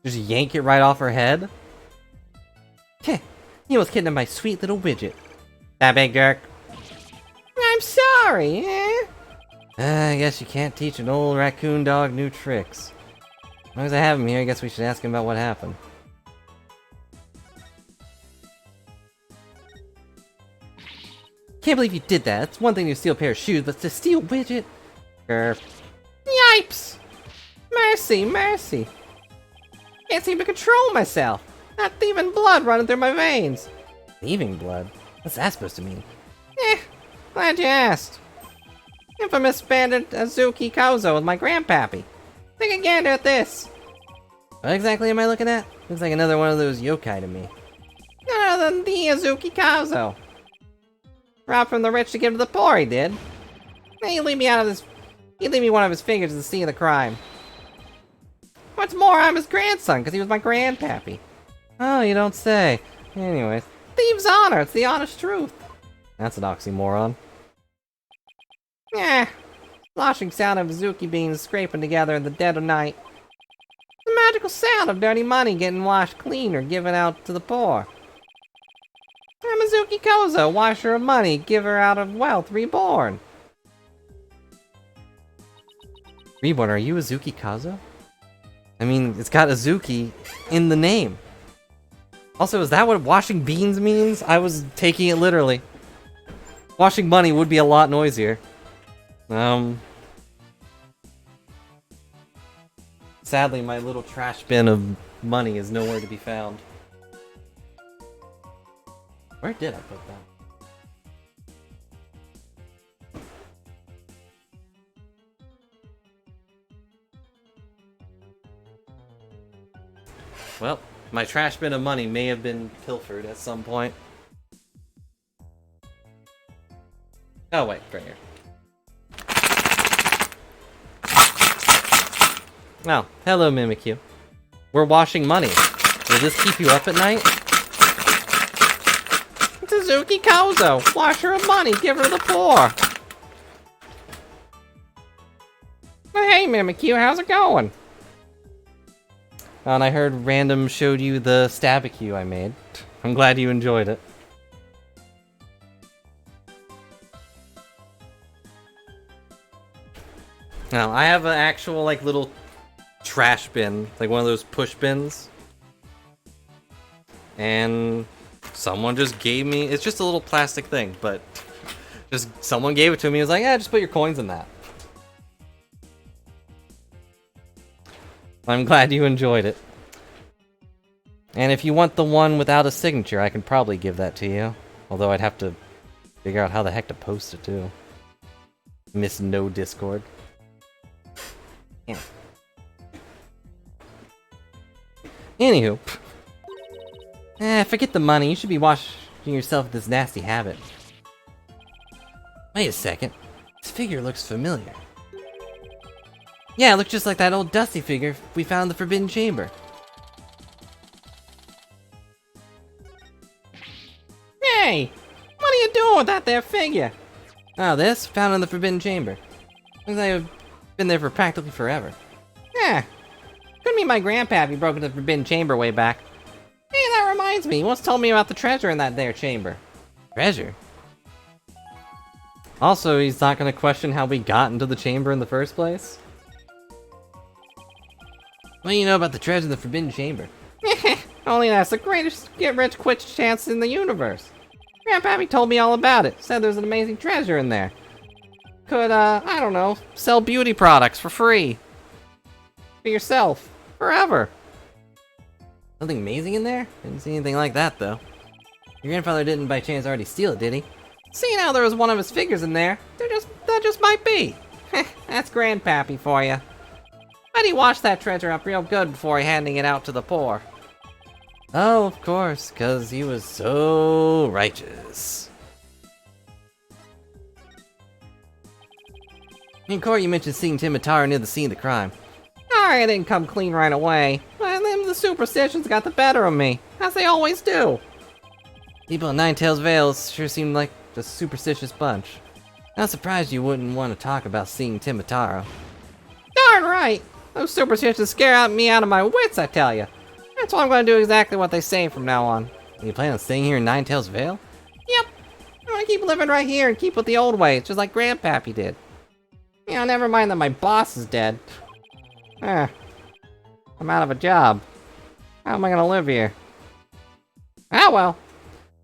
Just yank it right off her head? Heh, you almost kidnapped my sweet little Widget. That big jerk. I'm sorry, I guess you can't teach an old raccoon dog new tricks. As long as I have him here, I guess we should ask him about what happened. Can't believe you did that. It's one thing to steal a pair of shoes, but to steal Widget? Grr. Yipes! Mercy. Can't seem to control myself. Not thieving blood running through my veins. Thieving blood? What's that supposed to mean? Glad you asked. Infamous bandit Azuki Kozo with my grandpappy. Take a gander at this. What exactly am I looking at? Looks like another one of those yokai to me. None other than the Azuki Kozo. Robbed from the rich to give to the poor, he did. He leave me one of his fingers at the scene of the crime. What's more, I'm his grandson, because he was my grandpappy. Oh, you don't say. Anyways, Thieves' honor, it's the honest truth. that's an oxymoron. Sloshing sound of Azuki beans scraping together in the dead of night. The magical sound of dirty money getting washed clean or given out to the poor. I'm Azuki Kozo, washer of money, giver out of wealth reborn. Reborn, are you Azuki Kazo? I mean, it's got Azuki in the name. Also, is that what washing beans means? I was taking it literally. Washing money would be a lot noisier. Sadly, my little trash bin of money is nowhere to be found. Where did I put that? Well, my trash bin of money may have been pilfered at some point. Oh wait, right here. Oh, hello Mimikyu. We're washing money. Will this keep you up at night? It's Azuki Kozo, washer of money, giver to the poor. Well, hey Mimikyu, how's it going? Oh, and I heard Random showed you the Stabikyu I made. I'm glad you enjoyed it. Now, I have an actual, like, little trash bin, like one of those push bins. And someone just gave me, it's just a little plastic thing, but just someone gave it to me. It was like, yeah, just put your coins in that. I'm glad you enjoyed it. And if you want the one without a signature, I can probably give that to you. Although I'd have to figure out how the heck to post it too. Miss No Discord. Yeah. Anywho. Forget the money. You should be washing yourself of this nasty habit. Wait a second. This figure looks familiar. Yeah, it looks just like that old Dusty figure we found in the Forbidden Chamber. Hey, what are you doing with that there figure? Oh, this? Found in the Forbidden Chamber. Looks like I've been there for practically forever. Couldn't be my grandpappy broke into the Forbidden Chamber way back. Hey, that reminds me, he once told me about the treasure in that there chamber. Treasure? Also, he's not gonna question how we got into the chamber in the first place. What do you know about the treasure of the Forbidden Chamber? Only that's the greatest get-rich-quick chance in the universe. Grandpappy told me all about it. Said there's an amazing treasure in there. Could, I don't know, sell beauty products for free. For yourself. Forever. Something amazing in there? Didn't see anything like that, though. Your grandfather didn't by chance already steal it, did he? Seeing how there was one of his figures in there, that just might be. That's Grandpappy for you. But he washed that treasure up real good before handing it out to the poor. Oh, of course, because he was so righteous. In court, you mentioned seeing Timitaro near the scene of the crime. Sorry I didn't come clean right away, but then the superstitions got the better of me, as they always do. People in Ninetales Vale sure seem like a superstitious bunch. Not surprised you wouldn't want to talk about seeing Timitaro. Darn right! Those superstitions scare me out of my wits, I tell you. That's why I'm going to do exactly what they say from now on. You plan on staying here in Ninetales Vale? Yep. I'm going to keep living right here and keep with the old ways, just like Grandpappy did. You know, never mind that my boss is dead. I'm out of a job. How am I going to live here? Ah well.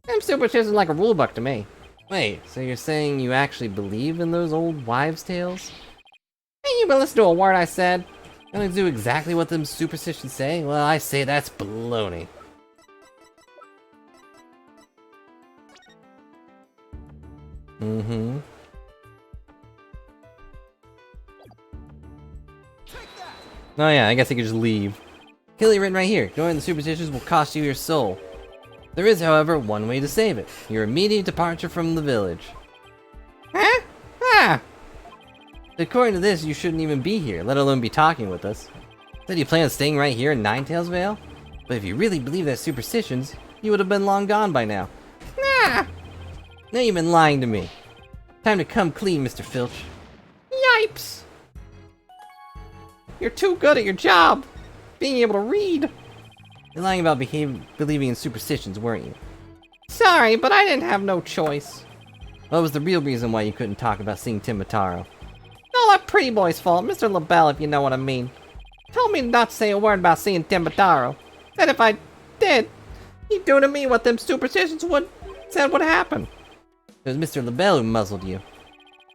Them superstitions like a rulebook to me. Wait, so you're saying you actually believe in those old wives' tales? Ain't you been listening to a word I said? Gonna do exactly what them superstitions say? Well, I say that's baloney. Mm-hmm. Oh yeah, I guess I could just leave. Clearly written right here, ignoring the superstitions will cost you your soul. There is, however, one way to save it. Your immediate departure from the village. Huh? Ah! According to this, you shouldn't even be here, let alone be talking with us. Said you plan on staying right here in Ninetales Vale? But if you really believe that superstitions, you would have been long gone by now. Ah! Now you've been lying to me. Time to come clean, Mr. Filch. Yipes! You're too good at your job! Being able to read! You're lying about believing in superstitions, weren't you? Sorry, but I didn't have no choice. What was the real reason why you couldn't talk about seeing Timitaro? All that pretty boy's fault, Mr. LaBelle, if you know what I mean. Told me not to say a word about seeing Timitaro. Said if I did, he'd do to me what them superstitions said would happen. It was Mr. LaBelle who muzzled you.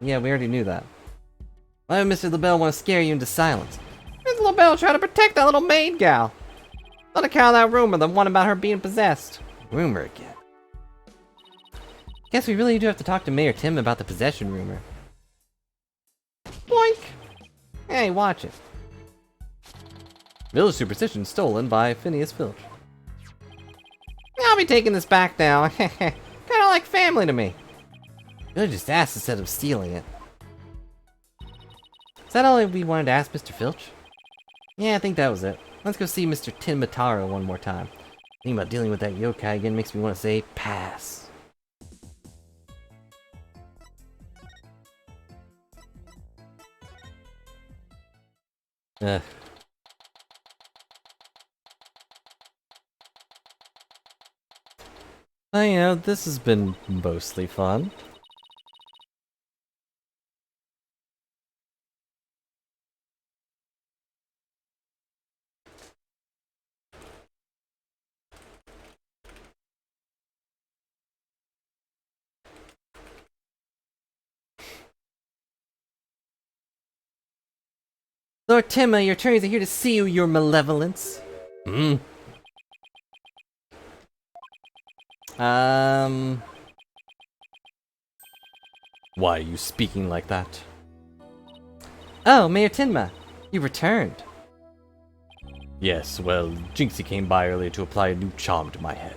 Yeah, we already knew that. Why would Mr. LaBelle want to scare you into silence? Mr. LaBelle tried to protect that little maid gal. On account of that rumor, the one about her being possessed. Rumor again. Guess we really do have to talk to Mayor Tim about the possession rumor. Boink! Hey, watch it. Village superstition stolen by Phineas Filch. I'll be taking this back now. Kinda like family to me. Could just asked instead of stealing it. Is that all we wanted to ask Mr. Filch? Yeah, I think that was it. Let's go see Mr. Timitaro one more time. Thinking about dealing with that yokai again makes me want to say pass. Ugh. Well, you know, this has been mostly fun. Lord Timma, your attorneys are here to see you, your malevolence. Hmm. Why are you speaking like that? Oh, Mayor Tinma, you returned. Yes, well, Jinxie came by earlier to apply a new charm to my head.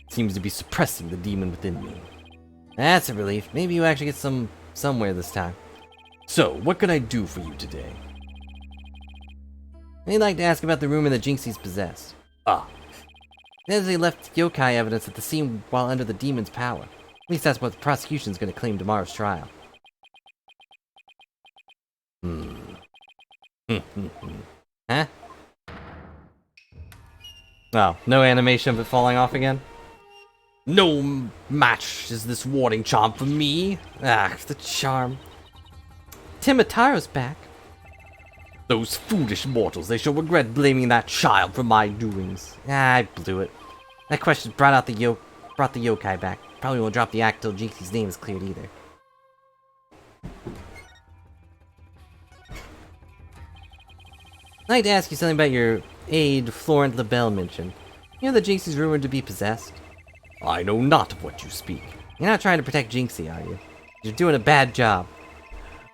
Seems to be suppressing the demon within me. That's a relief. Maybe you actually get somewhere this time. So, what can I do for you today? I'd like to ask about the rumor that Jinxie's possessed. Ah. As they left yokai evidence at the scene while under the demon's power. At least that's what the prosecution's gonna claim tomorrow's trial. Huh? Oh, no animation of it falling off again? No match is this warning charm for me. Ah, the charm. Timataro's back. Those foolish mortals, they shall regret blaming that child for my doings. Ah, I blew it. That question brought the yokai back. Probably won't drop the act till Jinxie's name is cleared either. I'd like to ask you something about your aide, Florent LaBelle mentioned. You know that Jinxie's rumored to be possessed? I know not of what you speak. You're not trying to protect Jinxie, are you? You're doing a bad job.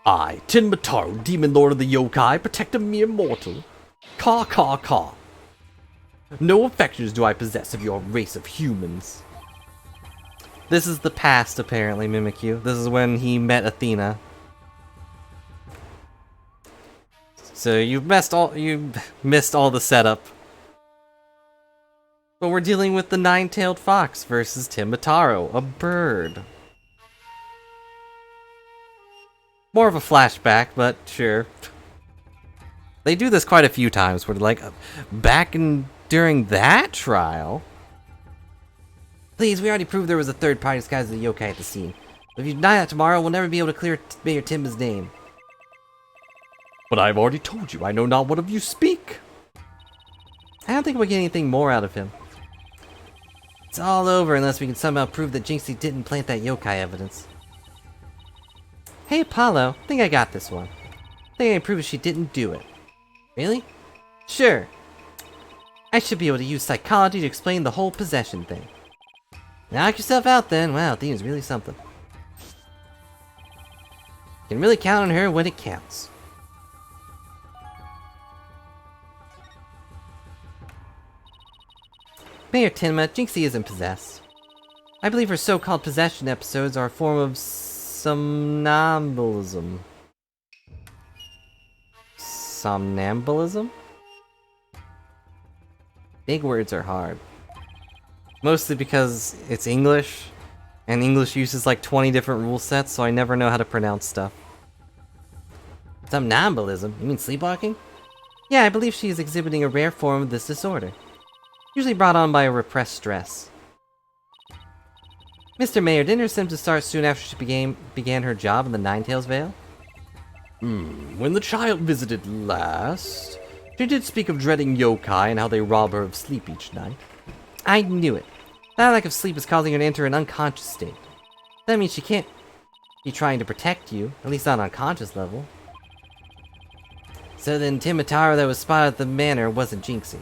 I, Tinmataro, demon lord of the yokai, protect a mere mortal. Caw, caw, caw. No affections do I possess of your race of humans. This is the past, apparently, Mimikyu. This is when he met Athena. So you missed all the setup. But we're dealing with the nine-tailed fox versus Timotaro, a bird. More of a flashback, but sure. They do this quite a few times, where they're like, back during that trial? Please, we already proved there was a third party disguised as a yokai at the scene. But if you deny that tomorrow, we'll never be able to clear Mayor Timba's name. But I've already told you, I know not what of you speak. I don't think we'll get anything more out of him. It's all over unless we can somehow prove that Jinxie didn't plant that yokai evidence. Hey Apollo, I think I got this one. I think I can prove she didn't do it. Really? Sure. I should be able to use psychology to explain the whole possession thing. Knock yourself out then. Wow, Athena's really something. Can really count on her when it counts. Mayor Tenma, Jinxie isn't possessed. I believe her so-called possession episodes are a form of somnambulism. Somnambulism? Big words are hard. Mostly because it's English, and English uses like 20 different rule sets, so I never know how to pronounce stuff. Somnambulism? You mean sleepwalking? Yeah, I believe she is exhibiting a rare form of this disorder. Usually brought on by a repressed stress. Mr. Mayor, didn't her symptoms start soon after she began her job in the Ninetails Vale? When the child visited last, she did speak of dreading yokai and how they rob her of sleep each night. I knew it. That lack of sleep is causing her to enter an unconscious state. That means she can't be trying to protect you, at least on an unconscious level. So then Timotaro that was spotted at the manor wasn't Jinxie.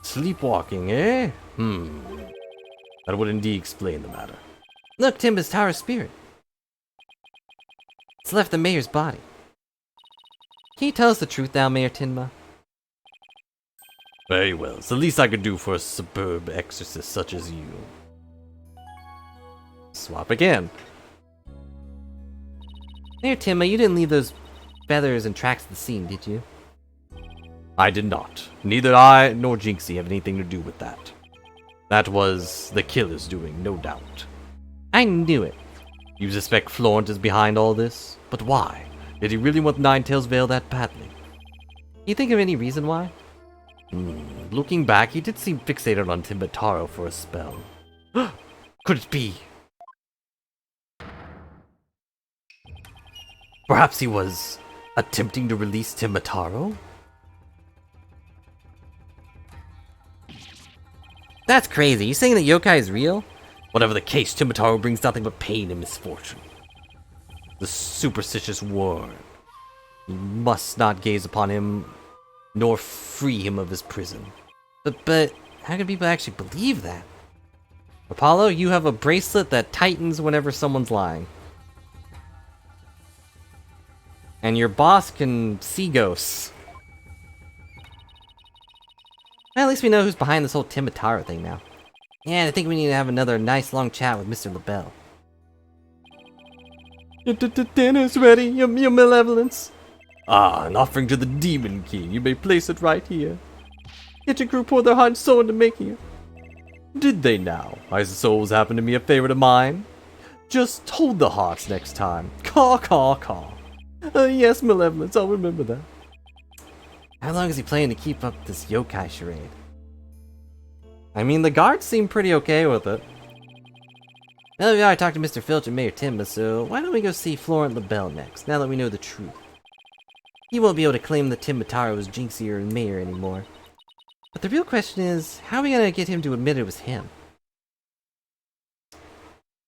Sleepwalking, eh? That would indeed explain the matter. Look, Timba's Taro's spirit. It's left the mayor's body. Can you tell us the truth now, Mayor Tinma? Very well. It's the least I could do for a superb exorcist such as you. Swap again. Mayor Tinma, you didn't leave those feathers and tracks at the scene, did you? I did not. Neither I nor Jinxie have anything to do with that. That was the killer's doing, no doubt. I knew it. You suspect Florent is behind all this? But why? Did he really want Ninetails Vale that badly? You think of any reason why? Looking back, he did seem fixated on Timotaro for a spell. Could it be? Perhaps he was attempting to release Timotaro? That's crazy. You saying that yokai is real? Whatever the case, Timotaro brings nothing but pain and misfortune. The superstitious worm. You must not gaze upon him, nor free him of his prison. But how can people actually believe that? Apollo, you have a bracelet that tightens whenever someone's lying. And your boss can see ghosts. Well, at least we know who's behind this whole Timotaro thing now. And I think we need to have another nice long chat with Mr. LaBelle. Dinner's ready, your malevolence. Ah, an offering to the Demon King. You may place it right here. Yet your crew poured their heart and soul into making it. Did they now? I souls happen to be a favorite of mine. Just hold the hearts next time. Caw, caw, caw. Yes, malevolence, I'll remember that. How long is he planning to keep up this yokai charade? I mean, the guards seem pretty okay with it. Well, we already talked to Mr. Filch and Mayor Timba, so why don't we go see Florent LaBelle next, now that we know the truth? He won't be able to claim that Timbataro was Jinxie or Mayor anymore. But the real question is, how are we gonna get him to admit it was him?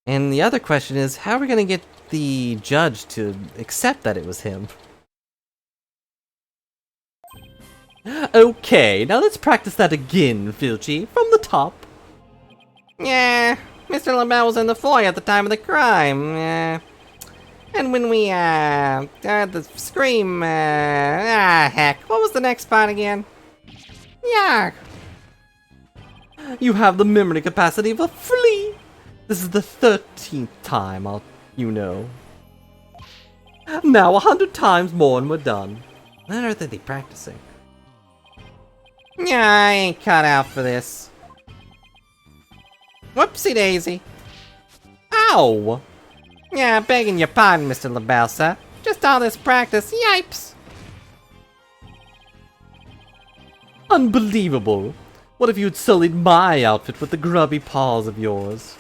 And the other question is, how are we gonna get the judge to accept that it was him? Okay, now let's practice that again, Filchy, from the top. Yeah, Mr. LaBelle was in the foyer at the time of the crime. And when we, heard the scream, heck, what was the next part again? Yeah. You have the memory capacity of a flea. This is the 13th time you know. Now 100 times more and we're done. What on earth are they practicing? Yeah, I ain't cut out for this. Whoopsie daisy. Ow! Yeah, begging your pardon, Mr. LaBelle, sir. Just all this practice, yipes! Unbelievable! What if you'd sullied my outfit with the grubby paws of yours?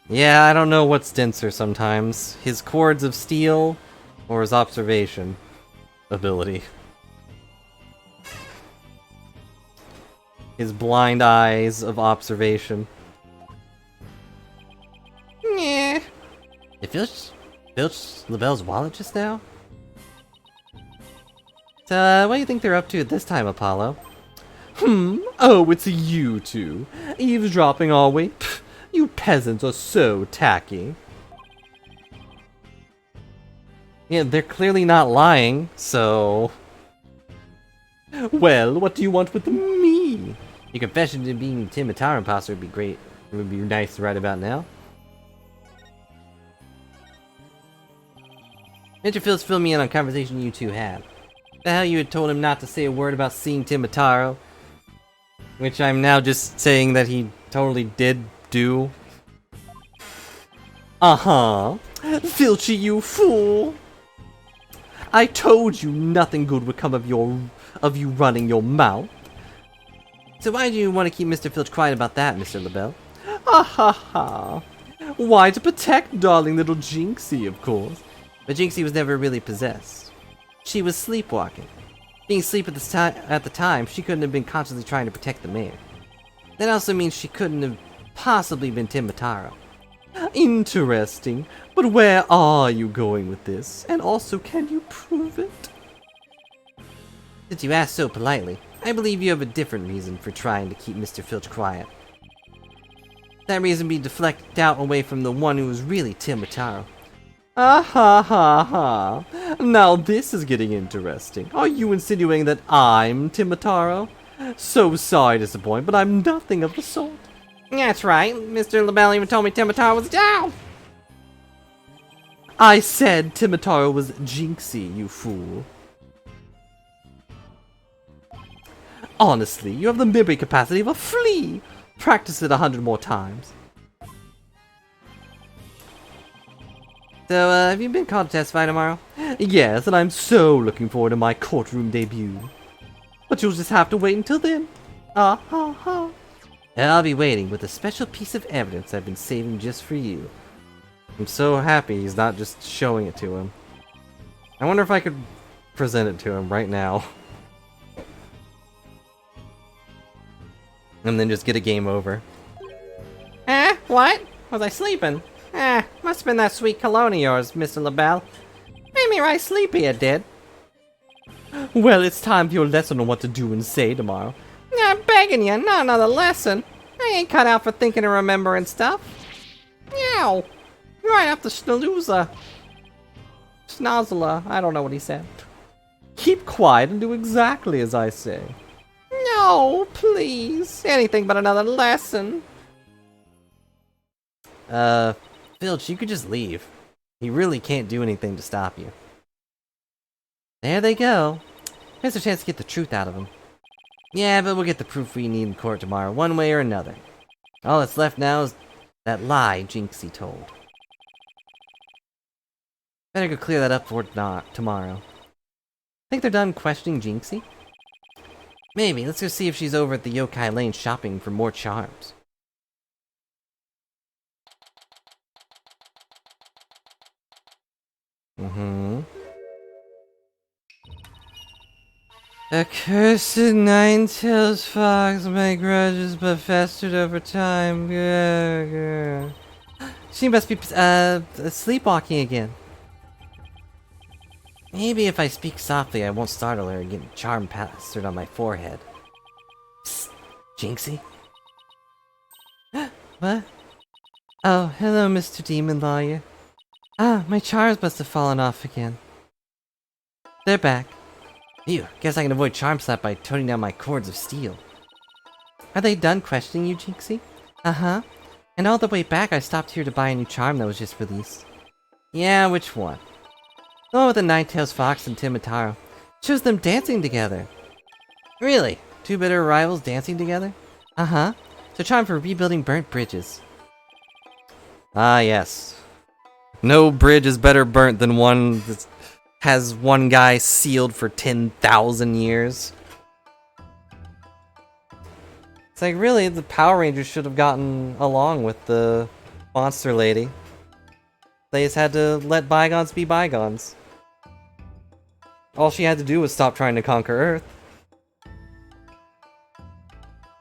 Yeah, I don't know what's denser sometimes. His cords of steel, or his observation ability. His blind eyes of observation. Yeah. Did Filch LaBelle's wallet just now? So, what do you think they're up to at this time, Apollo? Oh, it's you two. Eavesdropping, are we? Pfft, you peasants are so tacky. Yeah, they're clearly not lying, so... Well, what do you want with me? Your confession to being Timbataro imposter would be great. It would be nice to write about now. Mr. Fields filled me in on a conversation you two had. The hell you had told him not to say a word about seeing Timbataro. Which I'm now just saying that he totally did do. Uh-huh. Filchy, you fool! I told you nothing good would come of you running your mouth. So why do you want to keep Mr. Filch quiet about that, Mr. LaBelle? Ha ha ha! Why, to protect darling little Jinxie, of course. But Jinxie was never really possessed. She was sleepwalking. Being asleep at the time, she couldn't have been consciously trying to protect the mayor. That also means she couldn't have possibly been Timbataro. Interesting, but where are you going with this? And also, can you prove it? Since you asked so politely, I believe you have a different reason for trying to keep Mr. Filch quiet. That reason be deflect doubt away from the one who was really Timbataro. Ah ha ha ha! Now this is getting interesting. Are you insinuating that I'm Timbataro? So sorry to disappoint, but I'm nothing of the sort. That's right. Mr. LaBelle even told me Timbataro was down. I said Timbataro was Jinxie, you fool. Honestly, you have the memory capacity of a flea. Practice it 100 more times. So, have you been called to testify tomorrow? Yes, and I'm so looking forward to my courtroom debut. But you'll just have to wait until then. Ah ha ha. I'll be waiting with a special piece of evidence I've been saving just for you. I'm so happy he's not just showing it to him. I wonder if I could present it to him right now. And then just get a game over. What? Was I sleeping? Must have been that sweet cologne of yours, Mr. LaBelle. Made me right sleepy, it did. Well, it's time for your lesson on what to do and say tomorrow. I'm begging you, not another lesson. I ain't cut out for thinking and remembering stuff. Meow. Right up the snoozer. Snozzler. I don't know what he said. Keep quiet and do exactly as I say. No, please. Anything but another lesson. Filch, you could just leave. He really can't do anything to stop you. There they go. Here's a chance to get the truth out of him. Yeah, but we'll get the proof we need in court tomorrow, one way or another. All that's left now is that lie Jinxie told. Better go clear that up for tomorrow. Think they're done questioning Jinxie? Maybe. Let's go see if she's over at the Yokai Lane shopping for more charms. Accursed nine-tailed fox, my grudges but festered over time. She must be sleepwalking again. Maybe if I speak softly, I won't startle her and get a charm plastered on my forehead. Psst, Jinxie? What? Oh, hello, Mr. Demon Lawyer. Ah, my charms must have fallen off again. They're back. Phew, guess I can avoid charm slap by toning down my cords of steel. Are they done questioning you, Jinxie? Uh-huh. And all the way back, I stopped here to buy a new charm that was just released. Yeah, which one? The one with the Nine-Tails Fox and Timitaro. Shows them dancing together. Really? Two bitter rivals dancing together? Uh-huh. It's a charm for rebuilding burnt bridges. Ah, yes. No bridge is better burnt than one that has one guy sealed for 10,000 years. It's like, really, the Power Rangers should have gotten along with the monster lady. They just had to let bygones be bygones. All she had to do was stop trying to conquer Earth.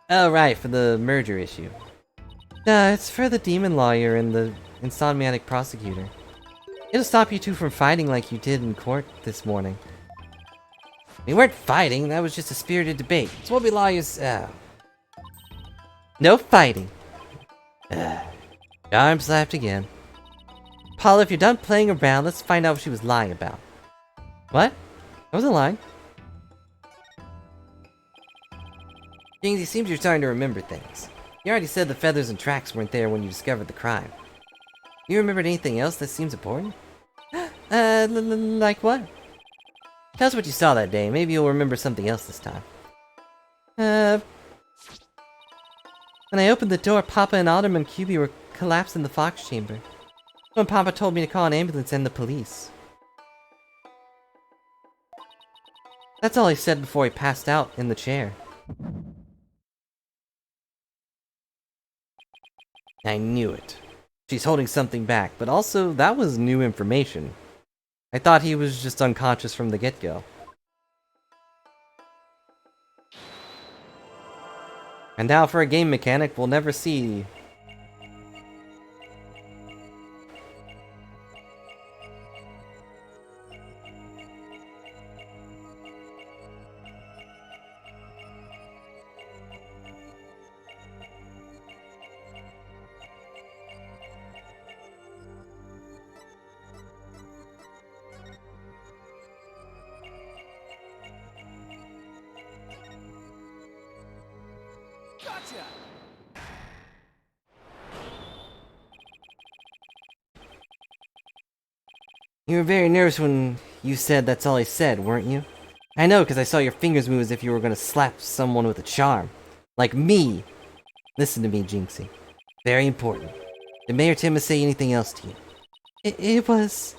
Oh, right, for the merger issue. It's for the Demon Lawyer and the Insomniatic Prosecutor. It'll stop you two from fighting like you did in court this morning. We weren't fighting, that was just a spirited debate. It's what we lawyers... No fighting. Arm slapped again. Paula, if you're done playing around, let's find out what she was lying about. What? I wasn't lying. Jinx, it seems you're starting to remember things. You already said the feathers and tracks weren't there when you discovered the crime. You remembered anything else that seems important? Like what? Tell us what you saw that day. Maybe you'll remember something else this time. When I opened the door, Papa and Autumn and QB were collapsed in the Fox chamber. When Papa told me to call an ambulance and the police. That's all he said before he passed out in the chair. I knew it. She's holding something back, but also, that was new information. I thought he was just unconscious from the get-go. And now for a game mechanic we'll never see. You were very nervous when you said that's all he said, weren't you? I know, because I saw your fingers move as if you were going to slap someone with a charm. Like me! Listen to me, Jinxie. Very important. Did Mayor Timma say anything else to you? It was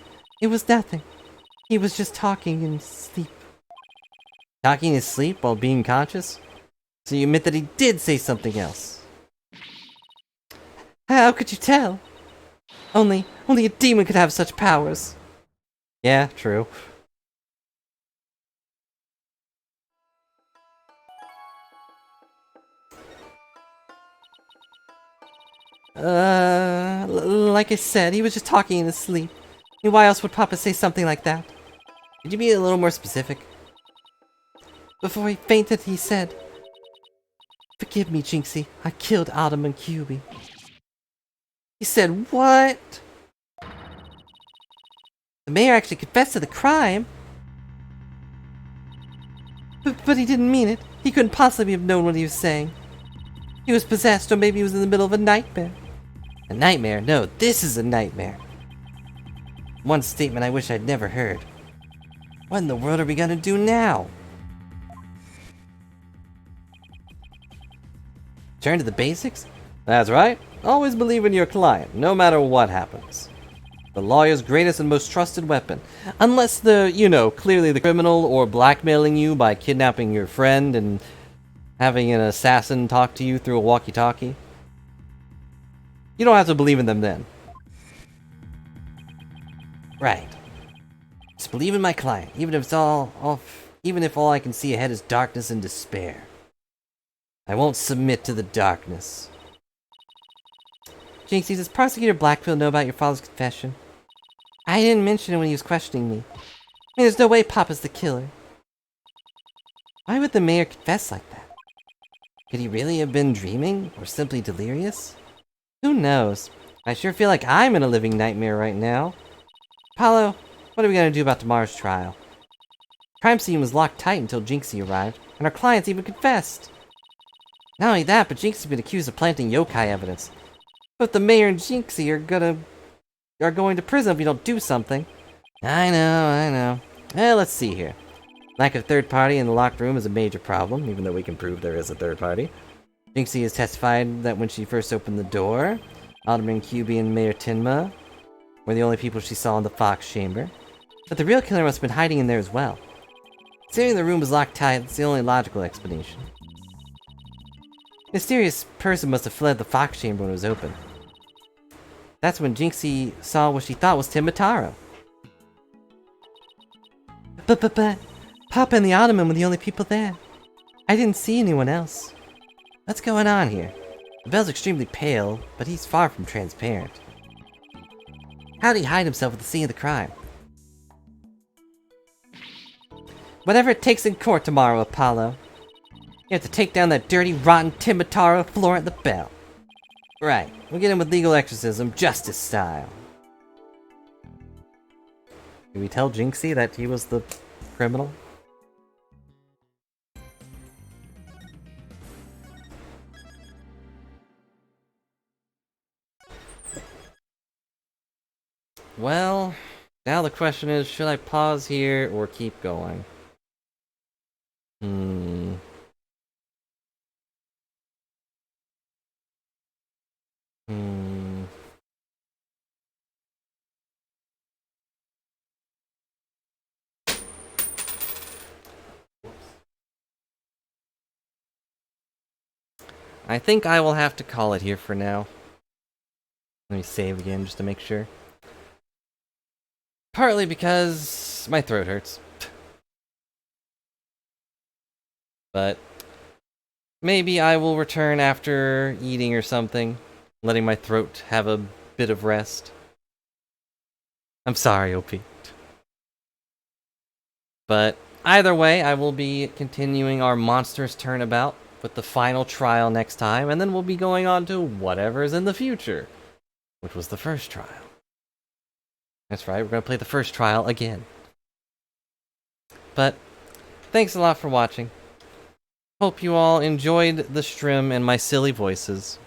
nothing. He was just talking in his sleep. Talking in his sleep while being conscious? So you admit that he did say something else? How could you tell? Only a demon could have such powers. Yeah, true. Like I said, he was just talking in his sleep. I mean, why else would Papa say something like that? Could you be a little more specific? Before he fainted, he said, "Forgive me, Jinxie. I killed Autumn and QB." He said, what? The mayor actually confessed to the crime. But he didn't mean it. He couldn't possibly have known what he was saying. He was possessed, or maybe he was in the middle of a nightmare. A nightmare? No, this is a nightmare. One statement I wish I'd never heard. What in the world are we gonna do now? Turn to the basics? That's right. Always believe in your client, no matter what happens. The lawyer's greatest and most trusted weapon. Unless they're, clearly the criminal or blackmailing you by kidnapping your friend and having an assassin talk to you through a walkie-talkie. You don't have to believe in them then. Right. Just believe in my client, even if all I can see ahead is darkness and despair. I won't submit to the darkness. Jinxie, does Prosecutor Blackfield know about your father's confession? I didn't mention it when he was questioning me. I mean, there's no way Papa's the killer. Why would the mayor confess like that? Could he really have been dreaming, or simply delirious? Who knows? I sure feel like I'm in a living nightmare right now. Apollo, what are we gonna do about tomorrow's trial? The crime scene was locked tight until Jinxie arrived, and our clients even confessed. Not only that, but Jinxie's been accused of planting yokai evidence. But the mayor and Jinxie are going to prison if we don't do something. I know. Well, let's see here. Lack of third party in the locked room is a major problem, even though we can prove there is a third party. Jinxie has testified that when she first opened the door, Alderman QB and Mayor Tinma were the only people she saw in the Fox chamber. But the real killer must have been hiding in there as well. Considering the room was locked tight, it's the only logical explanation. A mysterious person must have fled the Fox chamber when it was open. That's when Jinxie saw what she thought was Timataro. But Papa and the Ottoman were the only people there. I didn't see anyone else. What's going on here? Bell's extremely pale, but he's far from transparent. How did he hide himself at the scene of the crime? Whatever it takes in court tomorrow, Apollo. You have to take down that dirty, rotten Timataro floor at the Bell. Right, we'll get him with legal exorcism, justice style. Did we tell Jinxie that he was the criminal? Well, now the question is, should I pause here or keep going? I think I will have to call it here for now. Let me save again just to make sure. Partly because my throat hurts. But maybe I will return after eating or something, letting my throat have a bit of rest. I'm sorry, OP. But either way, I will be continuing our monstrous turnabout with the final trial next time, and then we'll be going on to whatever's in the future, which was the first trial. That's right, we're going to play the first trial again. But thanks a lot for watching. Hope you all enjoyed the stream and my silly voices.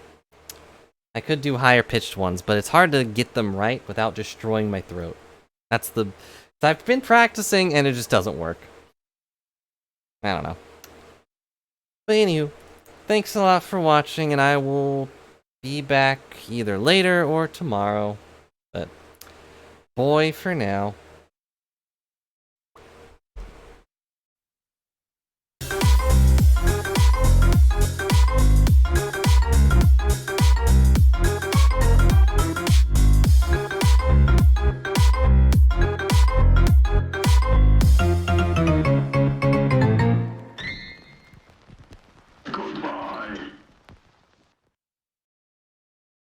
I could do higher pitched ones, but it's hard to get them right without destroying my throat. That's the... I've been practicing and it just doesn't work. I don't know. But anywho, thanks a lot for watching, and I will be back either later or tomorrow. But boy for now.